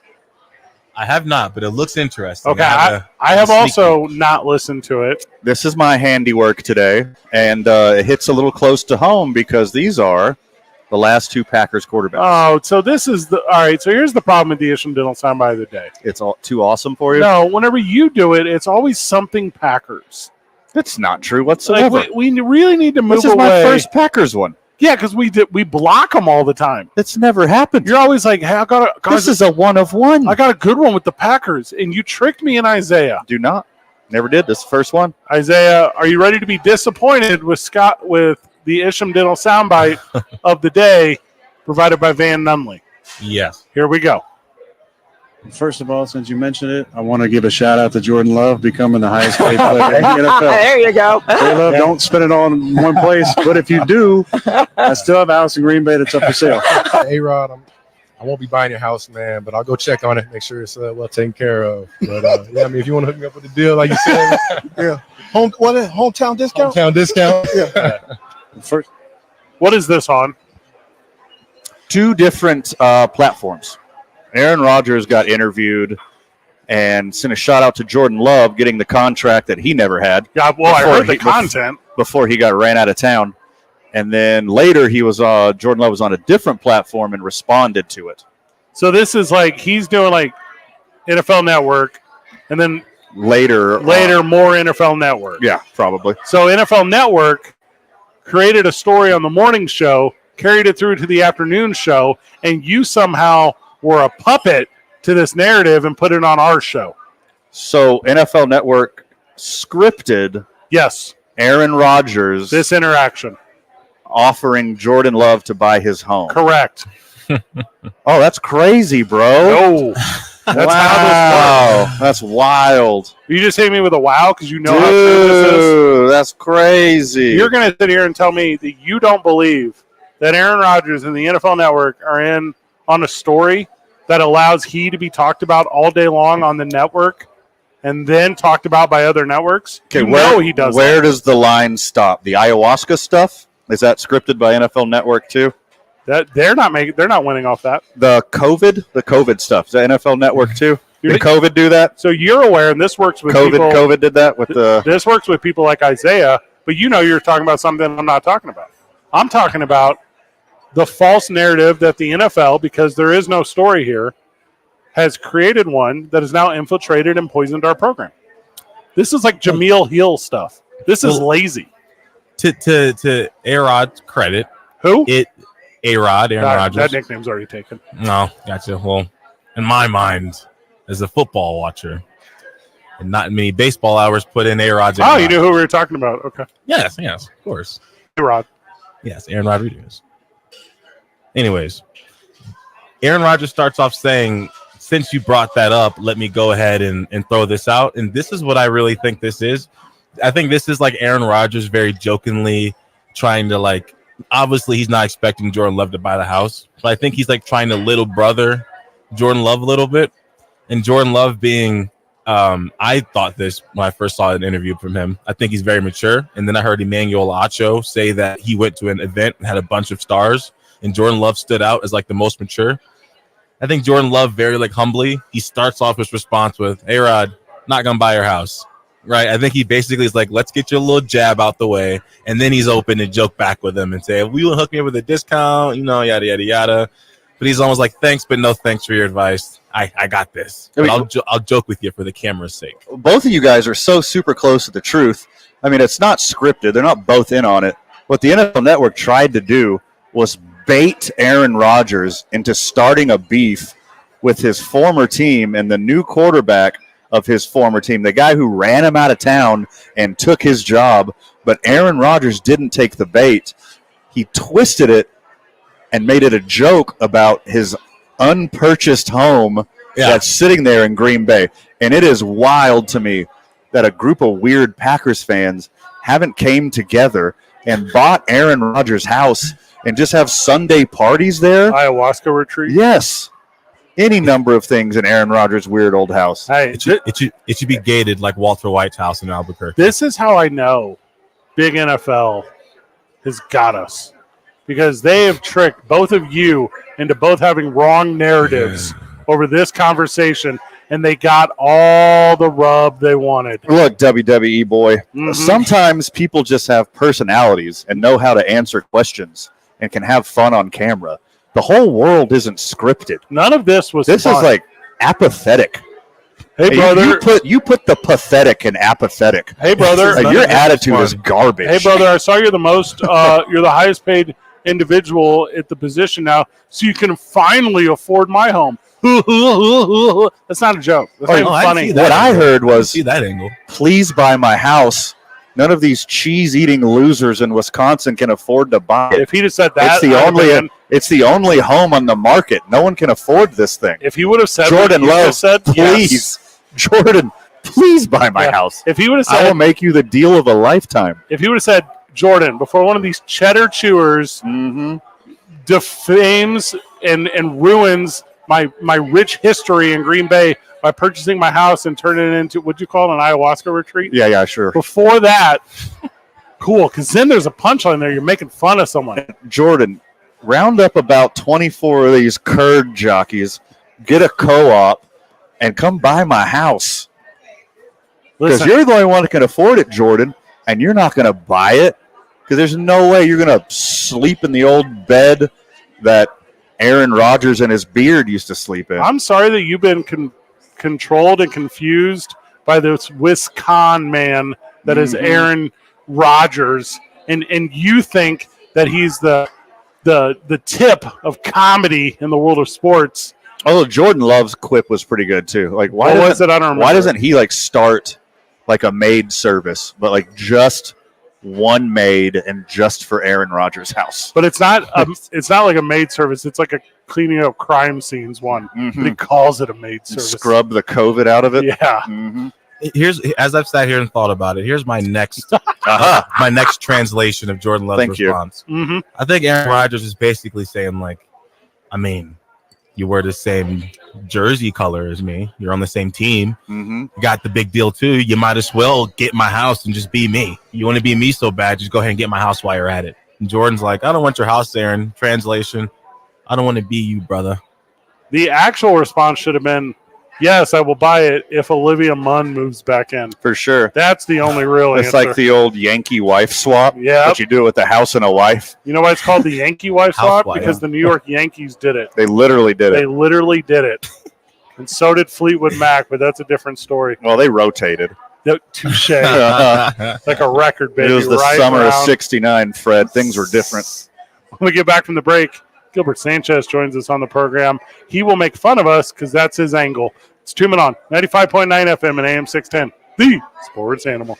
Speaker 2: I have not, but it looks interesting.
Speaker 3: Okay, I have also not listened to it.
Speaker 4: This is my handiwork today, and it hits a little close to home because these are the last two Packers quarterbacks.
Speaker 3: Oh, so this is the – all right, so here's the problem with the Isham Dental soundbite of the day.
Speaker 4: It's all too awesome for you?
Speaker 3: No, whenever you do it, it's always something Packers.
Speaker 4: That's not true whatsoever.
Speaker 3: Like we really need to move away.
Speaker 4: This is my first Packers one.
Speaker 3: Yeah, because we block them all the time.
Speaker 4: That's never happened.
Speaker 3: You're always like, hey,
Speaker 4: this is a one of one.
Speaker 3: I got a good one with the Packers, and you tricked me and Isaiah.
Speaker 4: Do not. Never did. This is the first one.
Speaker 3: Isaiah, are you ready to be disappointed with Scott with the Isham Dental soundbite of the day provided by Van Nunley?
Speaker 2: Yes.
Speaker 3: Here we go.
Speaker 7: First of all, since you mentioned it, I want to give a shout out to Jordan Love becoming the highest paid player in the NFL.
Speaker 6: There you go.
Speaker 7: Hey, Love, don't spend it all in one place, but if you do, I still have a house in Green Bay that's up for sale.
Speaker 8: Hey, Rod, I won't be buying your house, man, but I'll go check on it, make sure it's well taken care of. But yeah, I mean, if you want to hook me up with a deal, like you said, yeah, hometown discount. Hometown discount. Yeah.
Speaker 7: First,
Speaker 3: what is this on?
Speaker 4: Two different platforms. Aaron Rodgers got interviewed and sent a shout out to Jordan Love getting the contract that he never had.
Speaker 3: Yeah, well, I heard the content
Speaker 4: before he got ran out of town, and then later he was Jordan Love was on a different platform and responded to it.
Speaker 3: So this is like he's doing like NFL Network, and then
Speaker 4: later
Speaker 3: more NFL Network.
Speaker 4: Yeah, probably.
Speaker 3: So NFL Network created a story on the morning show, carried it through to the afternoon show, and you somehow were a puppet to this narrative and put it on our show.
Speaker 4: So NFL Network scripted Aaron Rodgers
Speaker 3: this interaction
Speaker 4: offering Jordan Love to buy his home.
Speaker 3: Correct.
Speaker 4: Oh, that's crazy, bro.
Speaker 3: No. That's how this works.
Speaker 4: That's wild.
Speaker 3: You just hit me with a wow because you know
Speaker 4: Dude,
Speaker 3: how true this is.
Speaker 4: That's crazy.
Speaker 3: You're going to sit here and tell me that you don't believe that Aaron Rodgers and the NFL Network are in on a story that allows he to be talked about all day long on the network and then talked about by other networks?
Speaker 4: Okay,
Speaker 3: he does.
Speaker 4: Where does the line stop? The ayahuasca stuff? Is that scripted by NFL Network too?
Speaker 3: That they're not winning off that.
Speaker 4: The COVID stuff. Is that NFL Network too? Did COVID do that?
Speaker 3: So you're aware, and this works with
Speaker 4: COVID did that with the.
Speaker 3: This works with people like Isaiah, but you're talking about something I'm not talking about. I'm talking about the false narrative that the NFL, because there is no story here, has created one that has now infiltrated and poisoned our program. This is like Jameel Hill stuff. This is lazy.
Speaker 2: To A-Rod's credit.
Speaker 3: Who?
Speaker 2: A-Rod, Aaron Rodgers.
Speaker 3: That nickname's already taken.
Speaker 2: No, gotcha. Well, in my mind, as a football watcher, and not many baseball hours put in A-Rod's.
Speaker 3: Oh, you knew who we were talking about. Okay.
Speaker 2: Yes, of course.
Speaker 3: A-Rod.
Speaker 2: Yes, Aaron Rodriguez. Anyways, Aaron Rodgers starts off saying, since you brought that up, let me go ahead and throw this out. And this is what I really think this is. I think this is like Aaron Rodgers very jokingly trying to obviously he's not expecting Jordan Love to buy the house. So I think he's trying to little brother Jordan Love a little bit. And Jordan Love being, I thought this when I first saw an interview from him. I think he's very mature. And then I heard Emmanuel Acho say that he went to an event and had a bunch of stars. And Jordan Love stood out as the most mature. I think Jordan Love very humbly, he starts off his response with, "Hey Rod, not gonna buy your house." Right? I think he basically is let's get your little jab out the way, and then he's open to joke back with him and say, "Will you hook me up with a discount?" Yada yada yada. But he's almost like, thanks, but no thanks for your advice. I got this. But I'll joke with you for the camera's sake.
Speaker 4: Both of you guys are so super close to the truth. I mean, it's not scripted. They're not both in on it. What the NFL Network tried to do was bait Aaron Rodgers into starting a beef with his former team and the new quarterback of his former team, the guy who ran him out of town and took his job. But Aaron Rodgers didn't take the bait. He twisted it and made it a joke about his unpurchased home that's sitting there in Green Bay. And it is wild to me that a group of weird Packers fans haven't came together and bought Aaron Rodgers' house and just have Sunday parties there.
Speaker 3: Ayahuasca retreat.
Speaker 4: Yes. Any number of things in Aaron Rodgers' weird old house.
Speaker 3: Hey,
Speaker 2: It should be gated like Walter White's house in Albuquerque.
Speaker 3: this is how I know Big NFL has got us. Because they have tricked both of you into both having wrong narratives over this conversation, and they got all the rub they wanted.
Speaker 4: Look, WWE boy, sometimes people just have personalities and know how to answer questions and can have fun on camera. The whole world isn't scripted.
Speaker 3: None of this was
Speaker 4: This
Speaker 3: fun.
Speaker 4: is like apathetic.
Speaker 3: Hey, brother.
Speaker 4: You put the pathetic in apathetic.
Speaker 3: Hey, brother.
Speaker 4: Like, your attitude is garbage.
Speaker 3: Hey, brother, I saw you're the most, you're the highest paid individual at the position now, so you can finally afford my home. That's not a joke. That's not even funny.
Speaker 4: What I heard was,
Speaker 2: See that angle.
Speaker 4: please buy my house. None of these cheese-eating losers in Wisconsin can afford to buy it.
Speaker 3: If he'd have said that,
Speaker 4: It's the only home on the market. No one can afford this thing.
Speaker 3: if he would have said
Speaker 4: Jordan
Speaker 3: what you
Speaker 4: Love,
Speaker 3: just said,
Speaker 4: please,
Speaker 3: yes.
Speaker 4: Jordan, please buy my house.
Speaker 3: If he would have
Speaker 4: I will
Speaker 3: said,
Speaker 4: make you the deal of a lifetime.
Speaker 3: if he would have said, Jordan, before one of these cheddar chewers defames and ruins my rich history in Green Bay by purchasing my house and turning it into, what'd you call it, an ayahuasca retreat?
Speaker 4: Yeah, sure.
Speaker 3: Before that, cool, because then there's a punchline there. You're making fun of someone.
Speaker 4: Jordan, round up about 24 of these curd jockeys, get a co-op, and come buy my house. Because
Speaker 3: Listen,
Speaker 4: you're the only one that can afford it, Jordan, and you're not going to buy it because there's no way you're going to sleep in the old bed that Aaron Rodgers and his beard used to sleep in.
Speaker 3: I'm sorry that you've been controlled and confused by this Wisconsin man that is Aaron Rodgers, and you think that he's the tip of comedy in the world of sports.
Speaker 4: Although Jordan Love's quip was pretty good too. Like,
Speaker 3: What was it? I don't remember.
Speaker 4: Why doesn't he like start like a maid service, but like just one maid and just for Aaron Rodgers' house?
Speaker 3: But it's not like a maid service. It's like a cleaning up crime scenes one. But he calls it a maid service.
Speaker 4: Scrub the COVID out of it.
Speaker 3: Yeah.
Speaker 2: Here's, as I've sat here and thought about it, here's my next my next translation of Jordan Love's
Speaker 4: Thank you.
Speaker 2: response. I think Aaron Rodgers is basically saying, like, I mean, you wear the same jersey color as me. You're on the same team. You got the big deal too. You might as well get my house and just be me. You want to be me so bad, just go ahead and get my house while you're at it. And Jordan's like, I don't want your house, Aaron. Translation, I don't want to be you, brother.
Speaker 3: The actual response should have been, yes, I will buy it if Olivia Munn moves back in.
Speaker 4: For sure.
Speaker 3: That's the only real
Speaker 4: It's
Speaker 3: answer.
Speaker 4: like the old Yankee wife swap.
Speaker 3: Yep.
Speaker 4: But you do it with the house and a wife.
Speaker 3: You know why it's called the Yankee wife swap?
Speaker 2: Housewife,
Speaker 3: Because the New York Yankees did it.
Speaker 4: They literally did
Speaker 3: They
Speaker 4: it.
Speaker 3: literally did it. And so did Fleetwood Mac, but that's a different story.
Speaker 4: Well, they rotated.
Speaker 3: Touche.
Speaker 4: It
Speaker 3: Like a record, baby.
Speaker 4: was the
Speaker 3: right
Speaker 4: summer of
Speaker 3: around.
Speaker 4: '69, Fred. Things were different.
Speaker 3: When we get back from the break, Gilbert Sanchez joins us on the program. He will make fun of us because that's his angle. It's Two Men On, 95.9 FM and AM 610, the sports animal.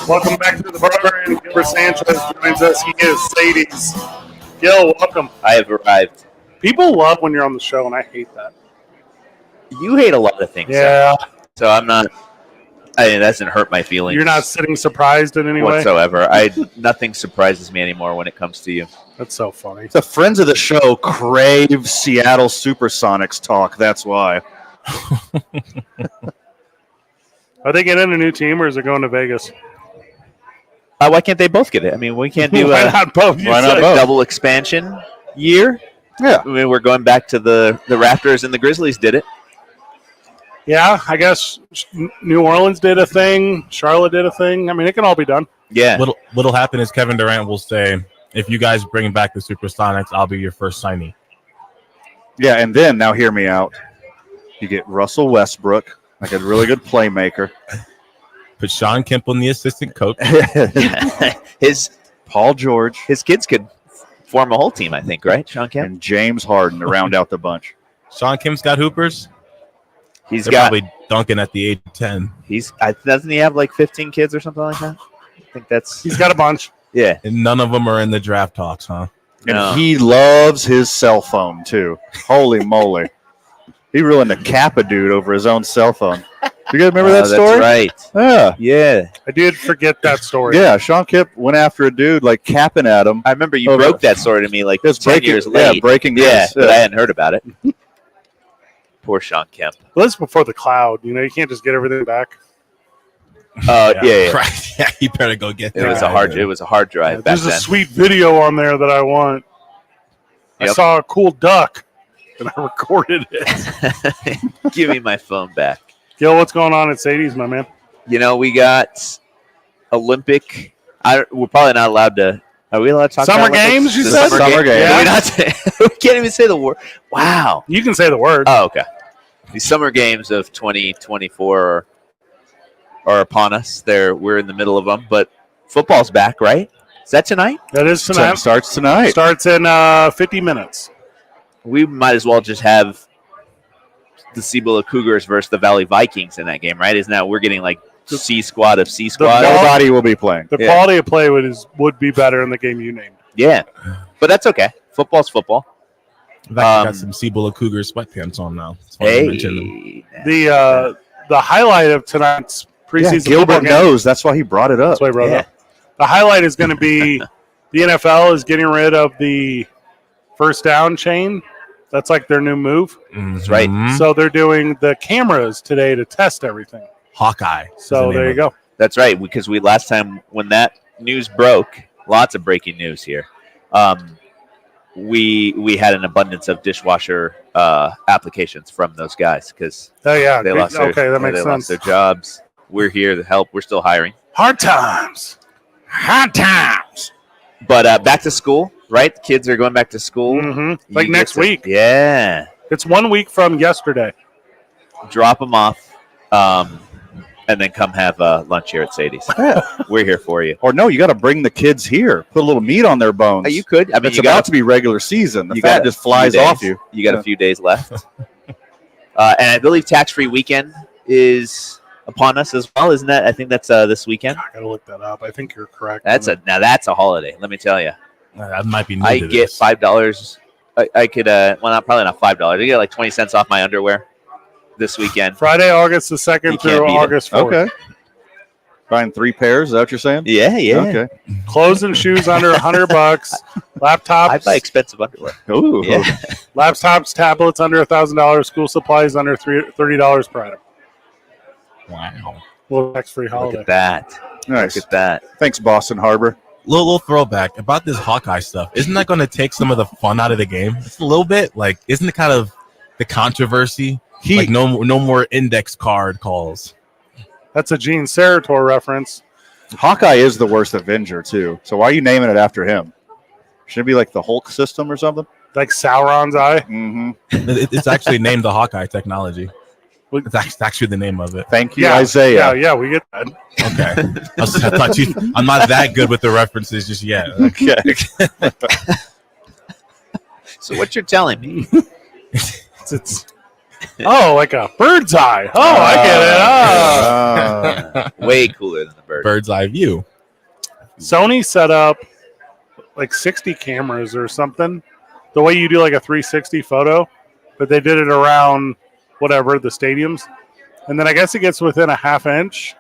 Speaker 3: Welcome back to the program. Gilbert Sanchez joins us. He is Sadies. Gil, welcome.
Speaker 9: I have arrived.
Speaker 3: People love when you're on the show, and I hate that.
Speaker 9: You hate a lot of things.
Speaker 3: Yeah.
Speaker 9: So I'm not. That doesn't hurt my feelings.
Speaker 3: You're not sitting surprised in any way?
Speaker 9: whatsoever. Nothing surprises me anymore when it comes to you.
Speaker 3: That's so funny.
Speaker 4: The friends of the show crave Seattle Supersonics talk. That's why.
Speaker 3: Are they getting a new team, or is it going to Vegas?
Speaker 9: Why can't they both get it? I mean, we can't do
Speaker 3: Why not both?
Speaker 4: Why not both?
Speaker 9: double expansion year.
Speaker 4: Yeah.
Speaker 9: I mean, we're going back to the Raptors and the Grizzlies did it.
Speaker 3: Yeah, I guess New Orleans did a thing. Charlotte did a thing. I mean, it can all be done.
Speaker 9: Yeah.
Speaker 2: What'll happen is Kevin Durant will say, if you guys bring back the Supersonics, I'll be your first signee.
Speaker 4: Yeah, and then, now hear me out. You get Russell Westbrook, like a really good playmaker.
Speaker 2: Put Sean Kemp on the assistant coach.
Speaker 9: his
Speaker 4: Paul George.
Speaker 9: His kids could form a whole team, I think, right? Sean Kemp?
Speaker 4: And James Harden to round out the bunch.
Speaker 2: Sean Kemp's got hoopers.
Speaker 9: They're
Speaker 2: probably dunking at the age of 10.
Speaker 9: Doesn't he have like 15 kids or something like that? I think
Speaker 3: He's got a bunch.
Speaker 9: Yeah.
Speaker 2: And none of them are in the draft talks, huh?
Speaker 4: And he loves his cell phone, too. Holy moly. He ruined a Kappa dude over his own cell phone. You guys remember that story?
Speaker 9: That's right. Yeah.
Speaker 3: I did forget that story.
Speaker 4: Yeah, Sean Kemp went after a dude, like, capping at him.
Speaker 9: I remember you broke that story to me like 10 years late.
Speaker 4: Yeah, breaking news.
Speaker 9: Yeah, but I hadn't heard about it. Poor Sean Kemp.
Speaker 3: Well, this is before the cloud. You can't just get everything back.
Speaker 9: Yeah.
Speaker 2: Right. Yeah, you better go get that.
Speaker 9: It was a hard drive back
Speaker 3: There's a
Speaker 9: then.
Speaker 3: sweet video on there that I want. I
Speaker 9: Yep.
Speaker 3: saw a cool duck, and I recorded it.
Speaker 9: Give me my phone back.
Speaker 3: Gil, what's going on at Sadies, my man?
Speaker 9: We got Olympic. We're probably not allowed to. Are we allowed to talk
Speaker 3: Summer
Speaker 9: about Olympics?
Speaker 3: games, you
Speaker 9: The
Speaker 3: said?
Speaker 9: Summer games.
Speaker 3: Yeah.
Speaker 9: Can we not say, we can't even say the word. Wow.
Speaker 3: You can say the word.
Speaker 9: Oh, okay. The Summer Games of 2024 are upon us. We're in the middle of them, but football's back, right? Is that tonight?
Speaker 3: That is tonight.
Speaker 4: Starts tonight.
Speaker 3: Starts in 50 minutes.
Speaker 9: We might as well just have the Cibola Cougars versus the Valley Vikings in that game, right? Isn't that we're getting like C squad of C squad?
Speaker 4: Nobody will be playing.
Speaker 3: The quality of play would be better in the game you named.
Speaker 9: Yeah, but that's okay. Football's football.
Speaker 2: I've actually got some Cibola Cougars sweatpants on now.
Speaker 9: Hey,
Speaker 3: the highlight of tonight's preseason
Speaker 4: Gilbert
Speaker 3: football game,
Speaker 4: knows. That's why he brought it up.
Speaker 3: that's why I brought it up. The highlight is going to be the NFL is getting rid of the first down chain. That's like their new move.
Speaker 9: That's right.
Speaker 3: So they're doing the cameras today to test everything.
Speaker 2: Hawkeye.
Speaker 3: So there you go.
Speaker 9: That's right, because last time when that news broke, lots of breaking news here. We had an abundance of dishwasher applications from those guys because
Speaker 3: that
Speaker 9: makes
Speaker 3: sense.
Speaker 9: their jobs. We're here to help. We're still hiring.
Speaker 3: Hard times.
Speaker 9: But back to school, right? The kids are going back to school.
Speaker 3: Mm-hmm. Like next week.
Speaker 9: Yeah.
Speaker 3: It's 1 week from yesterday.
Speaker 9: Drop them off and then come have lunch here at Sadies. We're here for you.
Speaker 4: Or no, you got to bring the kids here. Put a little meat on their bones.
Speaker 9: You could. I mean,
Speaker 4: it's about to be regular season. The fat just flies off you.
Speaker 9: You got a few days left. And I believe tax-free weekend is upon us as well, isn't that? I think that's this weekend.
Speaker 3: I got to look that up. I think you're correct.
Speaker 9: That's a holiday. Let me tell you.
Speaker 2: That might be new
Speaker 9: I
Speaker 2: to
Speaker 9: get
Speaker 2: this.
Speaker 9: $5. I could probably not $5. I get like 20 cents off my underwear this weekend.
Speaker 3: Friday, August the 2nd through August 4th.
Speaker 4: Okay. Buying 3 pairs, is that what you're saying?
Speaker 9: Yeah.
Speaker 4: Okay.
Speaker 3: Clothes and shoes under $100. Laptops.
Speaker 9: I buy expensible underwear.
Speaker 4: Ooh.
Speaker 9: Yeah.
Speaker 3: Laptops, tablets under $1,000. School supplies under $30 per item.
Speaker 2: Wow.
Speaker 3: Well, tax-free holiday.
Speaker 9: Look at that.
Speaker 4: Nice.
Speaker 9: Look at that.
Speaker 4: Thanks, Boston Harbor.
Speaker 2: Little throwback about this Hawkeye stuff. Isn't that going to take some of the fun out of the game? It's a little bit like, isn't it kind of the controversy? Like no more index card calls.
Speaker 3: That's a Gene Sarator reference.
Speaker 4: Hawkeye is the worst Avenger, too. So why are you naming it after him? Should it be like the Hulk system or something?
Speaker 3: Like Sauron's eye?
Speaker 4: Mm-hmm.
Speaker 2: It's actually named the Hawkeye technology. It's actually the name of it.
Speaker 4: Thank you, Isaiah.
Speaker 3: Yeah, we get that.
Speaker 2: Okay. I thought I'm not that good with the references just yet.
Speaker 4: Okay.
Speaker 9: So what you're telling me?
Speaker 3: It's Oh, like a bird's eye. Oh, I get it. Oh.
Speaker 9: Way cooler than the bird.
Speaker 2: Bird's eye view.
Speaker 3: Sony set up like 60 cameras or something. The way you do like a 360 photo, but they did it around whatever, the stadiums. And then I guess it gets within a half inch.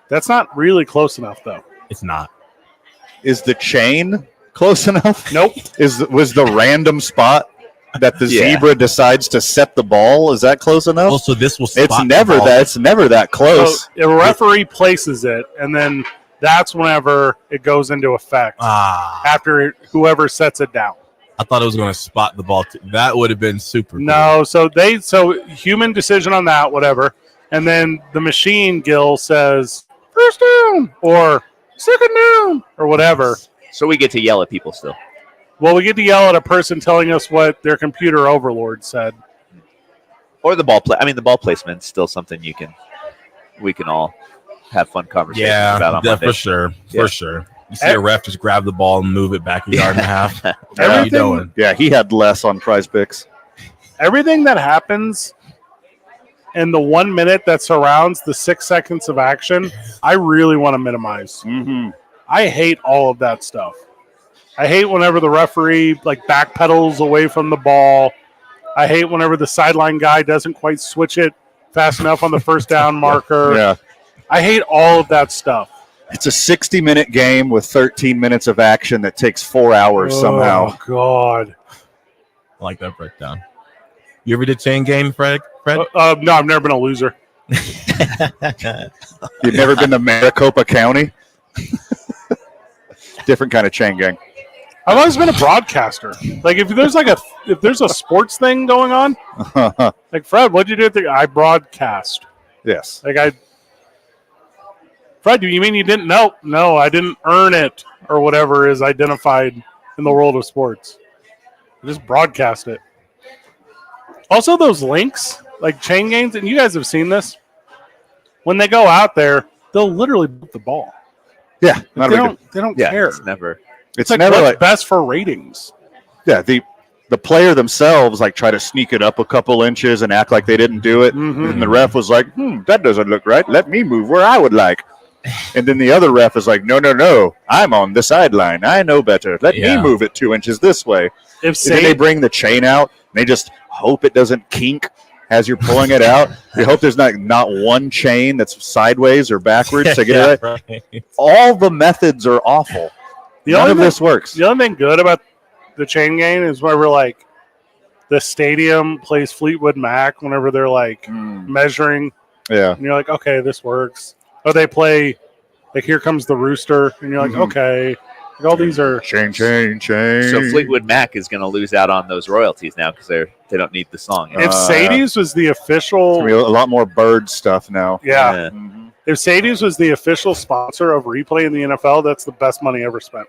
Speaker 3: That's not really close enough, though.
Speaker 2: It's not.
Speaker 4: Is the chain close enough?
Speaker 3: Nope.
Speaker 4: Was the random spot that the zebra decides to set the ball? Is that close enough?
Speaker 2: Also, this will.
Speaker 4: It's never that. It's never that close.
Speaker 3: So a referee places it, and then that's whenever it goes into effect. After whoever sets it down.
Speaker 2: I thought it was going to spot the ball. That would have been super.
Speaker 3: No, so human decision on that, whatever, and then the machine Gil says first down or second down or whatever.
Speaker 9: So we get to yell at people still.
Speaker 3: Well, we get to yell at a person telling us what their computer overlord said.
Speaker 9: Or the ball play. I mean, the ball placement's still something we can all have fun conversations about on Monday.
Speaker 2: For sure. For sure. You see a ref just grab the ball and move it back a yard and a half. What are you doing?
Speaker 4: Yeah, he had less on Prize Picks.
Speaker 3: Everything that happens in the 1 minute that surrounds the 6 seconds of action, I really want to minimize.
Speaker 4: Mm-hmm.
Speaker 3: I hate all of that stuff. I hate whenever the referee backpedals away from the ball. I hate whenever the sideline guy doesn't quite switch it fast enough on the first down marker.
Speaker 4: Yeah.
Speaker 3: I hate all of that stuff.
Speaker 4: It's a 60-minute game with 13 minutes of action that takes 4 hours somehow.
Speaker 3: Oh, God.
Speaker 2: I like that breakdown. You ever did chain game, Fred?
Speaker 3: No, I've never been a loser.
Speaker 4: You've never been to Maricopa County? Different kind of chain gang.
Speaker 3: I've always been a broadcaster. If there's a sports thing going on, Fred, what'd you do? I broadcast.
Speaker 4: Yes.
Speaker 3: Fred, do you mean you didn't know? No, I didn't earn it or whatever is identified in the world of sports. I just broadcast it. Also, those links, like chain games, and you guys have seen this. When they go out there, they'll literally put the ball.
Speaker 4: Yeah,
Speaker 3: they don't care.
Speaker 9: It's never.
Speaker 4: It's
Speaker 3: like
Speaker 4: never
Speaker 3: what's best for ratings.
Speaker 4: Yeah, the player themselves try to sneak it up a couple inches and act like they didn't do it, and the ref was like, "That doesn't look right. Let me move where I would like." And then the other ref is like, no, I'm on the sideline. I know better. Let me move it 2 inches this way. Then they bring the chain out, and they just hope it doesn't kink as you're pulling it out. You hope there's not one chain that's sideways or backwards to get it right.
Speaker 2: Right.
Speaker 4: All the methods are awful. None of this works.
Speaker 3: The only thing good about the chain game is whenever the stadium plays Fleetwood Mac whenever they're measuring.
Speaker 4: Yeah.
Speaker 3: And you're like, okay, this works. Or they play Here Comes the Rooster, and you're like, okay, all these are
Speaker 4: chain.
Speaker 9: So Fleetwood Mac is going to lose out on those royalties now because they don't need the song.
Speaker 3: If Sadies was the official,
Speaker 4: a lot more bird stuff now.
Speaker 3: Yeah. If Sadies was the official sponsor of replay in the NFL, that's the best money ever spent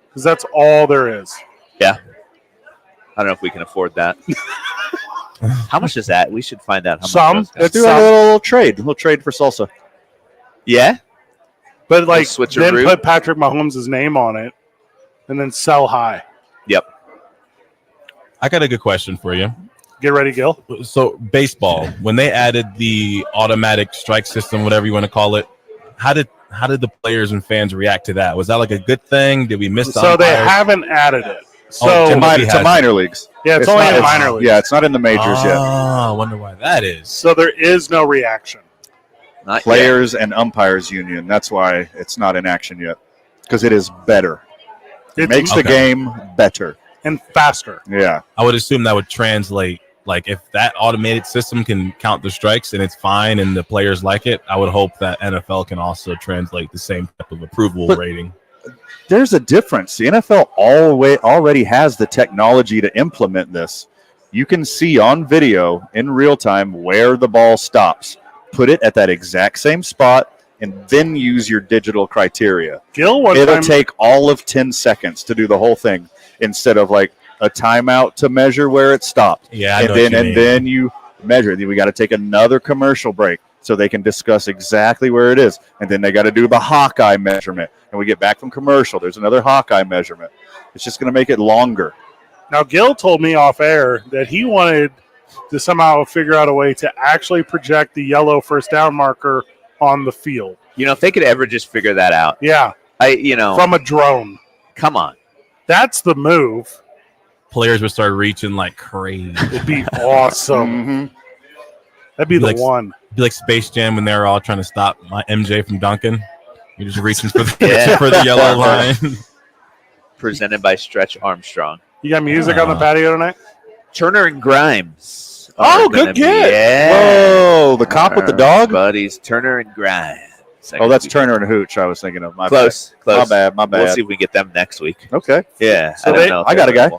Speaker 3: because that's all there is.
Speaker 9: Yeah. I don't know if we can afford that. How much is that? We should find out how much.
Speaker 4: Let's do a little trade for salsa.
Speaker 9: Yeah,
Speaker 3: but then put Patrick Mahomes' name on it, and then sell high.
Speaker 9: Yep.
Speaker 2: I got a good question for you.
Speaker 3: Get ready, Gil.
Speaker 2: So baseball, when they added the automatic strike system, whatever you want to call it, how did the players and fans react to that? Was that a good thing? Did we miss the
Speaker 3: umpires? They haven't added it. So
Speaker 4: to minor leagues.
Speaker 3: Yeah, it's only in minor leagues.
Speaker 4: Yeah, it's not in the majors yet.
Speaker 2: I wonder why that is.
Speaker 3: So there is no reaction.
Speaker 9: Not
Speaker 4: Players
Speaker 9: yet.
Speaker 4: and umpires union. That's why it's not in action yet. Because it is better. It makes the game better.
Speaker 3: And faster.
Speaker 4: Yeah.
Speaker 2: I would assume that would translate. If that automated system can count the strikes and it's fine and the players like it, I would hope that NFL can also translate the same type of approval rating.
Speaker 4: There's a difference. The NFL already has the technology to implement this. You can see on video in real time where the ball stops. Put it at that exact same spot and then use your digital criteria. It'll take all of 10 seconds to do the whole thing instead of a timeout to measure where it stopped.
Speaker 2: Yeah,
Speaker 4: then you measure it. Then we got to take another commercial break so they can discuss exactly where it is. And then they got to do the Hawkeye measurement. And we get back from commercial. There's another Hawkeye measurement. It's just going to make it longer.
Speaker 3: Now, Gil told me off air that he wanted to somehow figure out a way to actually project the yellow first down marker on the field.
Speaker 9: You know, if they could ever just figure that out,
Speaker 3: Yeah, from a drone.
Speaker 9: Come on.
Speaker 3: That's the move.
Speaker 2: Players would start reaching like crazy.
Speaker 3: It'd be awesome. That'd be the
Speaker 2: like,
Speaker 3: one.
Speaker 2: Be like Space Jam when they were all trying to stop my MJ from dunking. You're just reaching for the, for the yellow line.
Speaker 9: Presented by Stretch Armstrong.
Speaker 3: You got music on the patio tonight?
Speaker 9: Turner and Grimes.
Speaker 3: Oh, good get.
Speaker 9: Yeah.
Speaker 4: Whoa, the cop with the dog?
Speaker 9: Buddies, Turner and Grimes.
Speaker 4: Oh, that's Turner and Hooch I was thinking of.
Speaker 9: Close.
Speaker 4: My bad.
Speaker 9: We'll see if we get them next week.
Speaker 4: Okay.
Speaker 9: Yeah.
Speaker 3: So
Speaker 4: I got a guy.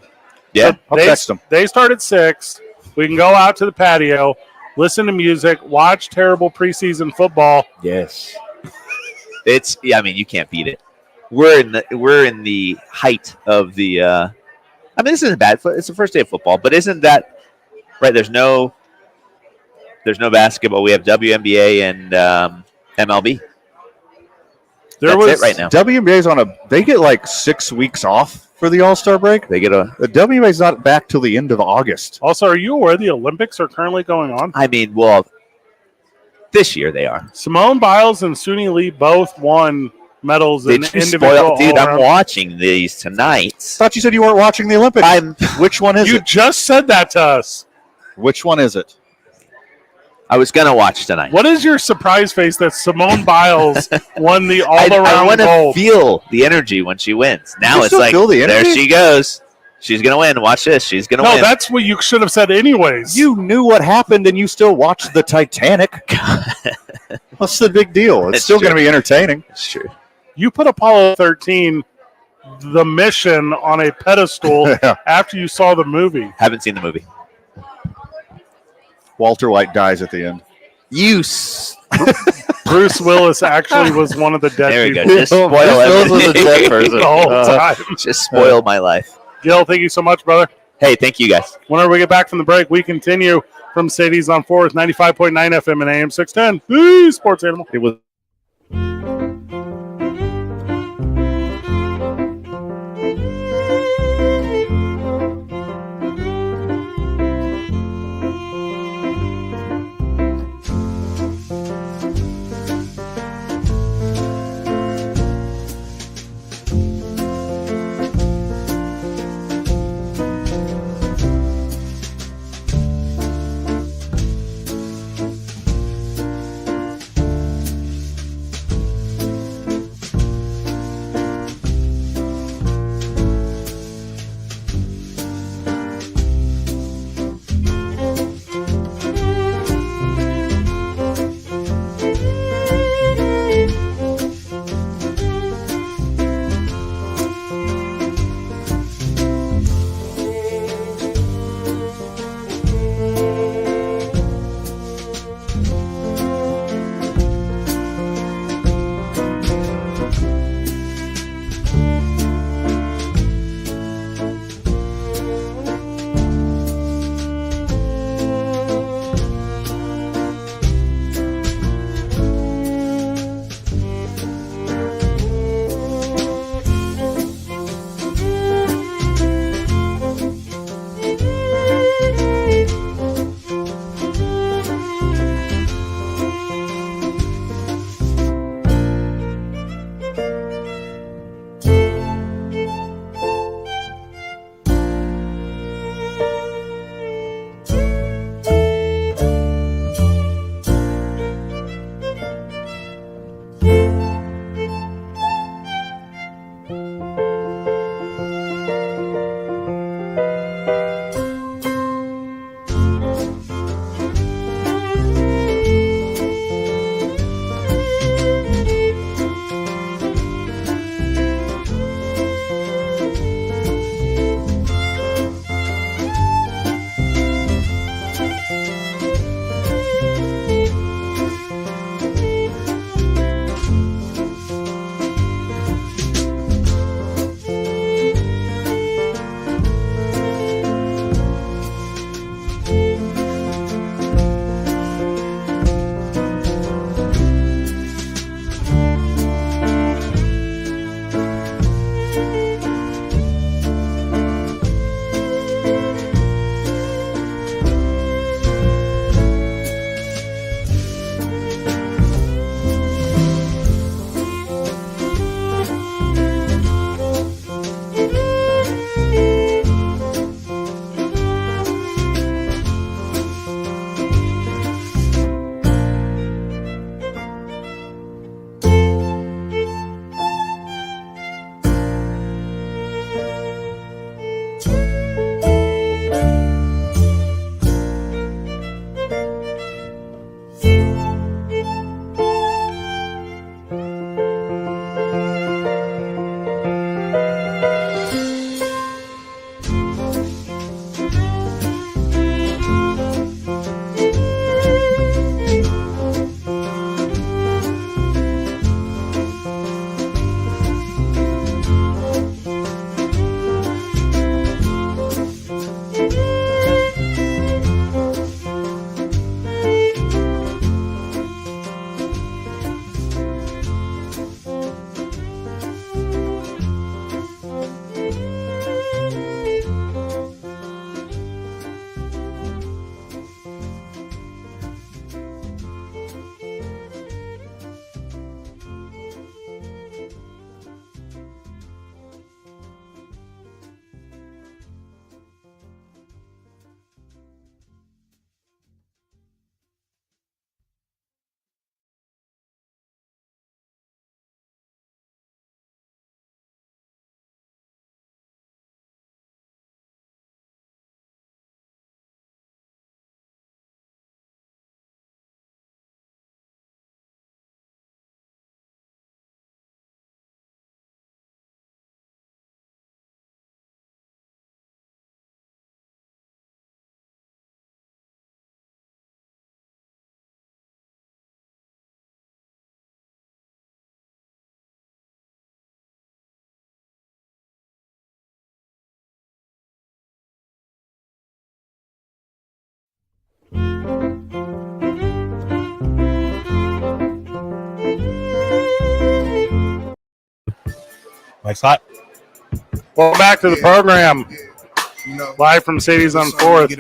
Speaker 9: Yeah.
Speaker 3: So
Speaker 4: I'll text them.
Speaker 3: They start at 6. We can go out to the patio, listen to music, watch terrible preseason football.
Speaker 9: Yes. I mean, you can't beat it. We're in the height of the I mean, this isn't bad. It's the first day of football, but isn't that right? There's no basketball. We have WNBA and MLB. That's it right now.
Speaker 4: WNBA's they get like 6 weeks off for the All-Star break.
Speaker 9: They get
Speaker 4: The WNBA's not back till the end of August.
Speaker 3: Also, are you aware the Olympics are currently going on?
Speaker 9: I mean, well, this year they are.
Speaker 3: Simone Biles and Suni Lee both won medals in
Speaker 9: Did you
Speaker 3: individual.
Speaker 9: spoil, dude? I'm watching these tonight.
Speaker 4: Thought you said you weren't watching the Olympics. Which one is
Speaker 3: You
Speaker 4: it?
Speaker 3: just said that to us.
Speaker 4: Which one is it?
Speaker 9: I was gonna watch tonight.
Speaker 3: What is your surprise face that Simone Biles won the
Speaker 9: I
Speaker 3: all-around
Speaker 9: want to
Speaker 3: gold?
Speaker 9: feel the energy when she wins. Now
Speaker 4: You
Speaker 9: it's
Speaker 4: still
Speaker 9: like,
Speaker 4: feel the
Speaker 9: there
Speaker 4: energy?
Speaker 9: she goes. She's gonna win. Watch this. She's gonna
Speaker 3: No,
Speaker 9: win.
Speaker 3: that's what you should have said anyways.
Speaker 4: You knew what happened and you still watched the Titanic. What's the big deal? It's
Speaker 9: That's
Speaker 4: still
Speaker 9: true.
Speaker 4: going to be entertaining.
Speaker 9: That's true.
Speaker 3: You put Apollo 13, the mission, on a pedestal
Speaker 4: Yeah.
Speaker 3: after you saw the movie.
Speaker 9: Haven't seen the movie.
Speaker 4: Walter White dies at the end.
Speaker 3: Bruce Willis actually was one of the dead
Speaker 9: There we go.
Speaker 3: people
Speaker 9: Just spoil
Speaker 4: Bruce Willis was a
Speaker 9: everything.
Speaker 4: dead person.
Speaker 3: the whole time.
Speaker 9: Just spoil my life.
Speaker 3: Gil, thank you so much, brother.
Speaker 9: Hey, thank you guys.
Speaker 3: Whenever we get back from the break, we continue from Sadies on 4th, 95.9 FM and AM 610. Woo, Sports Animal.
Speaker 4: It was.
Speaker 2: Mike's hot.
Speaker 3: Welcome back to the program. Live from Sadies on 4th.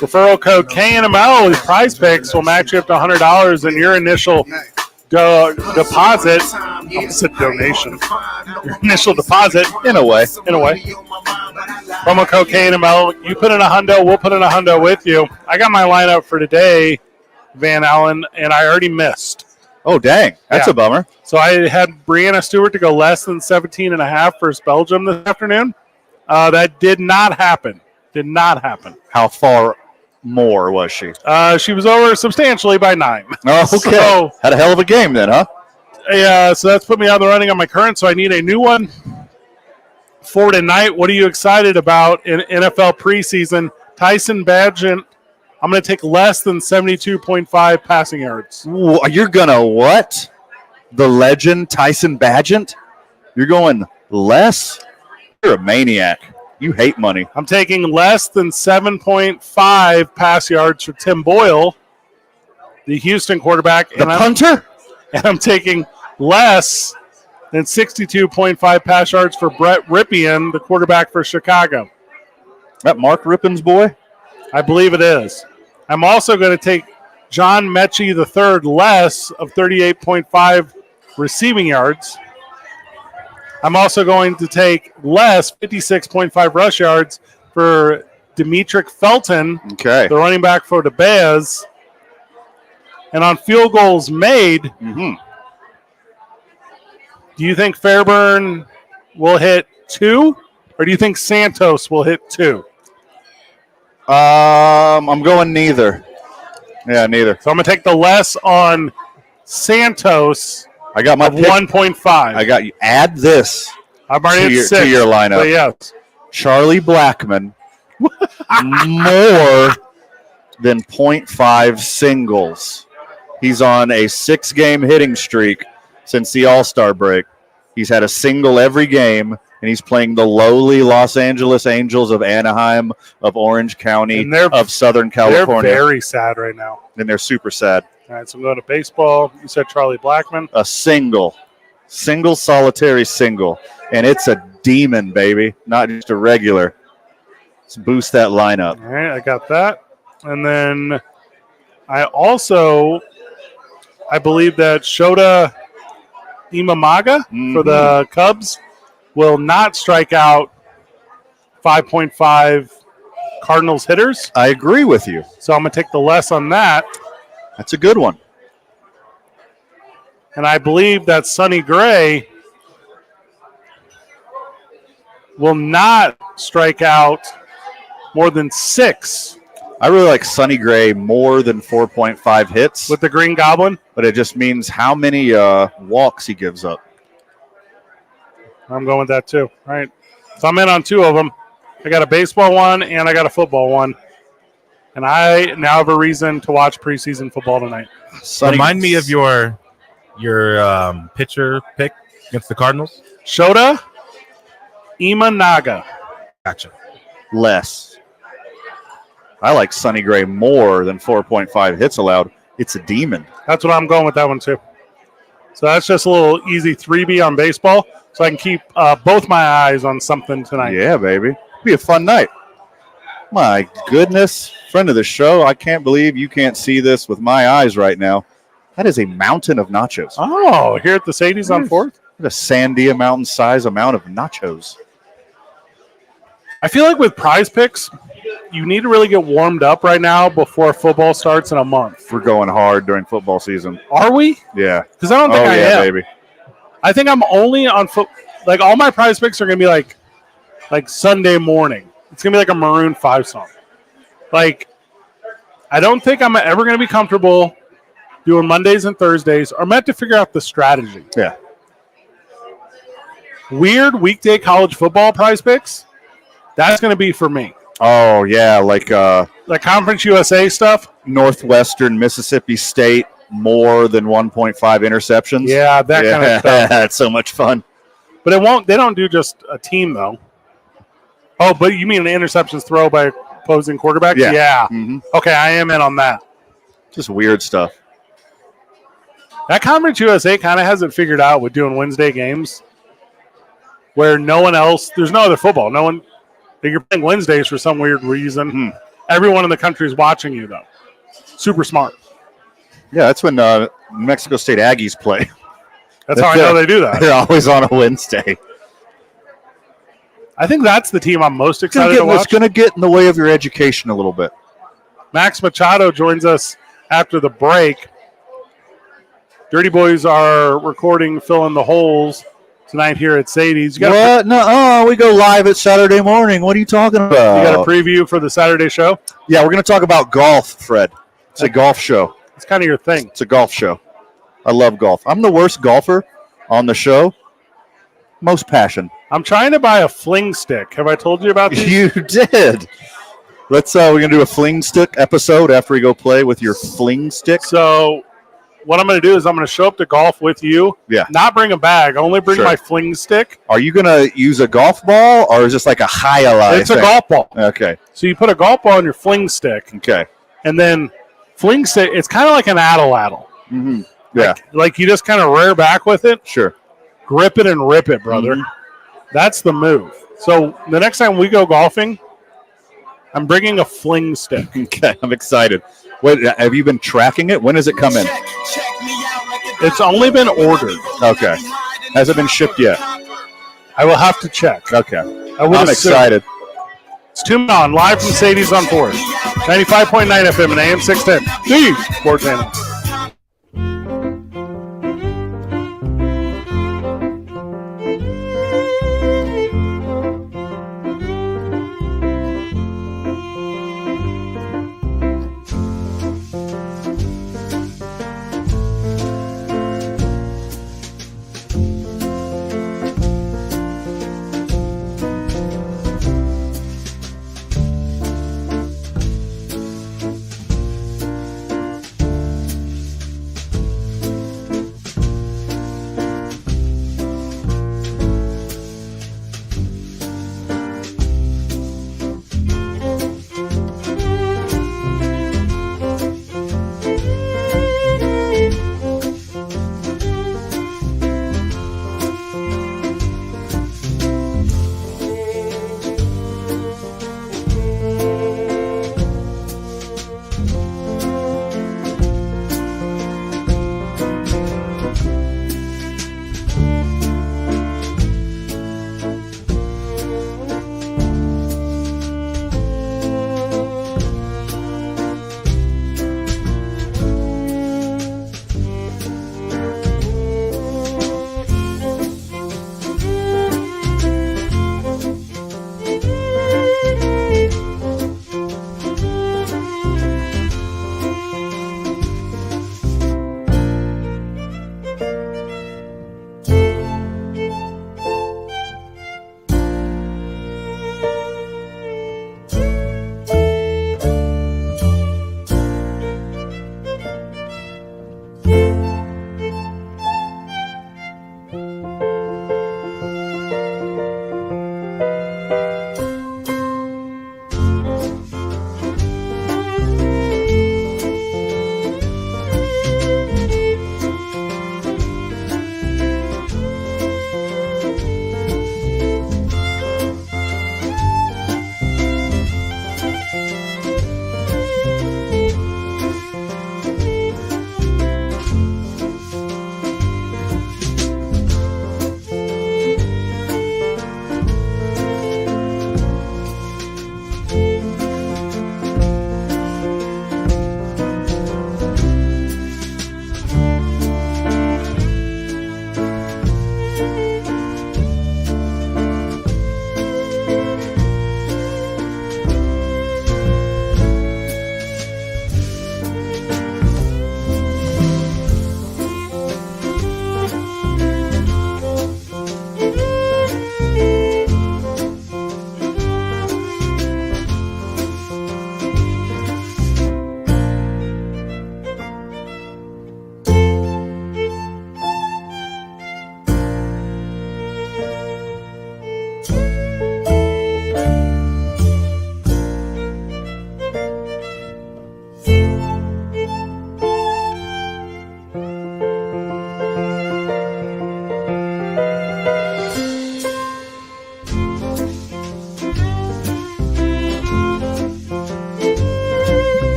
Speaker 3: Referral code KNML with Prize Picks will match you up to $100 in your initial deposit. I said donation. Your initial deposit.
Speaker 4: In a way.
Speaker 3: Promo code KNML. You put in a hundo, we'll put in a hundo with you. I got my lineup for today, Van Allen, and I already missed.
Speaker 4: Oh, dang. That's a bummer.
Speaker 3: So I had Brianna Stewart to go less than 17.5 versus Belgium this afternoon. That did not happen.
Speaker 4: How far more was she?
Speaker 3: She was over substantially by 9.
Speaker 4: Oh, okay.
Speaker 3: So,
Speaker 4: had a hell of a game then, huh?
Speaker 3: Yeah, so that's put me out of the running on my current, so I need a new one for tonight. What are you excited about in NFL preseason? Tyson Bagent, I'm going to take less than 72.5 passing yards.
Speaker 4: You're going to what? The legend Tyson Bagent? You're going less? You're a maniac. You hate money.
Speaker 3: I'm taking less than 7.5 pass yards for Tim Boyle, the Houston quarterback.
Speaker 4: The punter?
Speaker 3: And I'm taking less than 62.5 pass yards for Brett Ripien, the quarterback for Chicago.
Speaker 4: That Mark Rippon's boy?
Speaker 3: I believe it is. I'm also going to take John Mechie III less of 38.5 receiving yards. I'm also going to take less 56.5 rush yards for Demetric Felton, the running back for the Bears. And on field goals made, do you think Fairburn will hit 2, or do you think Santos will hit 2?
Speaker 4: I'm going neither. Yeah, neither.
Speaker 3: So I'm going to take the less on Santos.
Speaker 4: I got my
Speaker 3: 1.5.
Speaker 4: I got you. Add this
Speaker 3: I'm already
Speaker 4: to,
Speaker 3: at 6,
Speaker 4: to your lineup.
Speaker 3: but yes.
Speaker 4: Charlie Blackmon, more than 0.5 singles. He's on a 6-game hitting streak since the All-Star break. He's had a single every game, and he's playing the lowly Los Angeles Angels of Anaheim, of Orange County, of Southern California.
Speaker 3: They're very sad right now.
Speaker 4: And they're super sad.
Speaker 3: All right, so I'm going to baseball. You said Charlie Blackmon.
Speaker 4: A single solitary single, and it's a demon, baby, not just a regular. Let's boost that lineup.
Speaker 3: All right, I got that. And then I believe that Shota Imamaga for the Cubs will not strike out 5.5 Cardinals hitters.
Speaker 4: I agree with you.
Speaker 3: So I'm going to take the less on that.
Speaker 4: That's a good one.
Speaker 3: And I believe that Sonny Gray will not strike out more than 6.
Speaker 4: I really like Sonny Gray more than 4.5 hits.
Speaker 3: With the Green Goblin?
Speaker 4: But it just means how many walks he gives up.
Speaker 3: I'm going with that too. All right. So I'm in on 2 of them. I got a baseball one and I got a football one. And I now have a reason to watch preseason football tonight.
Speaker 2: Remind me of your pitcher pick against the Cardinals.
Speaker 3: Shota Imanaga.
Speaker 2: Gotcha.
Speaker 4: Less. I like Sonny Gray more than 4.5 hits allowed. It's a demon.
Speaker 3: That's what I'm going with that one too. So that's just a little easy 3B on baseball, so I can keep both my eyes on something tonight.
Speaker 4: Yeah, baby. Be a fun night. My goodness. Friend of the show, I can't believe you can't see this with my eyes right now. That is a mountain of nachos.
Speaker 3: Oh, here at the Sadies on 4th?
Speaker 4: A Sandia mountain-size amount of nachos.
Speaker 3: I feel like with Prize Picks, you need to really get warmed up right now before football starts in a month.
Speaker 4: We're going hard during football season.
Speaker 3: Are we?
Speaker 4: Yeah.
Speaker 3: Because I don't think I am.
Speaker 4: Baby.
Speaker 3: I think I'm only on like all my Prize Picks are going to be like Sunday morning. It's going to be like a Maroon 5 song. Like, I don't think I'm ever going to be comfortable doing Mondays and Thursdays. I'm meant to figure out the strategy.
Speaker 4: Yeah.
Speaker 3: Weird weekday college football Prize Picks. That's going to be for me.
Speaker 4: Oh, yeah, like
Speaker 3: Conference USA stuff.
Speaker 4: Northwestern Mississippi State, more than 1.5 interceptions.
Speaker 3: Yeah, that kind of stuff.
Speaker 4: That's so much fun.
Speaker 3: But they don't do just a team, though. Oh, but you mean an interceptions throw by opposing quarterbacks?
Speaker 4: Yeah. Mm-hmm.
Speaker 3: Okay, I am in on that.
Speaker 4: Just weird stuff.
Speaker 3: That Conference USA kind of has it figured out with doing Wednesday games. where no one else, there's no other football. No one, you're playing Wednesdays for some weird reason. Everyone in the country is watching you, though. Super smart.
Speaker 4: Yeah, that's when Mexico State Aggies play.
Speaker 3: That's how I know they do that.
Speaker 4: They're always on a Wednesday.
Speaker 3: I think that's the team I'm most excited to watch.
Speaker 4: It's going to get in the way of your education a little bit.
Speaker 3: Max Machado joins us after the break. Dirty Boys are recording Fill in the Holes tonight here at Sadies.
Speaker 4: What? No, we go live at Saturday morning. What are you talking about?
Speaker 3: You got a preview for the Saturday show?
Speaker 4: Yeah, we're going to talk about golf, Fred. It's a golf show.
Speaker 3: It's kind of your thing.
Speaker 4: It's a golf show. I love golf. I'm the worst golfer on the show. Most passion.
Speaker 3: I'm trying to buy a fling stick. Have I told you about these?
Speaker 4: You did. We're going to do a fling stick episode after we go play with your fling stick.
Speaker 3: So what I'm going to do is I'm going to show up to golf with you.
Speaker 4: Yeah.
Speaker 3: Not bring a bag. Only bring my fling stick.
Speaker 4: Are you going to use a golf ball or is this like a highlight?
Speaker 3: It's a golf ball.
Speaker 4: Okay.
Speaker 3: So you put a golf ball on your fling stick.
Speaker 4: Okay.
Speaker 3: And then fling stick, it's kind of like an addle.
Speaker 4: Mm-hmm. Yeah.
Speaker 3: Like you just kind of rear back with it.
Speaker 4: Sure.
Speaker 3: Grip it and rip it, brother. Mm-hmm. That's the move. So the next time we go golfing, I'm bringing a fling stick.
Speaker 4: Okay, I'm excited. Wait, have you been tracking it? When does it come in?
Speaker 3: It's only been ordered.
Speaker 4: Okay. Has it been shipped yet?
Speaker 3: I will have to check.
Speaker 4: Okay.
Speaker 3: I'm
Speaker 4: excited.
Speaker 3: It's 2 Men On, live from Sadies on 4. 95.9 FM and AM 610. The Sports Animal.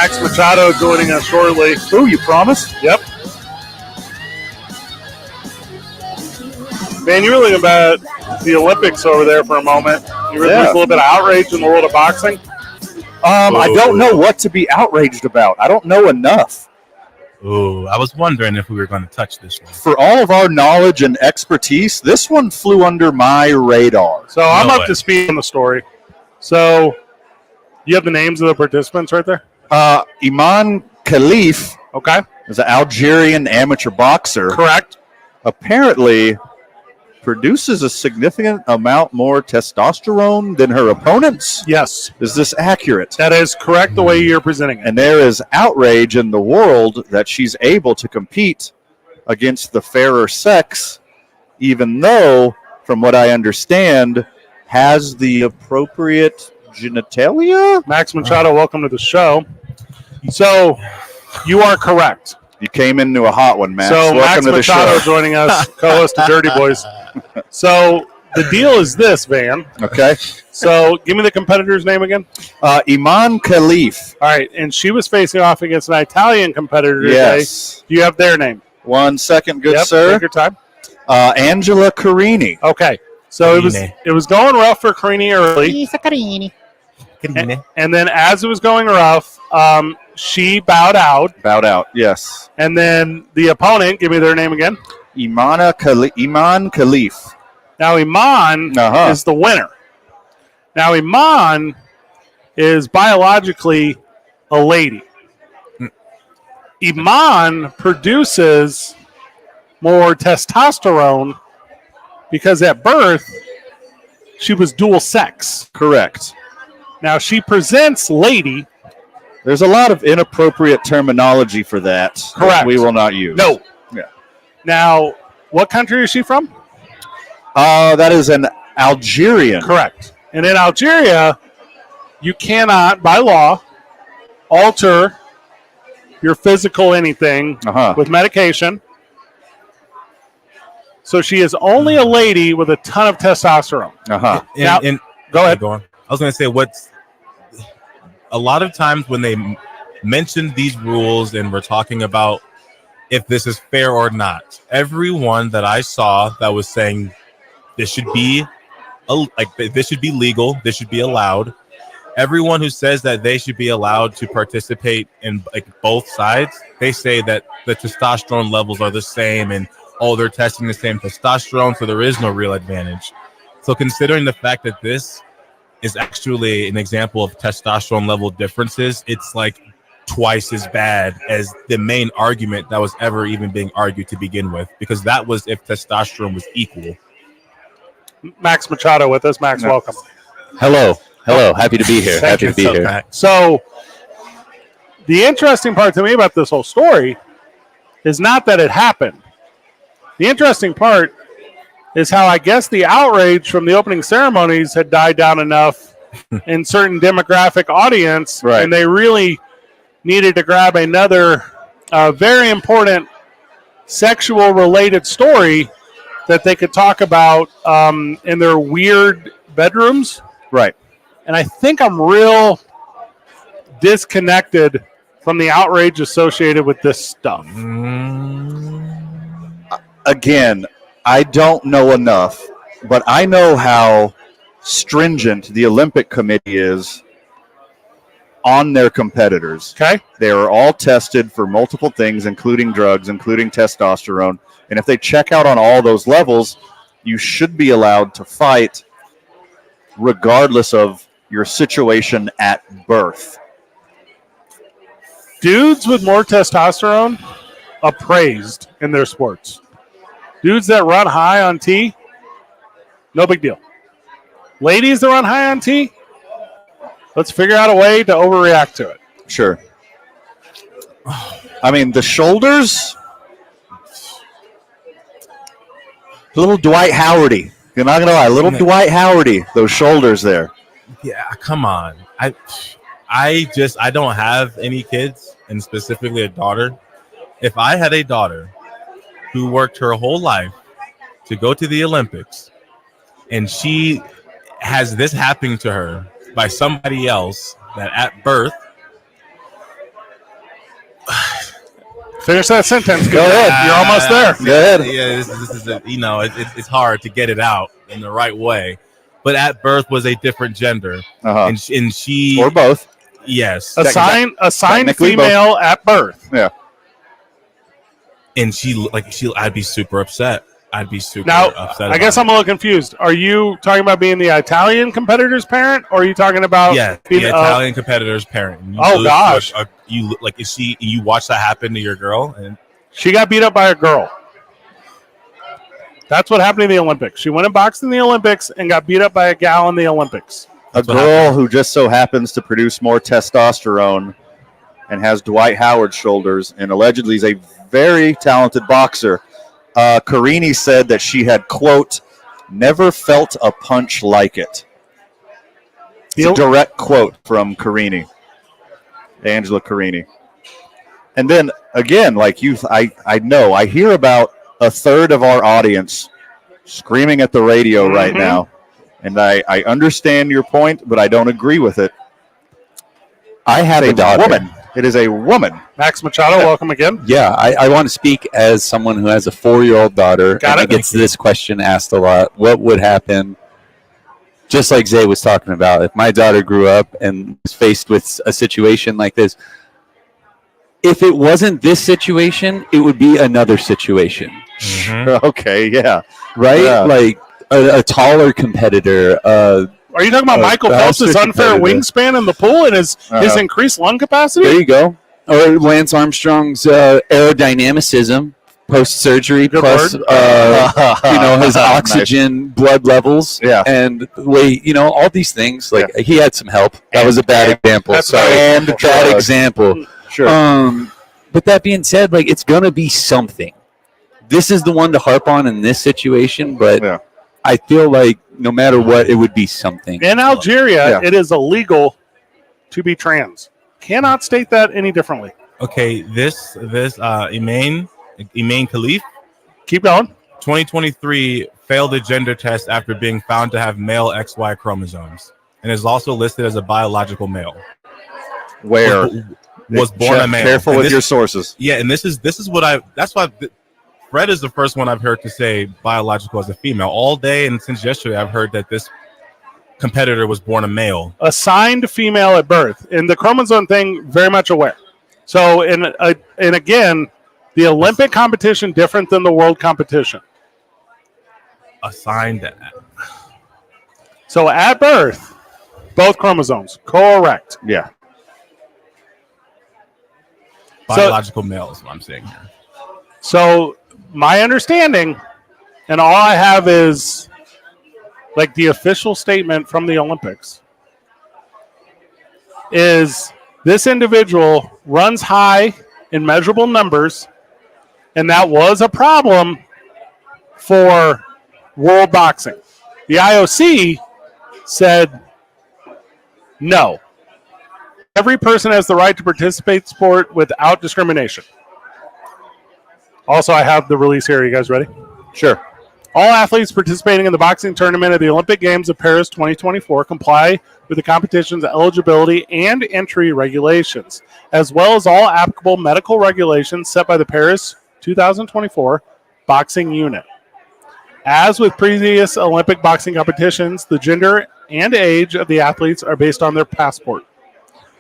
Speaker 3: Max Machado joining us shortly.
Speaker 4: Ooh, you promise?
Speaker 3: Yep. Man, you were thinking about the Olympics over there for a moment. You were There's a little bit of outrage in the world of boxing.
Speaker 4: I don't know what to be outraged about. I don't know enough.
Speaker 2: Ooh, I was wondering if we were going to touch this one.
Speaker 4: For all of our knowledge and expertise, this one flew under my radar.
Speaker 3: So I'm up to speed on the story. So you have the names of the participants right there?
Speaker 4: Iman Khalif is an Algerian amateur boxer.
Speaker 3: Correct.
Speaker 4: Apparently produces a significant amount more testosterone than her opponents.
Speaker 3: Yes.
Speaker 4: Is this accurate?
Speaker 3: That is correct the way you're presenting it.
Speaker 4: And there is outrage in the world that she's able to compete against the fairer sex, even though, from what I understand, has the appropriate genitalia.
Speaker 3: Max Machado, welcome to the show. So you are correct.
Speaker 4: You came into a hot one, Max.
Speaker 3: So
Speaker 4: welcome
Speaker 3: Max
Speaker 4: to the
Speaker 3: Machado
Speaker 4: show.
Speaker 3: joining us, co-host of Dirty Boys. So the deal is this, Van.
Speaker 4: Okay.
Speaker 3: So give me the competitor's name again.
Speaker 4: Iman Khalif.
Speaker 3: All right, and she was facing off against an Italian competitor
Speaker 4: Yes.
Speaker 3: today. Do you have their name?
Speaker 4: 1 second, good
Speaker 3: Yep,
Speaker 4: sir.
Speaker 3: take your time.
Speaker 4: Angela Carini.
Speaker 3: Okay. So it was going rough for Carini early. And then as it was going rough, she bowed out.
Speaker 4: Bowed out, yes.
Speaker 3: And then the opponent, give me their name again.
Speaker 4: Iman Khalif.
Speaker 3: Now, Iman is the winner. Now, Iman is biologically a lady. Iman produces more testosterone because at birth, she was dual sex.
Speaker 4: Correct.
Speaker 3: Now, she presents lady.
Speaker 4: There's a lot of inappropriate terminology for that.
Speaker 3: Correct.
Speaker 4: That we will not use.
Speaker 3: No.
Speaker 4: Yeah.
Speaker 3: Now, what country is she from?
Speaker 4: That is an Algerian.
Speaker 3: Correct. And in Algeria, you cannot, by law, alter your physical anything with medication. So she is only a lady with a ton of testosterone. Now, go ahead.
Speaker 2: Go on. I was going to say what's a lot of times when they mention these rules and we're talking about if this is fair or not, everyone that I saw that was saying this should be this should be legal, this should be allowed. Everyone who says that they should be allowed to participate in both sides, they say that the testosterone levels are the same and they're testing the same testosterone, so there is no real advantage. So considering the fact that this is actually an example of testosterone level differences, it's like twice as bad as the main argument that was ever even being argued to begin with, because that was if testosterone was equal.
Speaker 3: Max Machado with us. Max, welcome.
Speaker 9: Hello. Happy to be here. Happy to be here.
Speaker 3: Max. So the interesting part to me about this whole story is not that it happened. The interesting part is how I guess the outrage from the opening ceremonies had died down enough in certain demographic audience, and they really needed to grab another very important sexual related story that they could talk about in their weird bedrooms.
Speaker 4: Right.
Speaker 3: And I think I'm real disconnected from the outrage associated with this stuff.
Speaker 4: Again, I don't know enough, but I know how stringent the Olympic Committee is on their competitors.
Speaker 3: Okay.
Speaker 4: They are all tested for multiple things, including drugs, including testosterone. And if they check out on all those levels, you should be allowed to fight regardless of your situation at birth.
Speaker 3: Dudes with more testosterone appraised in their sports. Dudes that run high on T, no big deal. Ladies that run high on T, let's figure out a way to overreact to it.
Speaker 4: Sure. I mean, the shoulders, little Dwight Howardy. You're not going to lie, little Dwight Howardy, those shoulders there.
Speaker 2: Yeah, come on. I don't have any kids, and specifically a daughter. If I had a daughter who worked her whole life to go to the Olympics, and she has this happening to her by somebody else that at birth
Speaker 3: Finish that sentence.
Speaker 4: Go ahead.
Speaker 3: You're almost there.
Speaker 4: Go ahead.
Speaker 2: Yeah, this is it's hard to get it out in the right way. But at birth was a different gender, and she
Speaker 4: or both.
Speaker 2: Yes,
Speaker 3: assigned
Speaker 4: Technically
Speaker 3: female at birth.
Speaker 4: Yeah.
Speaker 2: And I'd be super upset. I'd be super upset.
Speaker 3: I guess I'm a little confused. Are you talking about being the Italian competitor's parent, or are you talking about
Speaker 2: being the Italian competitor's parent?
Speaker 3: Gosh,
Speaker 2: you watch that happen to your girl, and
Speaker 3: she got beat up by a girl. That's what happened in the Olympics. She went and boxed in the Olympics and got beat up by a gal in the Olympics.
Speaker 4: A girl who just so happens to produce more testosterone and has Dwight Howard shoulders, and allegedly is a very talented boxer. Carini said that she had, quote, never felt a punch like it. It's a direct quote from Carini, Angela Carini. And then, again, like I hear about a third of our audience screaming at the radio right now, and I understand your point, but I don't agree with it.
Speaker 10: I have a daughter.
Speaker 4: Woman. It is a woman.
Speaker 3: Max Machado, welcome again.
Speaker 10: Yeah, I want to speak as someone who has a 4-year-old daughter. And gets this question asked a lot. What would happen, just like Zay was talking about, if my daughter grew up and was faced with a situation like this? If it wasn't this situation, it would be another situation.
Speaker 4: Okay, yeah.
Speaker 10: Right?
Speaker 4: Yeah.
Speaker 10: Like a taller competitor.
Speaker 3: Are you talking about Michael Phelps' unfair wingspan in the pool and his increased lung capacity?
Speaker 10: There you go. Or Lance Armstrong's aerodynamicism post-surgery, plus his oxygen blood levels, and the way all these things. Like he had some help. That was a bad example. Sorry, bad example.
Speaker 4: Sure.
Speaker 10: But that being said, like it's gonna be something. This is the one to harp on in this situation, but I feel like no matter what, it would be something.
Speaker 3: In Algeria, it is illegal to be trans. Cannot state that any differently.
Speaker 2: Okay, this Imain Khalif.
Speaker 3: Keep going.
Speaker 2: 2023 failed a gender test after being found to have male XY chromosomes, and is also listed as a biological male.
Speaker 4: Where
Speaker 2: was born a male.
Speaker 4: Careful with your sources.
Speaker 2: Yeah, and this is what that's why Fred is the first one I've heard to say biological as a female. All day and since yesterday, I've heard that this competitor was born a male.
Speaker 3: Assigned female at birth. And the chromosome thing, very much aware. So, and again, the Olympic competition different than the world competition.
Speaker 2: Assigned that.
Speaker 3: So at birth, both chromosomes. Correct.
Speaker 4: Yeah.
Speaker 2: Biological male is what I'm saying here.
Speaker 3: So my understanding, and all I have is like the official statement from the Olympics, is this individual runs high in measurable numbers, and that was a problem for world boxing. The IOC said no. Every person has the right to participate in sport without discrimination. Also, I have the release here. Are you guys ready?
Speaker 4: Sure.
Speaker 3: All athletes participating in the boxing tournament at the Olympic Games of Paris 2024 comply with the competition's eligibility and entry regulations, as well as all applicable medical regulations set by the Paris 2024 Boxing Unit. As with previous Olympic boxing competitions, the gender and age of the athletes are based on their passport.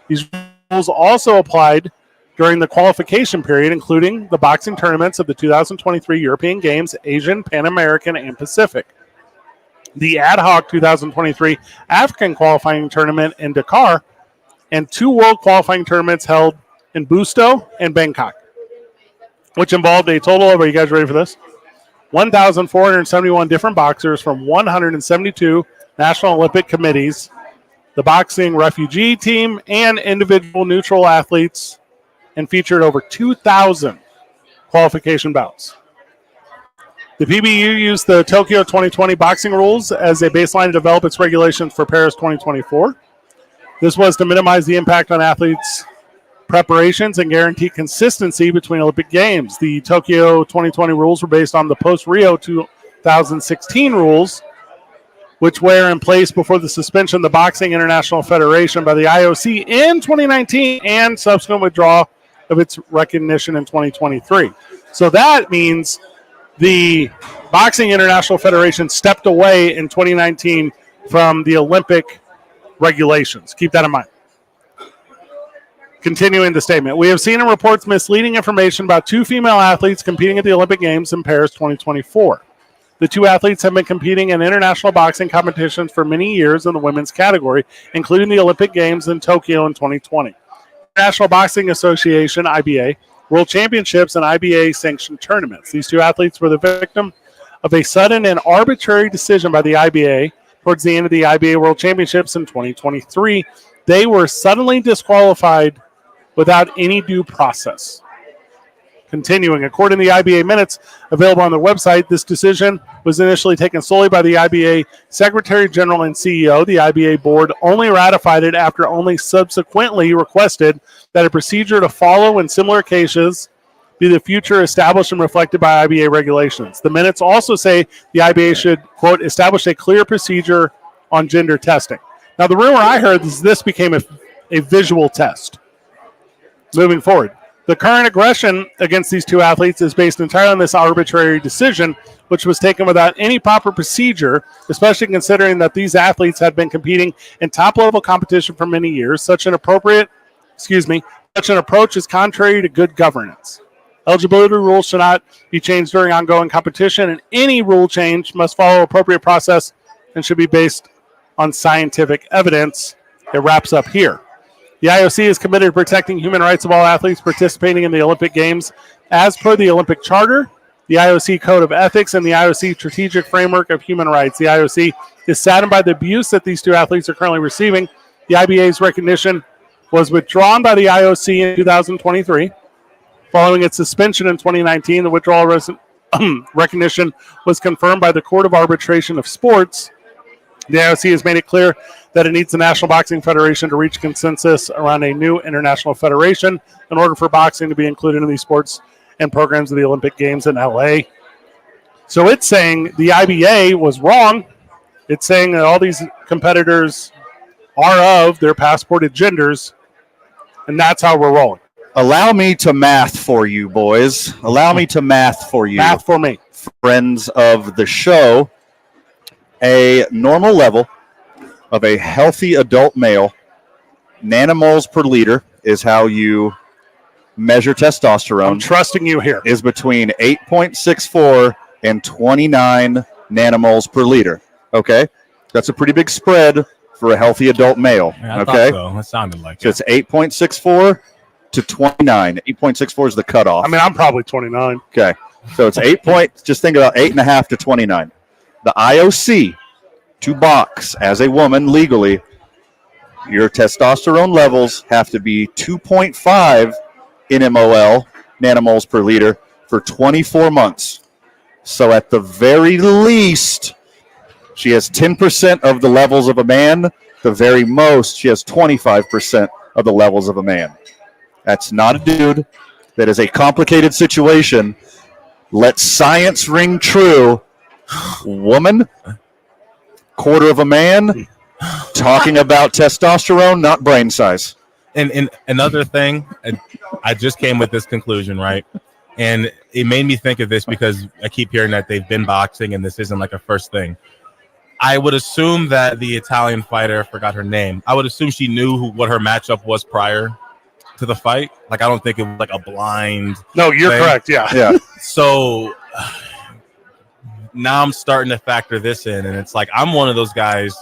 Speaker 3: These rules also applied during the qualification period, including the boxing tournaments of the 2023 European Games, Asian, Pan American, and Pacific. The ad hoc 2023 African qualifying tournament in Dakar, and 2 world qualifying tournaments held in Busto and Bangkok, which involved a total of, are you guys ready for this? 1,471 different boxers from 172 National Olympic Committees, the boxing refugee team, and individual neutral athletes, and featured over 2,000 qualification bouts. The PBU used the Tokyo 2020 boxing rules as a baseline to develop its regulations for Paris 2024. This was to minimize the impact on athletes' preparations and guarantee consistency between Olympic Games. The Tokyo 2020 rules were based on the post-Rio 2016 rules, which were in place before the suspension of the Boxing International Federation by the IOC in 2019 and subsequent withdrawal of its recognition in 2023. So that means the Boxing International Federation stepped away in 2019 from the Olympic regulations. Keep that in mind. Continuing the statement, we have seen in reports misleading information about 2 female athletes competing at the Olympic Games in Paris 2024. The 2 athletes have been competing in international boxing competitions for many years in the women's category, including the Olympic Games in Tokyo in 2020. National Boxing Association, IBA, World Championships, and IBA-sanctioned tournaments. These 2 athletes were the victim of a sudden and arbitrary decision by the IBA towards the end of the IBA World Championships in 2023. They were suddenly disqualified without any due process. Continuing, according to the IBA minutes available on their website, this decision was initially taken solely by the IBA Secretary General and CEO. The IBA board only ratified it after only subsequently requested that a procedure to follow in similar cases be the future established and reflected by IBA regulations. The minutes also say the IBA should, quote, establish a clear procedure on gender testing. Now, the rumor I heard is this became a visual test. Moving forward, the current aggression against these 2 athletes is based entirely on this arbitrary decision, which was taken without any proper procedure, especially considering that these athletes had been competing in top-level competition for many years. Such an approach is contrary to good governance. Eligibility rules should not be changed during ongoing competition, and any rule change must follow appropriate process and should be based on scientific evidence. It wraps up here. The IOC is committed to protecting human rights of all athletes participating in the Olympic Games as per the Olympic Charter, the IOC Code of Ethics, and the IOC Strategic Framework of Human Rights. The IOC is saddened by the abuse that these 2 athletes are currently receiving. The IBA's recognition was withdrawn by the IOC in 2023. Following its suspension in 2019, the withdrawal recognition was confirmed by the Court of Arbitration of Sports. The IOC has made it clear that it needs the National Boxing Federation to reach consensus around a new international federation in order for boxing to be included in these sports and programs of the Olympic Games in LA. So it's saying the IBA was wrong. It's saying that all these competitors are of their passported genders, and that's how we're rolling.
Speaker 4: Allow me to math for you, boys. Allow me to math for you.
Speaker 3: Math for me.
Speaker 4: Friends of the show. A normal level of a healthy adult male, nanomoles per liter is how you measure testosterone.
Speaker 3: I'm trusting you here.
Speaker 4: Is between 8.64 and 29 nanomoles per liter. Okay? That's a pretty big spread for a healthy adult male.
Speaker 2: Yeah,
Speaker 4: okay?
Speaker 2: So. That sounded like
Speaker 4: so it's 8.64 to 29. 8.64 is the cutoff.
Speaker 3: I mean, I'm probably 29.
Speaker 4: Okay. So it's 8 just think about 8.5 to 29. The IOC, to box as a woman legally, your testosterone levels have to be 2.5 nmol, nanomoles per liter, for 24 months. So at the very least, she has 10% of the levels of a man. The very most, she has 25% of the levels of a man. That's not a dude. That is a complicated situation. Let science ring true. Woman, quarter of a man, talking about testosterone, not brain size.
Speaker 2: And another thing, I just came with this conclusion, right? And it made me think of this because I keep hearing that they've been boxing and this isn't like a first thing. I would assume that the Italian fighter, I forgot her name, I would assume she knew what her matchup was prior to the fight. Like, I don't think it was like a blind.
Speaker 3: No, you're
Speaker 2: thing.
Speaker 3: correct. Yeah.
Speaker 2: So now I'm starting to factor this in, and it's like I'm one of those guys.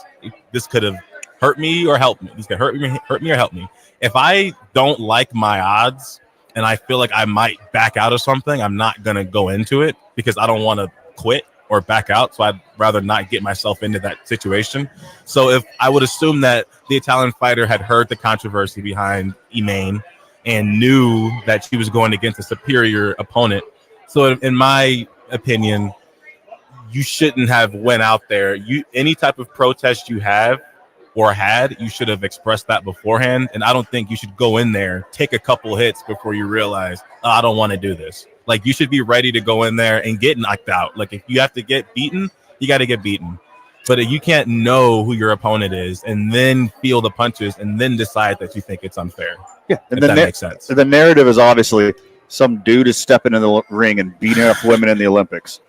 Speaker 2: This could have hurt me or helped me. This could hurt me or help me. If I don't like my odds and I feel like I might back out of something, I'm not gonna go into it because I don't want to quit or back out. So I'd rather not get myself into that situation. So if I would assume that the Italian fighter had heard the controversy behind Emaine and knew that she was going against a superior opponent. So in my opinion, you shouldn't have went out there. Any type of protest you have or had, you should have expressed that beforehand. And I don't think you should go in there, take a couple hits before you realize, oh, I don't want to do this. Like, you should be ready to go in there and get knocked out. Like, if you have to get beaten, you got to get beaten. But you can't know who your opponent is and then feel the punches and then decide that you think it's unfair.
Speaker 4: Yeah, and
Speaker 2: if that makes sense.
Speaker 4: The narrative is obviously some dude is stepping in the ring and beating up women in the Olympics.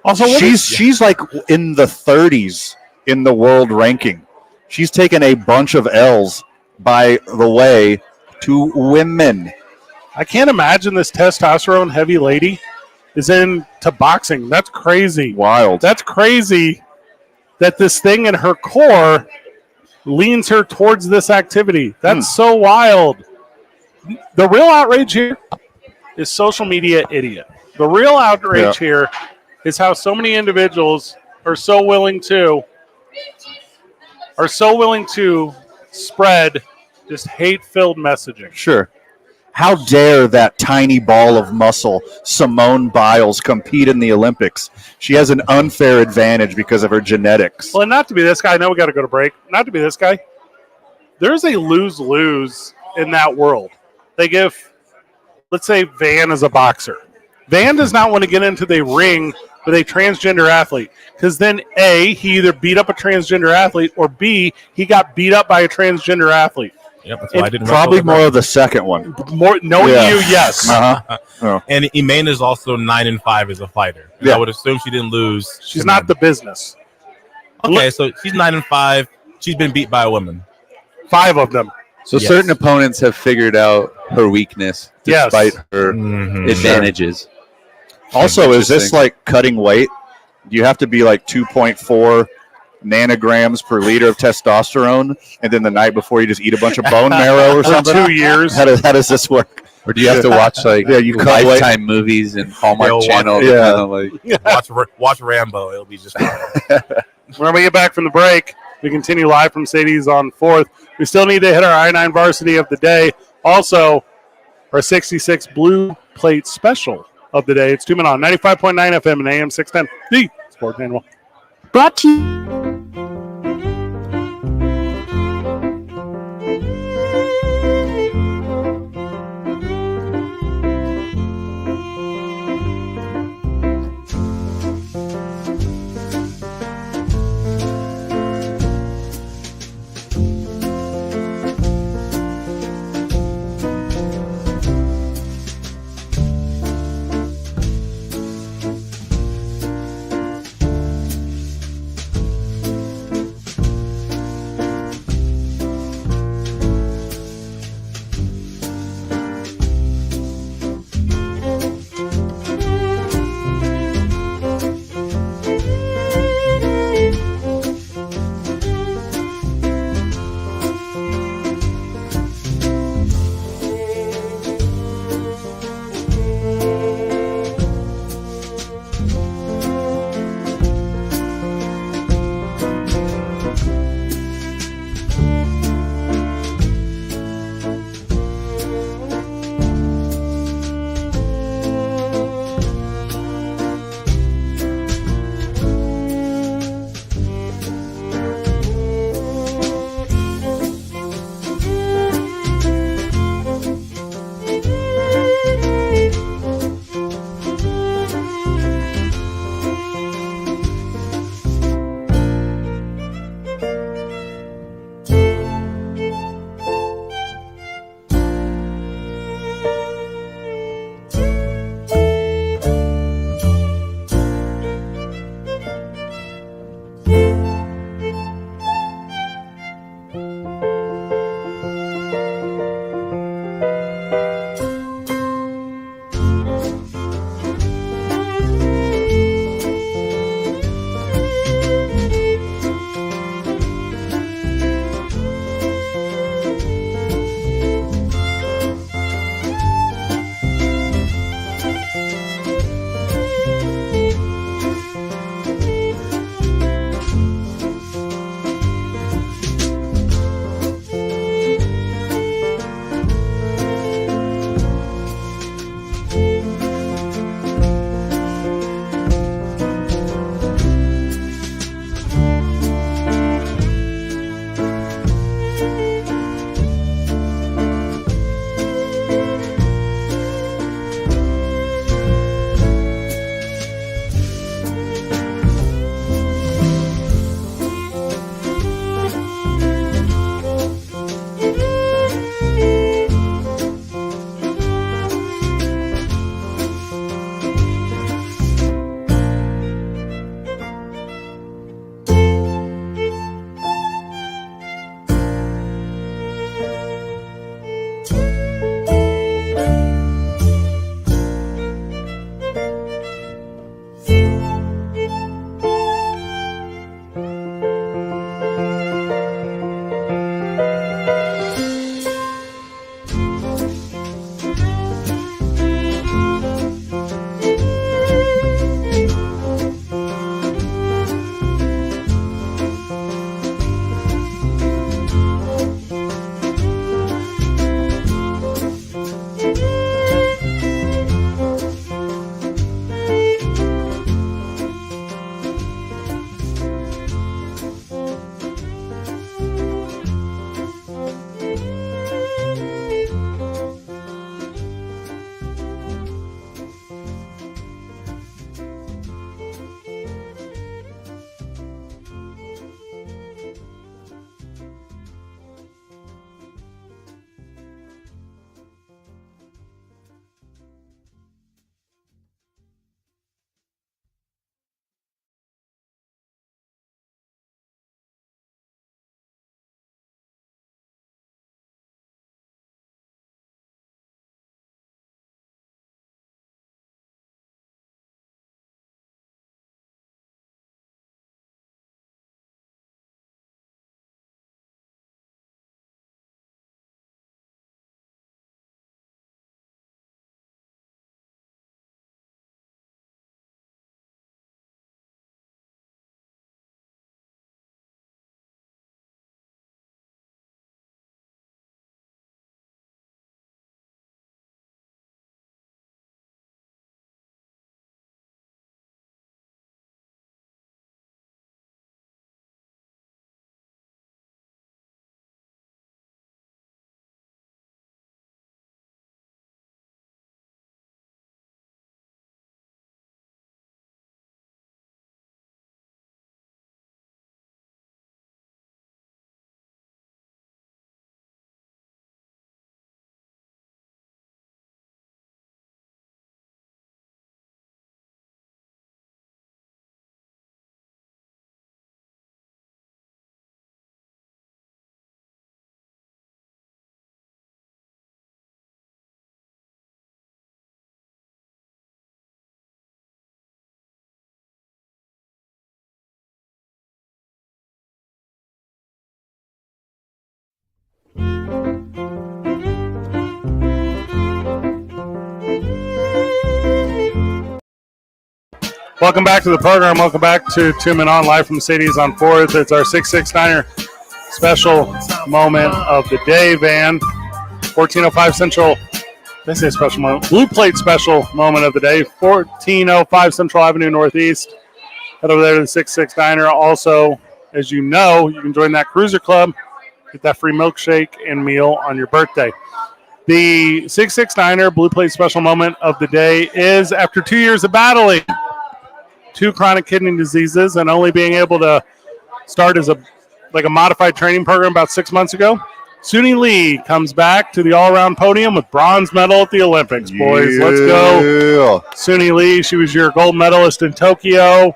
Speaker 3: Also,
Speaker 4: she's like in the 30s in the world ranking. She's taken a bunch of L's by the way to women.
Speaker 3: I can't imagine this testosterone heavy lady is into boxing. That's crazy.
Speaker 4: Wild.
Speaker 3: That's crazy that this thing in her core leans her towards this activity. That's so wild. The real outrage here is social media idiot. The real outrage here is how so many individuals are so willing to spread just hate-filled messaging.
Speaker 4: Sure. How dare that tiny ball of muscle, Simone Biles, compete in the Olympics? She has an unfair advantage because of her genetics.
Speaker 3: Well, and not to be this guy, I know we got to go to break. Not to be this guy. There's a lose-lose in that world. They give, let's say Van is a boxer. Van does not want to get into the ring with a transgender athlete because then A, he either beat up a transgender athlete or B, he got beat up by a transgender athlete.
Speaker 2: Yep, that's why I didn't
Speaker 4: probably more of the second one.
Speaker 3: More knowing you, yes.
Speaker 2: And Imane is also 9-5 as a fighter. And I would assume she didn't lose.
Speaker 3: She's not the business.
Speaker 2: Okay, so she's 9-5. She's been beat by a woman.
Speaker 3: 5 of them.
Speaker 10: So certain opponents have figured out her weakness despite her advantages.
Speaker 4: Also, is this like cutting weight? Do you have to be like 2.4 nanograms per liter of testosterone, and then the night before you just eat a bunch of bone marrow or something?
Speaker 3: 2 years.
Speaker 4: How does this work?
Speaker 10: Or do you have to watch like Lifetime movies and Hallmark Channel?
Speaker 2: Watch Rambo. It'll be just fine.
Speaker 3: When we get back from the break, we continue live from Sadies on 4th. We still need to hit our I-9 varsity of the day. Also, our 66 Blue Plate special of the day. It's 2 Men On 95.9 FM and AM 610. The Sport Manual.
Speaker 6: Brought to you.
Speaker 3: Welcome back to the program. Welcome back to 2 Men On live from Sadies on 4th. It's our 669er special moment of the day, Van. 1405 Central. This is a special moment. Blue Plate special moment of the day. 1405 Central Avenue Northeast. Head over there to the 669er. Also, as you know, you can join that Cruiser Club. Get that free milkshake and meal on your birthday. The 669er Blue Plate special moment of the day is after 2 years of battling 2 chronic kidney diseases and only being able to start as a modified training program about 6 months ago. Suni Lee comes back to the all-around podium with bronze medal at the Olympics, boys. Let's go. Suni Lee, she was your gold medalist in Tokyo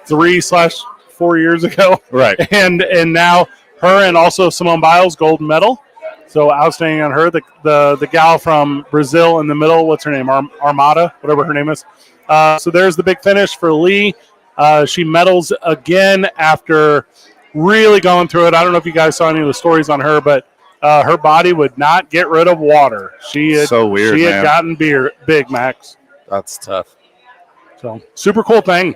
Speaker 3: 3/4 years ago.
Speaker 4: Right.
Speaker 3: And now her and also Simone Biles gold medal. So outstanding on her. The gal from Brazil in the middle, what's her name? Armada, whatever her name is. So there's the big finish for Lee. She medals again after really going through it. I don't know if you guys saw any of the stories on her, but her body would not get rid of water. She had gotten big, Max.
Speaker 4: That's tough.
Speaker 3: So super cool thing.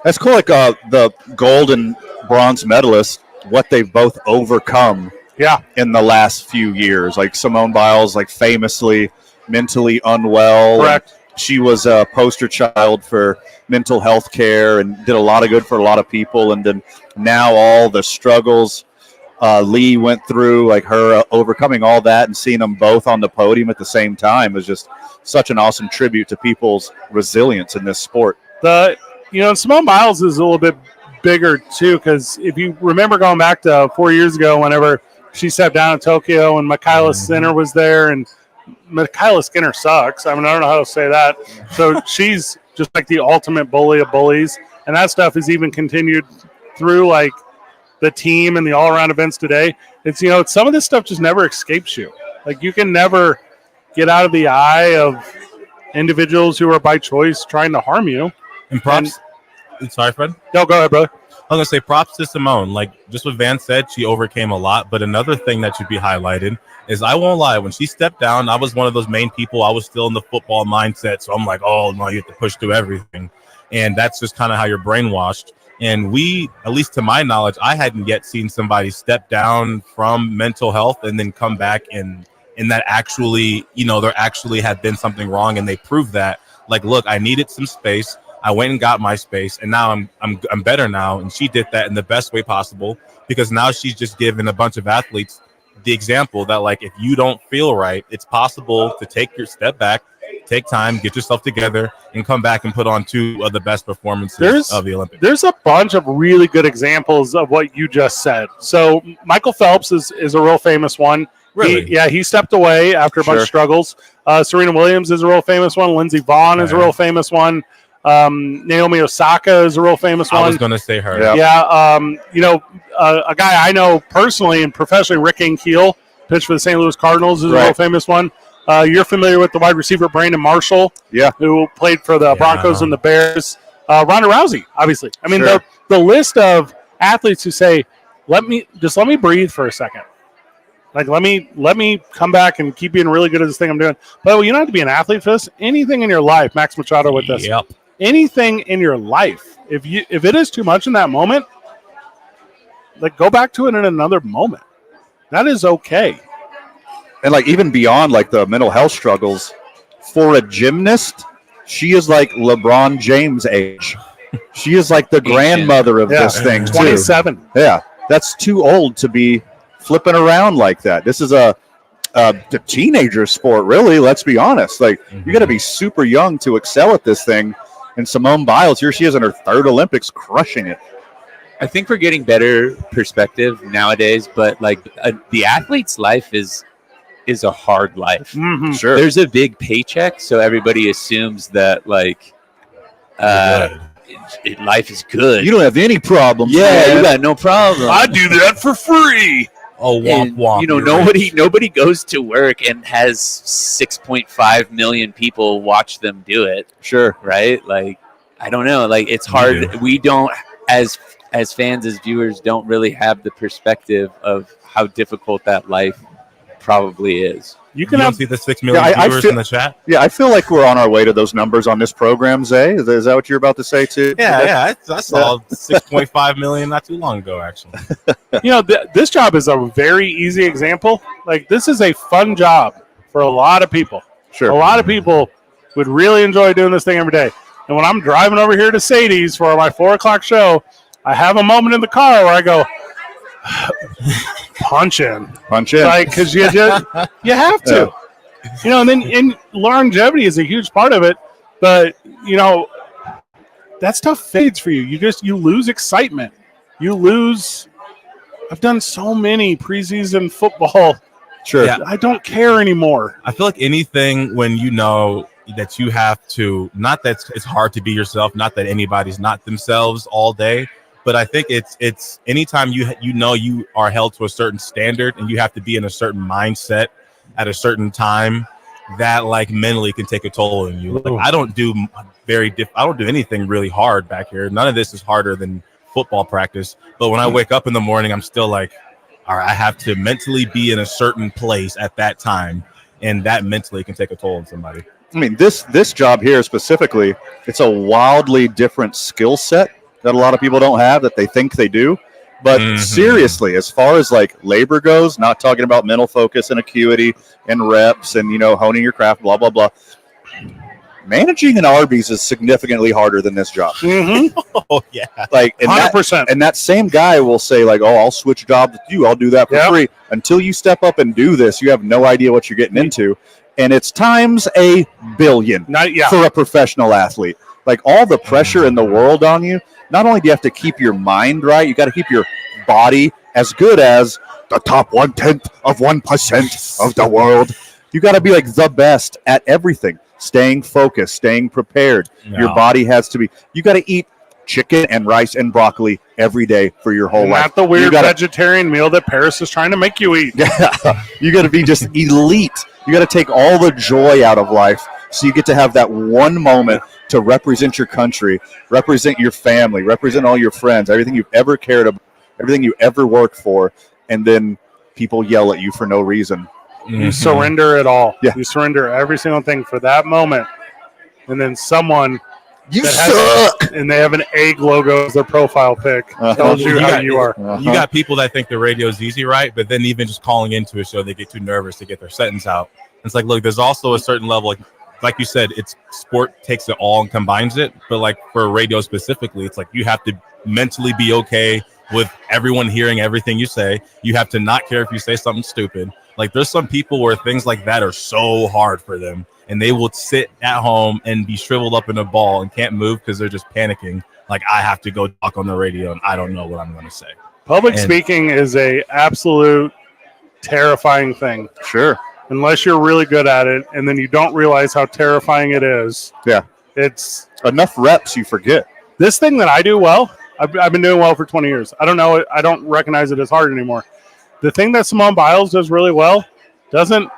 Speaker 4: That's cool. Like the gold and bronze medalists, what they've both overcome.
Speaker 3: Yeah.
Speaker 4: In the last few years, like Simone Biles, like famously mentally unwell.
Speaker 3: Correct.
Speaker 4: She was a poster child for mental health care and did a lot of good for a lot of people. And then now all the struggles Lee went through, like her overcoming all that and seeing them both on the podium at the same time is just such an awesome tribute to people's resilience in this sport.
Speaker 3: Simone Biles is a little bit bigger too, because if you remember going back to 4 years ago, whenever she stepped down in Tokyo and Michaela Skinner was there, and Michaela Skinner sucks. I mean, I don't know how to say that. So she's just like the ultimate bully of bullies. And that stuff is even continued through like the team and the all-around events today. It's, some of this stuff just never escapes you. Like you can never get out of the eye of individuals who are by choice trying to harm you.
Speaker 2: And props. Sorry, Fred?
Speaker 3: No, go ahead, brother.
Speaker 2: I was going to say props to Simone. Like, just what Van said, she overcame a lot. But another thing that should be highlighted is, I won't lie, when she stepped down, I was one of those main people. I was still in the football mindset. So I'm like, oh, no, you have to push through everything. And that's just kind of how you're brainwashed. And we, at least to my knowledge, I hadn't yet seen somebody step down from mental health and then come back and that actually, there actually had been something wrong. And they proved that. Like, look, I needed some space. I went and got my space, and now I'm better now. And she did that in the best way possible, because now she's just given a bunch of athletes the example that, like, if you don't feel right, it's possible to take your step back, take time, get yourself together, and come back and put on 2 of the best performances of the Olympics.
Speaker 3: There's a bunch of really good examples of what you just said. So Michael Phelps is a real famous one.
Speaker 2: Really?
Speaker 3: He stepped away after a bunch of struggles. Serena Williams is a real famous one. Lindsey Vonn is a real famous one. Naomi Osaka is a real famous one.
Speaker 2: I was going to say her.
Speaker 3: Yeah. A guy I know personally and professionally, Rick Ankiel, pitched for the St. Louis Cardinals, is a real famous one. You're familiar with the wide receiver Brandon Marshall, who played for the Broncos and the Bears. Ronda Rousey, obviously. I mean, the list of athletes who say, let me breathe for a second. Like, let me come back and keep being really good at this thing I'm doing. But you don't have to be an athlete for this. Anything in your life, Max Machado with this.
Speaker 2: Yep.
Speaker 3: Anything in your life, if it is too much in that moment, like, go back to it in another moment. That is okay.
Speaker 4: And like, even beyond like the mental health struggles, for a gymnast, she is like LeBron James age. She is like the grandmother of this thing.
Speaker 3: 27.
Speaker 4: Too. Yeah, that's too old to be flipping around like that. This is a teenager sport, really. Let's be honest. Like, you got to be super young to excel at this thing. And Simone Biles, here she is in her 3rd Olympics, crushing it.
Speaker 10: I think we're getting better perspective nowadays, but like the athlete's life is a hard life.
Speaker 3: Mm-hmm.
Speaker 4: Sure.
Speaker 10: There's a big paycheck, so everybody assumes that like life is good.
Speaker 4: You don't have any problems.
Speaker 10: Yeah,
Speaker 4: man.
Speaker 10: you got no problem.
Speaker 3: I do that for free.
Speaker 2: Oh, womp womp.
Speaker 10: Nobody goes to work and has 6.5 million people watch them do it.
Speaker 4: Sure.
Speaker 10: Right? Like, I don't know. Like, it's hard. We don't, as fans, as viewers, don't really have the perspective of how difficult that life probably is.
Speaker 3: You can
Speaker 2: don't see the 6 million viewers in the chat.
Speaker 4: Yeah, I feel like we're on our way to those numbers on this program, Zay. Is that what you're about to say too?
Speaker 2: Yeah. I saw 6.5 million not too long ago, actually.
Speaker 3: This job is a very easy example. Like, this is a fun job for a lot of people.
Speaker 4: Sure.
Speaker 3: A lot of people would really enjoy doing this thing every day. And when I'm driving over here to Sadies for my 4 o'clock show, I have a moment in the car where I go, punch in. Like, because you have to. And longevity is a huge part of it. But, that stuff fades for you. You lose excitement. I've done so many preseason football.
Speaker 4: Sure.
Speaker 2: Yeah.
Speaker 3: I don't care anymore.
Speaker 2: I feel like anything when you know that you have to, not that it's hard to be yourself, not that anybody's not themselves all day, but I think it's anytime you know you are held to a certain standard and you have to be in a certain mindset at a certain time, that like mentally can take a toll on you. Like, I don't do anything really hard back here. None of this is harder than football practice. But when I wake up in the morning, I'm still like, all right, I have to mentally be in a certain place at that time, and that mentally can take a toll on somebody.
Speaker 4: I mean, this job here specifically, it's a wildly different skill set that a lot of people don't have that they think they do. But seriously, as far as like labor goes, not talking about mental focus and acuity and reps and, honing your craft, blah, blah, blah. Managing an Arby's is significantly harder than this job.
Speaker 2: Oh, yeah.
Speaker 4: Like,
Speaker 3: 100%.
Speaker 4: And that same guy will say, like, oh, I'll switch jobs with you. I'll do that for free. Until you step up and do this, you have no idea what you're getting into. And it's times a billion for a professional athlete. Like, all the pressure in the world on you, not only do you have to keep your mind right, you got to keep your body as good as the top 1/10 of 1% of the world. You got to be like the best at everything. Staying focused, staying prepared.
Speaker 2: Yeah.
Speaker 4: Your body has to be. You got to eat chicken and rice and broccoli every day for your whole life.
Speaker 3: Not the weird vegetarian meal that Paris is trying to make you eat.
Speaker 4: You got to be just elite. You got to take all the joy out of life so you get to have that one moment to represent your country, represent your family, represent all your friends, everything you've ever cared about, everything you ever worked for, and then people yell at you for no reason.
Speaker 3: You surrender it all.
Speaker 4: Yeah.
Speaker 3: You surrender every single thing for that moment. And then someone and they have an egg logo as their profile pic. Tells you how you are.
Speaker 2: You got people that think the radio is easy, right? But then even just calling into a show, they get too nervous to get their sentence out. It's like, look, there's also a certain level, like you said, it's sport takes it all and combines it. But like for radio specifically, it's like you have to mentally be okay with everyone hearing everything you say. You have to not care if you say something stupid. Like, there's some people where things like that are so hard for them, and they will sit at home and be shriveled up in a ball and can't move because they're just panicking. Like, I have to go talk on the radio, and I don't know what I'm going to say.
Speaker 3: Public speaking is a absolute terrifying thing.
Speaker 4: Sure.
Speaker 3: Unless you're really good at it, and then you don't realize how terrifying it is.
Speaker 4: Yeah.
Speaker 3: It's
Speaker 4: enough reps, you forget.
Speaker 3: This thing that I do well, I've been doing well for 20 years. I don't know it. I don't recognize it as hard anymore. The thing that Simone Biles does really well doesn't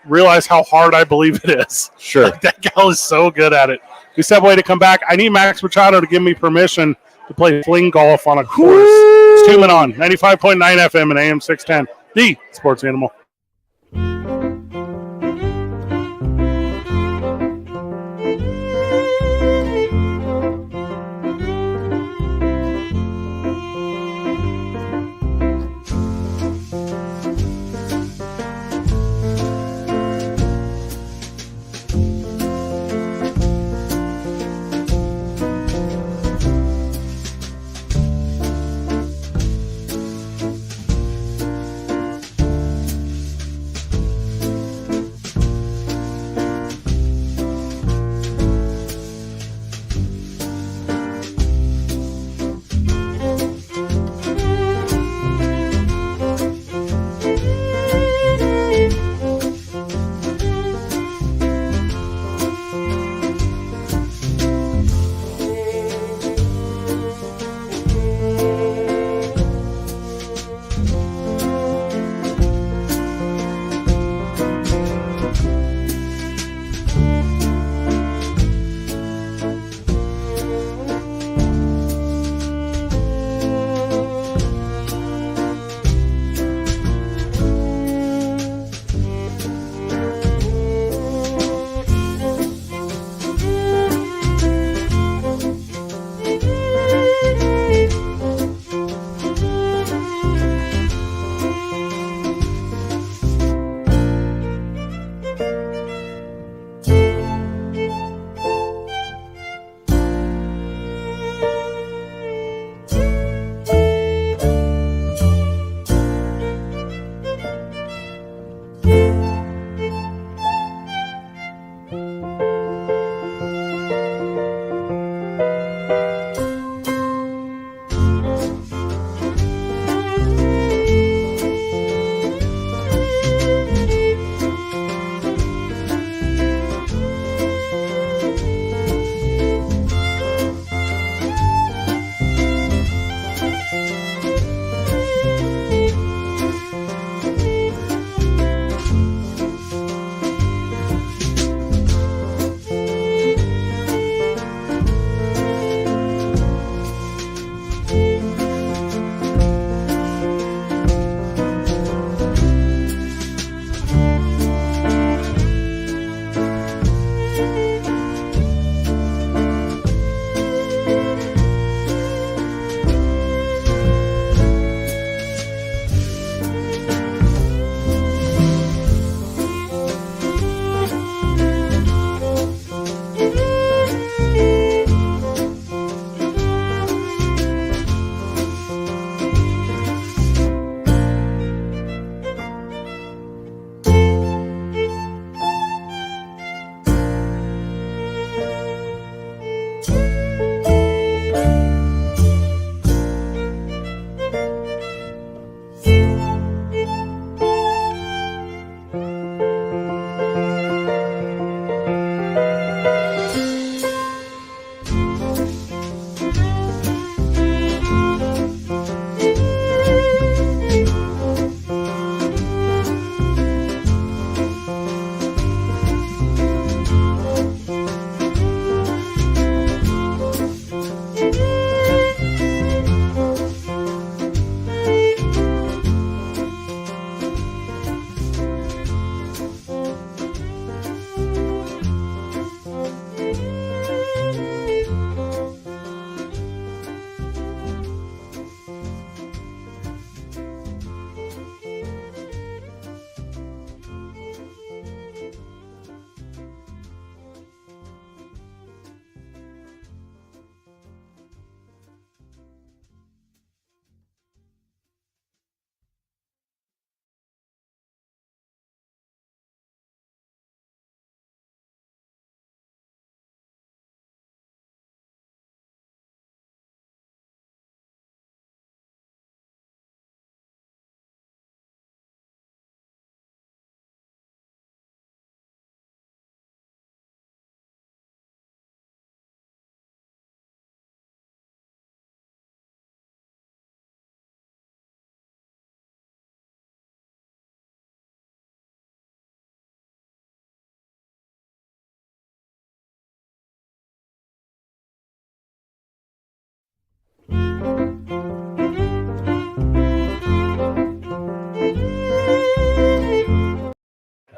Speaker 3: realize how hard I believe it is.
Speaker 4: Sure.
Speaker 3: Like, that gal is so good at it. We step away to come back. I need Max Machado to give me permission to play fling golf on a course. It's Tuning on 95.9 FM and AM 610, the Sports Animal.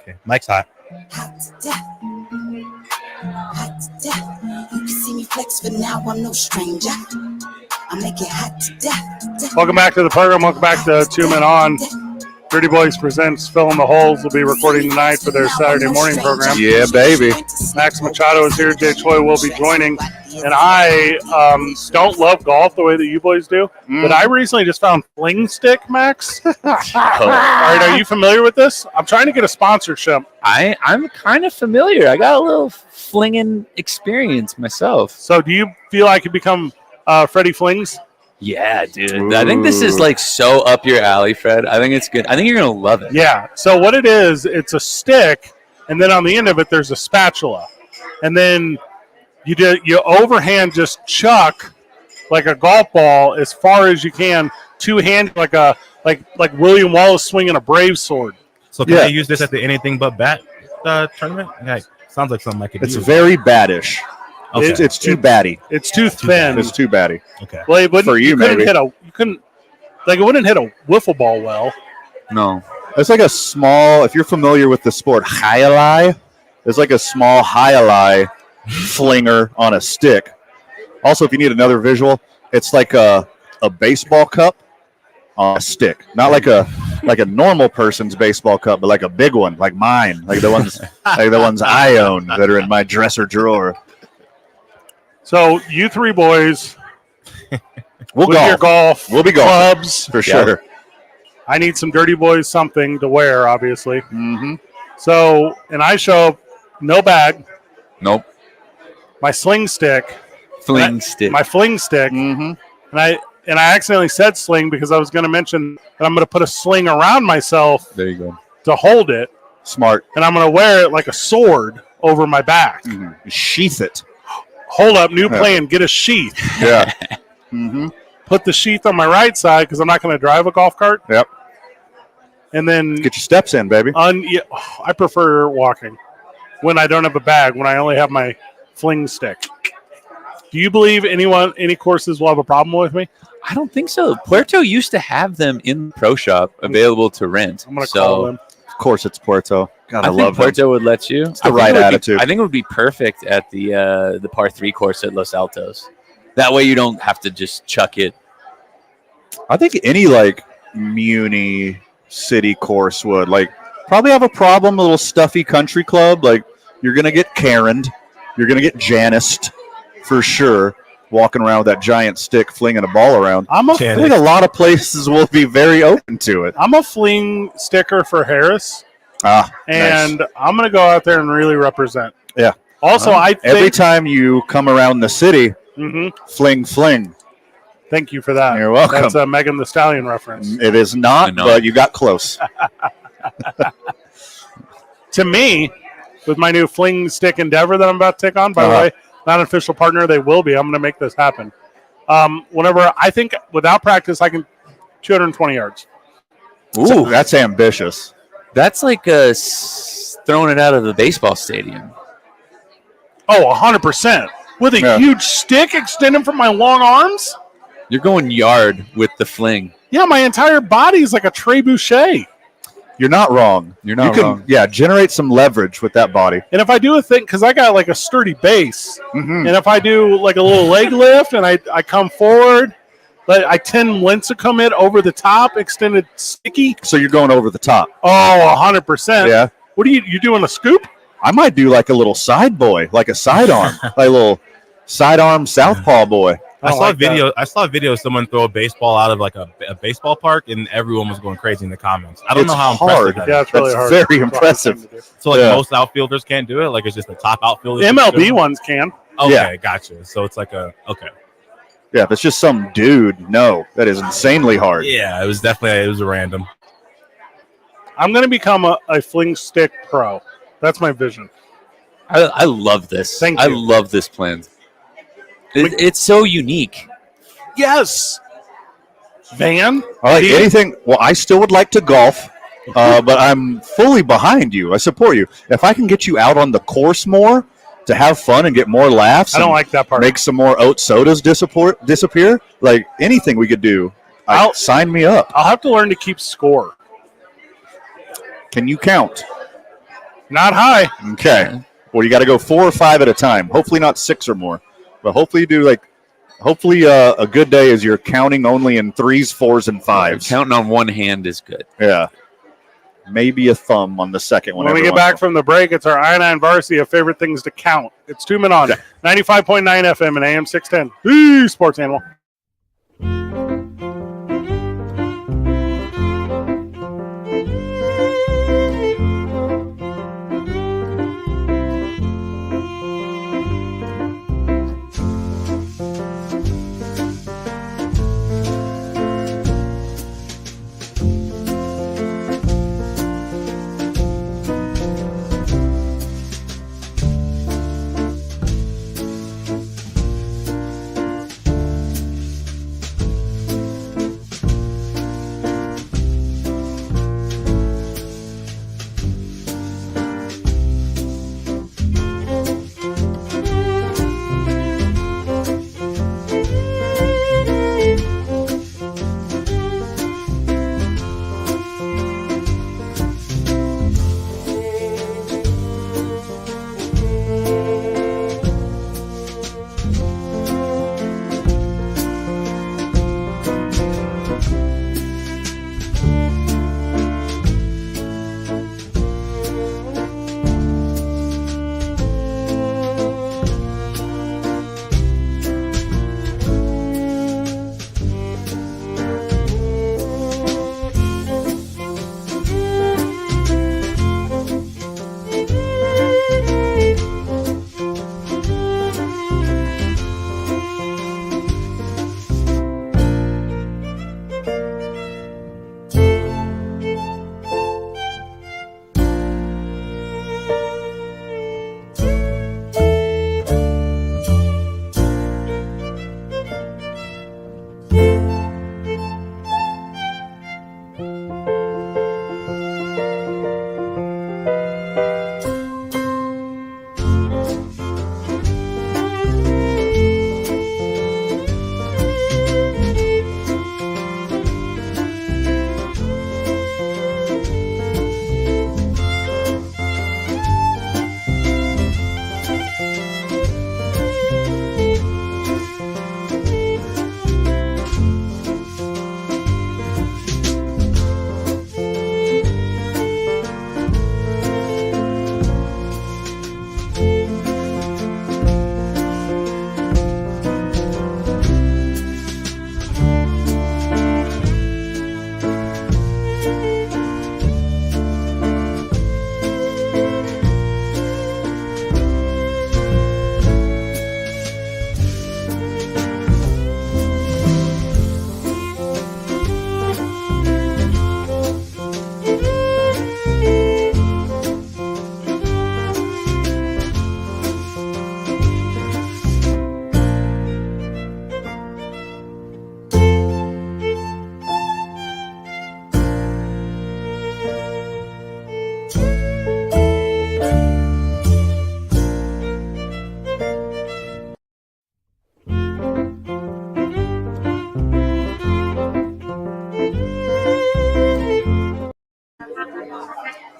Speaker 2: Okay, Mike's hot.
Speaker 11: Hot to death. Hot to death. You can see me flex, but now I'm no stranger. I make it hot to death.
Speaker 3: Welcome back to the program. Welcome back to 2 Men On. Dirty Boys presents Fill in the Holes. Will be recording tonight for their Saturday morning program.
Speaker 4: Yeah, baby.
Speaker 3: Max Machado is here. Jay Choi will be joining. And I don't love golf the way that you boys do, but I recently just found Fling Stick, Max. All right, are you familiar with this? I'm trying to get a sponsorship.
Speaker 10: I'm kind of familiar. I got a little flinging experience myself.
Speaker 3: So do you feel like you become Freddie Flings?
Speaker 10: Yeah, dude. I think this is like so up your alley, Fred. I think it's good. I think you're going to love it.
Speaker 3: Yeah. So what it is, it's a stick, and then on the end of it, there's a spatula. And then you overhand just chuck like a golf ball as far as you can, two-handed like William Wallace swinging a brave sword.
Speaker 2: So can I use this at the Anything But Bat tournament? Yeah, sounds like something I could use.
Speaker 4: It's very battish.
Speaker 2: Okay.
Speaker 4: It's too batty.
Speaker 3: It's too thin.
Speaker 4: It's too batty.
Speaker 2: Okay.
Speaker 3: Well, it
Speaker 4: for you, maybe.
Speaker 3: it wouldn't hit a wiffle ball well.
Speaker 4: No. It's like a small, if you're familiar with the sport, highlight, it's like a small highlight flinger on a stick. Also, if you need another visual, it's like a baseball cup on a stick. Not like a normal person's baseball cup, but like a big one, like mine, like the ones I own that are in my dresser drawer.
Speaker 3: So you three boys,
Speaker 4: we'll
Speaker 3: with your golf,
Speaker 4: we'll be
Speaker 3: clubs
Speaker 4: for sure.
Speaker 3: I need some Dirty Boys something to wear, obviously.
Speaker 4: Mm-hmm.
Speaker 3: So, and I show up, no bag.
Speaker 10: Nope.
Speaker 3: My sling stick. My fling stick.
Speaker 4: Mm-hmm.
Speaker 3: And I accidentally said sling because I was going to mention that I'm going to put a sling around myself.
Speaker 10: There you go.
Speaker 3: To hold it.
Speaker 4: Smart.
Speaker 3: And I'm going to wear it like a sword over my back.
Speaker 4: Mm-hmm. Sheath it.
Speaker 3: Hold up, new plan. Get a sheath.
Speaker 4: Yeah. Mm-hmm.
Speaker 3: Put the sheath on my right side because I'm not going to drive a golf cart.
Speaker 4: Yep.
Speaker 3: And then
Speaker 4: get your steps in, baby.
Speaker 3: I prefer walking when I don't have a bag. When I only have my fling stick. Do you believe any courses will have a problem with me?
Speaker 10: I don't think so. Puerto used to have them in the pro shop available to rent.
Speaker 3: I'm going to call them.
Speaker 4: Of course, it's Puerto. God, I love
Speaker 10: Puerto would let you.
Speaker 4: It's the right attitude.
Speaker 10: I think it would be perfect at the par 3 course at Los Altos. That way you don't have to just chuck it.
Speaker 4: I think any like Muni city course would probably have a problem. A little stuffy country club, like you're gonna get Karen'd, you're gonna get Janiced for sure. Walking around with that giant stick, flinging a ball around. I think a lot of places will be very open to it.
Speaker 3: I'm a fling sticker for Harris. And
Speaker 4: nice.
Speaker 3: I'm going to go out there and really represent.
Speaker 4: Yeah.
Speaker 3: Also, I think
Speaker 4: every time you come around the city, fling.
Speaker 3: Thank you for that.
Speaker 4: You're welcome.
Speaker 3: That's a Megan Thee Stallion reference.
Speaker 4: It is not, but you got close.
Speaker 3: To me, with my new fling stick endeavor that I'm about to take on, by the way, not an official partner, they will be. I'm going to make this happen. Whenever I think without practice, I can 220 yards.
Speaker 4: Ooh, that's ambitious.
Speaker 10: That's like throwing it out of the baseball stadium.
Speaker 3: Oh, 100%. With a huge stick extending from my long arms?
Speaker 10: You're going yard with the fling.
Speaker 3: Yeah, my entire body is like a trebuchet.
Speaker 4: You're not wrong.
Speaker 10: You're not wrong.
Speaker 4: Yeah, generate some leverage with that body.
Speaker 3: And if I do a thing, because I got like a sturdy base, and if I do like a little leg lift and I come forward, but I 10 lincecum it over the top, extended sticky.
Speaker 4: So you're going over the top.
Speaker 3: Oh, 100%.
Speaker 4: Yeah.
Speaker 3: What are you doing a scoop?
Speaker 4: I might do like a little side boy, like a sidearm, like a little sidearm southpaw boy.
Speaker 2: I saw a video of someone throw a baseball out of like a baseball park, and everyone was going crazy in the comments. I don't know how
Speaker 4: hard.
Speaker 2: impressive that
Speaker 3: Yeah,
Speaker 2: is.
Speaker 3: it's really hard.
Speaker 4: Very impressive.
Speaker 2: So like most outfielders can't do it. Like it's just the top outfielders.
Speaker 3: MLB ones can.
Speaker 2: Okay, gotcha. So it's like okay.
Speaker 4: Yeah, if it's just some dude, no, that is insanely hard.
Speaker 2: Yeah, it was a random.
Speaker 3: I'm going to become a fling stick pro. That's my vision.
Speaker 10: I love this.
Speaker 3: Thank
Speaker 10: I
Speaker 3: you.
Speaker 10: love this plan. It's so unique.
Speaker 3: Yes. Van?
Speaker 4: All right, anything. Well, I still would like to golf, but I'm fully behind you. I support you. If I can get you out on the course more to have fun and get more laughs,
Speaker 3: I don't like that part.
Speaker 4: Make some more oat sodas disappear. Like anything we could do, sign me up.
Speaker 3: I'll have to learn to keep score.
Speaker 4: Can you count?
Speaker 3: Not high.
Speaker 4: Okay. Well, you got to go 4 or 5 at a time. Hopefully not 6 or more. But hopefully you do hopefully a good day is you're counting only in 3s, 4s, and 5s.
Speaker 10: Counting on one hand is good.
Speaker 4: Yeah. Maybe a thumb on the second one.
Speaker 3: When we get back from the break, it's our I-9 Varsity of favorite things to count. It's 2 Men On, 95.9 FM and AM 610. Sports Animal.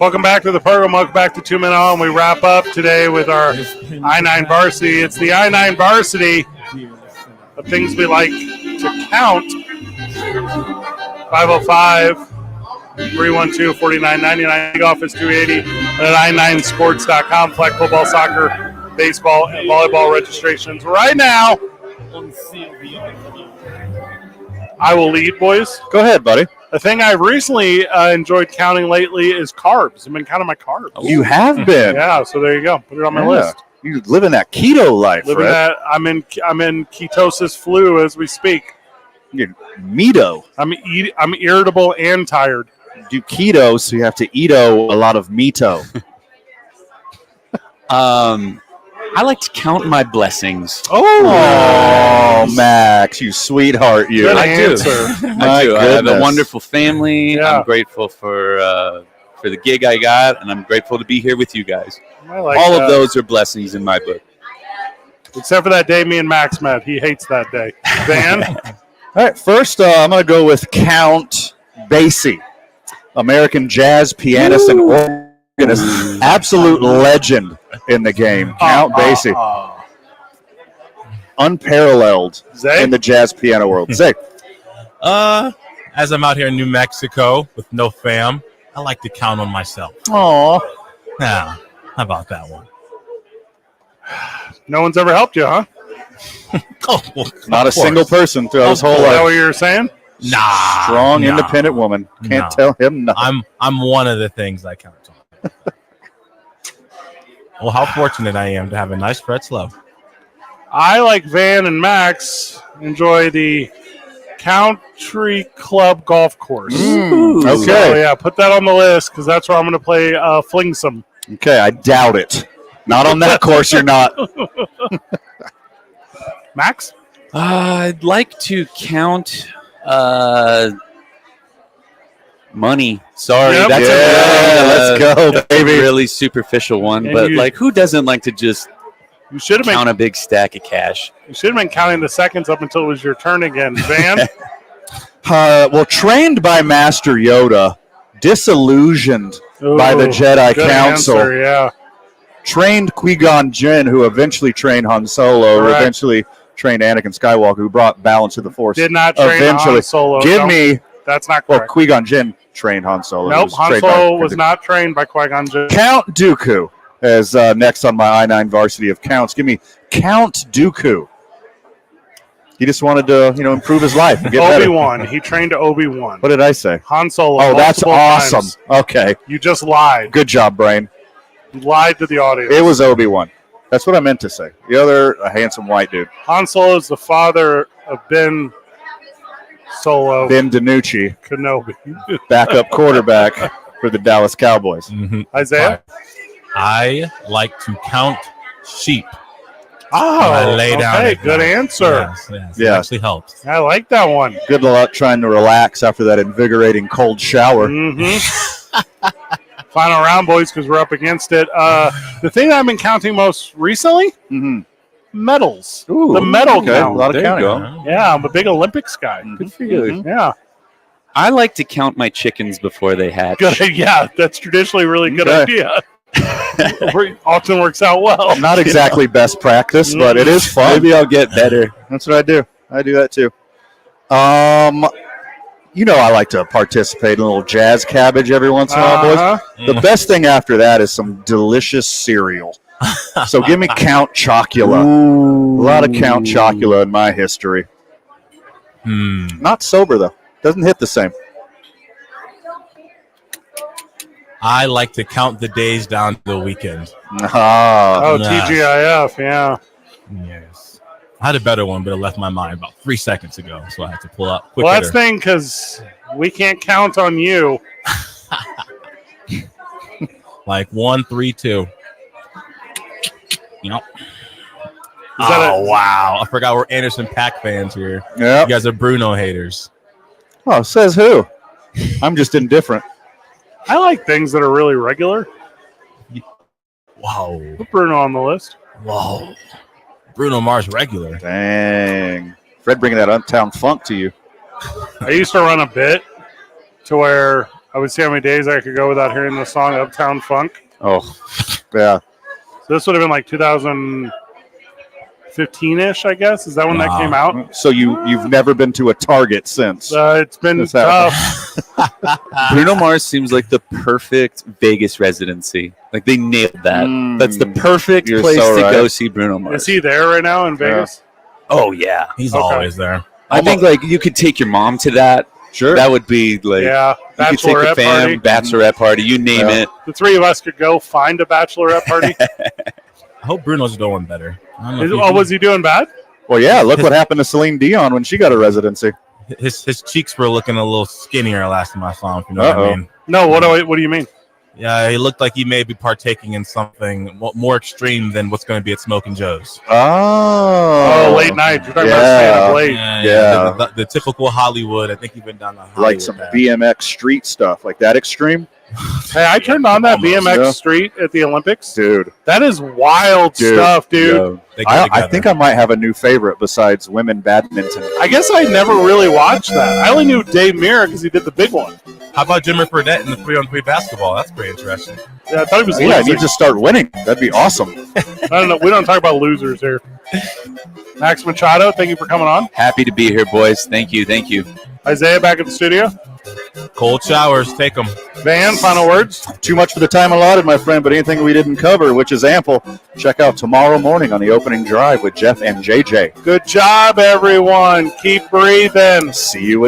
Speaker 3: Welcome back to the program. Welcome back to 2 Minute On. We wrap up today with our I-9 varsity. It's the I-9 varsity of things we like to count. 505-312-4999. League office 280 at i9sports.com. Flag football, soccer, baseball, and volleyball registrations right now. I will lead, boys.
Speaker 4: Go ahead, buddy.
Speaker 3: The thing I've recently enjoyed counting lately is carbs. I've been counting my carbs.
Speaker 4: You have been.
Speaker 3: Yeah, so there you go. Put it on my list.
Speaker 4: You living that keto life, right?
Speaker 3: I'm in ketosis flu as we speak.
Speaker 4: You're meato.
Speaker 3: I'm irritable and tired.
Speaker 4: Do keto, so you have to eat-o a lot of meato.
Speaker 10: I like to count my blessings.
Speaker 4: Oh, Max, you sweetheart, you.
Speaker 3: Good
Speaker 10: I
Speaker 3: answer.
Speaker 10: do. I do. I have a wonderful family.
Speaker 3: Yeah.
Speaker 10: I'm grateful for the gig I got, and I'm grateful to be here with you guys.
Speaker 3: I like
Speaker 10: All
Speaker 3: that.
Speaker 10: of those are blessings in my book.
Speaker 3: Except for that day me and Max met. He hates that day. Van?
Speaker 4: All right, first I'm going to go with Count Basie, American jazz pianist and organist, absolute legend in the game. Count Basie, unparalleled
Speaker 3: Zay?
Speaker 4: in the jazz piano world. Zay.
Speaker 2: As I'm out here in New Mexico with no fam, I like to count on myself.
Speaker 4: Aw.
Speaker 2: Now, how about that one?
Speaker 3: No one's ever helped you, huh?
Speaker 2: Oh, well,
Speaker 4: Not a single person throughout his whole
Speaker 3: Is that
Speaker 4: life.
Speaker 3: what you were saying?
Speaker 2: Nah.
Speaker 4: Strong,
Speaker 2: nah.
Speaker 4: independent woman. Can't
Speaker 2: No.
Speaker 4: tell him nothing.
Speaker 2: I'm one of the things I count on. Well, how fortunate I am to have a nice Fred Slow.
Speaker 3: I, like Van and Max, enjoy the Country Club Golf Course.
Speaker 4: Okay.
Speaker 3: So, yeah, put that on the list because that's where I'm going to play Flingsome.
Speaker 4: Okay, I doubt it. Not on that course, you're not.
Speaker 3: Max?
Speaker 10: I'd like to count money. Sorry,
Speaker 3: Yep.
Speaker 10: that's
Speaker 4: let's go,
Speaker 10: that's
Speaker 4: baby.
Speaker 10: a really superficial one.
Speaker 3: And
Speaker 10: But
Speaker 3: you-
Speaker 10: like, who doesn't like to just
Speaker 3: You should have been
Speaker 10: count a big stack of cash?
Speaker 3: counting the seconds up until it was your turn again. Van?
Speaker 4: Well, trained by Master Yoda, disillusioned by the
Speaker 3: Ooh,
Speaker 4: Jedi
Speaker 3: good
Speaker 4: Council,
Speaker 3: answer, yeah.
Speaker 4: trained Qui-Gon Jinn, who eventually trained Han Solo, who
Speaker 3: Correct.
Speaker 4: eventually trained Anakin Skywalker, who brought balance to the Force.
Speaker 3: Did not train
Speaker 4: Eventually.
Speaker 3: Han Solo.
Speaker 4: Give
Speaker 3: Don't-
Speaker 4: me,
Speaker 3: That's not
Speaker 4: well,
Speaker 3: correct.
Speaker 4: Qui-Gon Jinn trained Han Solo.
Speaker 3: Nope,
Speaker 4: He
Speaker 3: Han
Speaker 4: trained by-
Speaker 3: Solo was not trained by Qui-Gon Jinn.
Speaker 4: Count Dooku is next on my I-9 varsity of counts. Give me Count Dooku. He just wanted to, improve his life. And get better.
Speaker 3: Obi-Wan. He trained Obi-Wan.
Speaker 4: What did I say?
Speaker 3: Han Solo.
Speaker 4: Oh, that's
Speaker 3: multiple
Speaker 4: awesome.
Speaker 3: times.
Speaker 4: Okay.
Speaker 3: You just lied.
Speaker 4: Good job, Brain.
Speaker 3: You lied to the audience.
Speaker 4: It was Obi-Wan. That's what I meant to say. The other, a handsome white dude.
Speaker 3: Han Solo is the father of Ben Solo
Speaker 4: Ben DiNucci,
Speaker 3: Kenobi.
Speaker 4: backup quarterback for the Dallas Cowboys.
Speaker 2: Mm-hmm.
Speaker 3: Isaiah?
Speaker 2: I like to count sheep.
Speaker 3: Oh,
Speaker 2: I lay down
Speaker 3: okay.
Speaker 2: at
Speaker 3: Good
Speaker 2: night.
Speaker 3: answer.
Speaker 2: Yes,
Speaker 4: Yeah.
Speaker 2: It actually helps.
Speaker 3: I like that one.
Speaker 4: Good luck trying to relax after that invigorating cold shower.
Speaker 3: Mm-hmm. Final round, boys, because we're up against it. The thing I've been counting most recently,
Speaker 4: Mm-hmm.
Speaker 3: medals.
Speaker 4: Ooh,
Speaker 3: The medal
Speaker 4: okay.
Speaker 3: count.
Speaker 4: A lot of
Speaker 10: There you
Speaker 4: counting.
Speaker 10: go.
Speaker 3: Yeah, I'm a big Olympics guy.
Speaker 10: Good for you.
Speaker 4: Mhm.
Speaker 3: Yeah.
Speaker 10: I like to count my chickens before they hatch.
Speaker 3: Good. Yeah, that's traditionally a really good
Speaker 4: Okay.
Speaker 3: idea. Often works out well.
Speaker 4: Not exactly best practice, but it is fun.
Speaker 10: Maybe I'll get better.
Speaker 4: That's what I do. I do that too. I like to participate in a little jazz cabbage every once in a while, boys.
Speaker 3: Uh-huh.
Speaker 4: The best thing after that is some delicious cereal. So give me Count Chocula. A lot of Count Chocula in my history. Not sober, though. Doesn't hit the same.
Speaker 2: I like to count the days down to the weekend.
Speaker 4: Ah.
Speaker 3: Oh,
Speaker 2: Nice.
Speaker 3: TGIF, yeah.
Speaker 2: Yes. I had a better one, but it left my mind about 3 seconds ago, so I had to pull up quick.
Speaker 3: Well, that's the thing, because we can't count on you.
Speaker 2: Like 1, 3, 2. Yep.
Speaker 3: that
Speaker 2: Oh, wow. I forgot we're Anderson Paak fans here.
Speaker 4: Yeah.
Speaker 2: You guys are Bruno haters.
Speaker 4: Oh, says who? I'm just indifferent.
Speaker 3: I like things that are really regular.
Speaker 2: Wow.
Speaker 3: Put Bruno on the list.
Speaker 2: Whoa. Bruno Mars regular.
Speaker 4: Dang. Fred bringing that Uptown Funk to you.
Speaker 3: I used to run a bit to where I would see how many days I could go without hearing the song Uptown Funk.
Speaker 4: Oh, yeah.
Speaker 3: So this would have been like 2015-ish, I guess. Is that when that came out?
Speaker 4: So you've never been to a Target since?
Speaker 3: It's been tough.
Speaker 10: Bruno Mars seems like the perfect Vegas residency. Like they nailed that. That's the perfect
Speaker 4: You're
Speaker 10: place
Speaker 4: so
Speaker 10: to
Speaker 4: right.
Speaker 10: go see Bruno Mars.
Speaker 3: Is he there right now in Vegas?
Speaker 10: Oh yeah,
Speaker 2: He's
Speaker 3: Okay.
Speaker 2: always there.
Speaker 10: I think like you could take your mom to that.
Speaker 4: Sure.
Speaker 10: That would be like
Speaker 3: Yeah.
Speaker 10: you could take the
Speaker 3: Bachelorette
Speaker 10: fam,
Speaker 3: party.
Speaker 10: bachelorette party, you name it.
Speaker 3: The three of us could go find a bachelorette party.
Speaker 2: I hope Bruno's doing better. I don't know if
Speaker 3: Was he doing bad?
Speaker 4: Well, yeah. Look what happened to Celine Dion when she got a residency.
Speaker 2: his cheeks were looking a little skinnier last time I saw him. If you know what I mean?
Speaker 3: No. What do you mean?
Speaker 2: Yeah, he looked like he may be partaking in something more extreme than what's going to be at Smoking Joe's.
Speaker 4: Oh,
Speaker 3: late night. You're talking about staying up late.
Speaker 4: Yeah.
Speaker 2: The typical Hollywood. I think he went down to Hollywood.
Speaker 4: Like some BMX street stuff, like that extreme.
Speaker 3: Hey, I turned on that BMX street at the Olympics.
Speaker 4: Dude.
Speaker 3: That is wild stuff, dude.
Speaker 4: Yo. I think I might have a new favorite besides women badminton.
Speaker 3: I guess I never really watched that. I only knew Dave Mirra because he did the big one.
Speaker 2: How about Jimmy Fredette in the 3-on-3 basketball? That's pretty interesting.
Speaker 3: Yeah, I thought he was
Speaker 4: Yeah, I
Speaker 3: losing.
Speaker 4: need to start winning. That'd be awesome.
Speaker 3: I don't know. We don't talk about losers here. Max Machado, thank you for coming on.
Speaker 10: Happy to be here, boys. Thank you.
Speaker 3: Isaiah back at the studio.
Speaker 2: Cold showers, take them.
Speaker 3: Van, final words.
Speaker 4: Too much for the time allotted, my friend, but anything we didn't cover, which is ample, check out tomorrow morning on the opening drive with Jeff and JJ.
Speaker 3: Good job, everyone. Keep breathing.
Speaker 4: See you at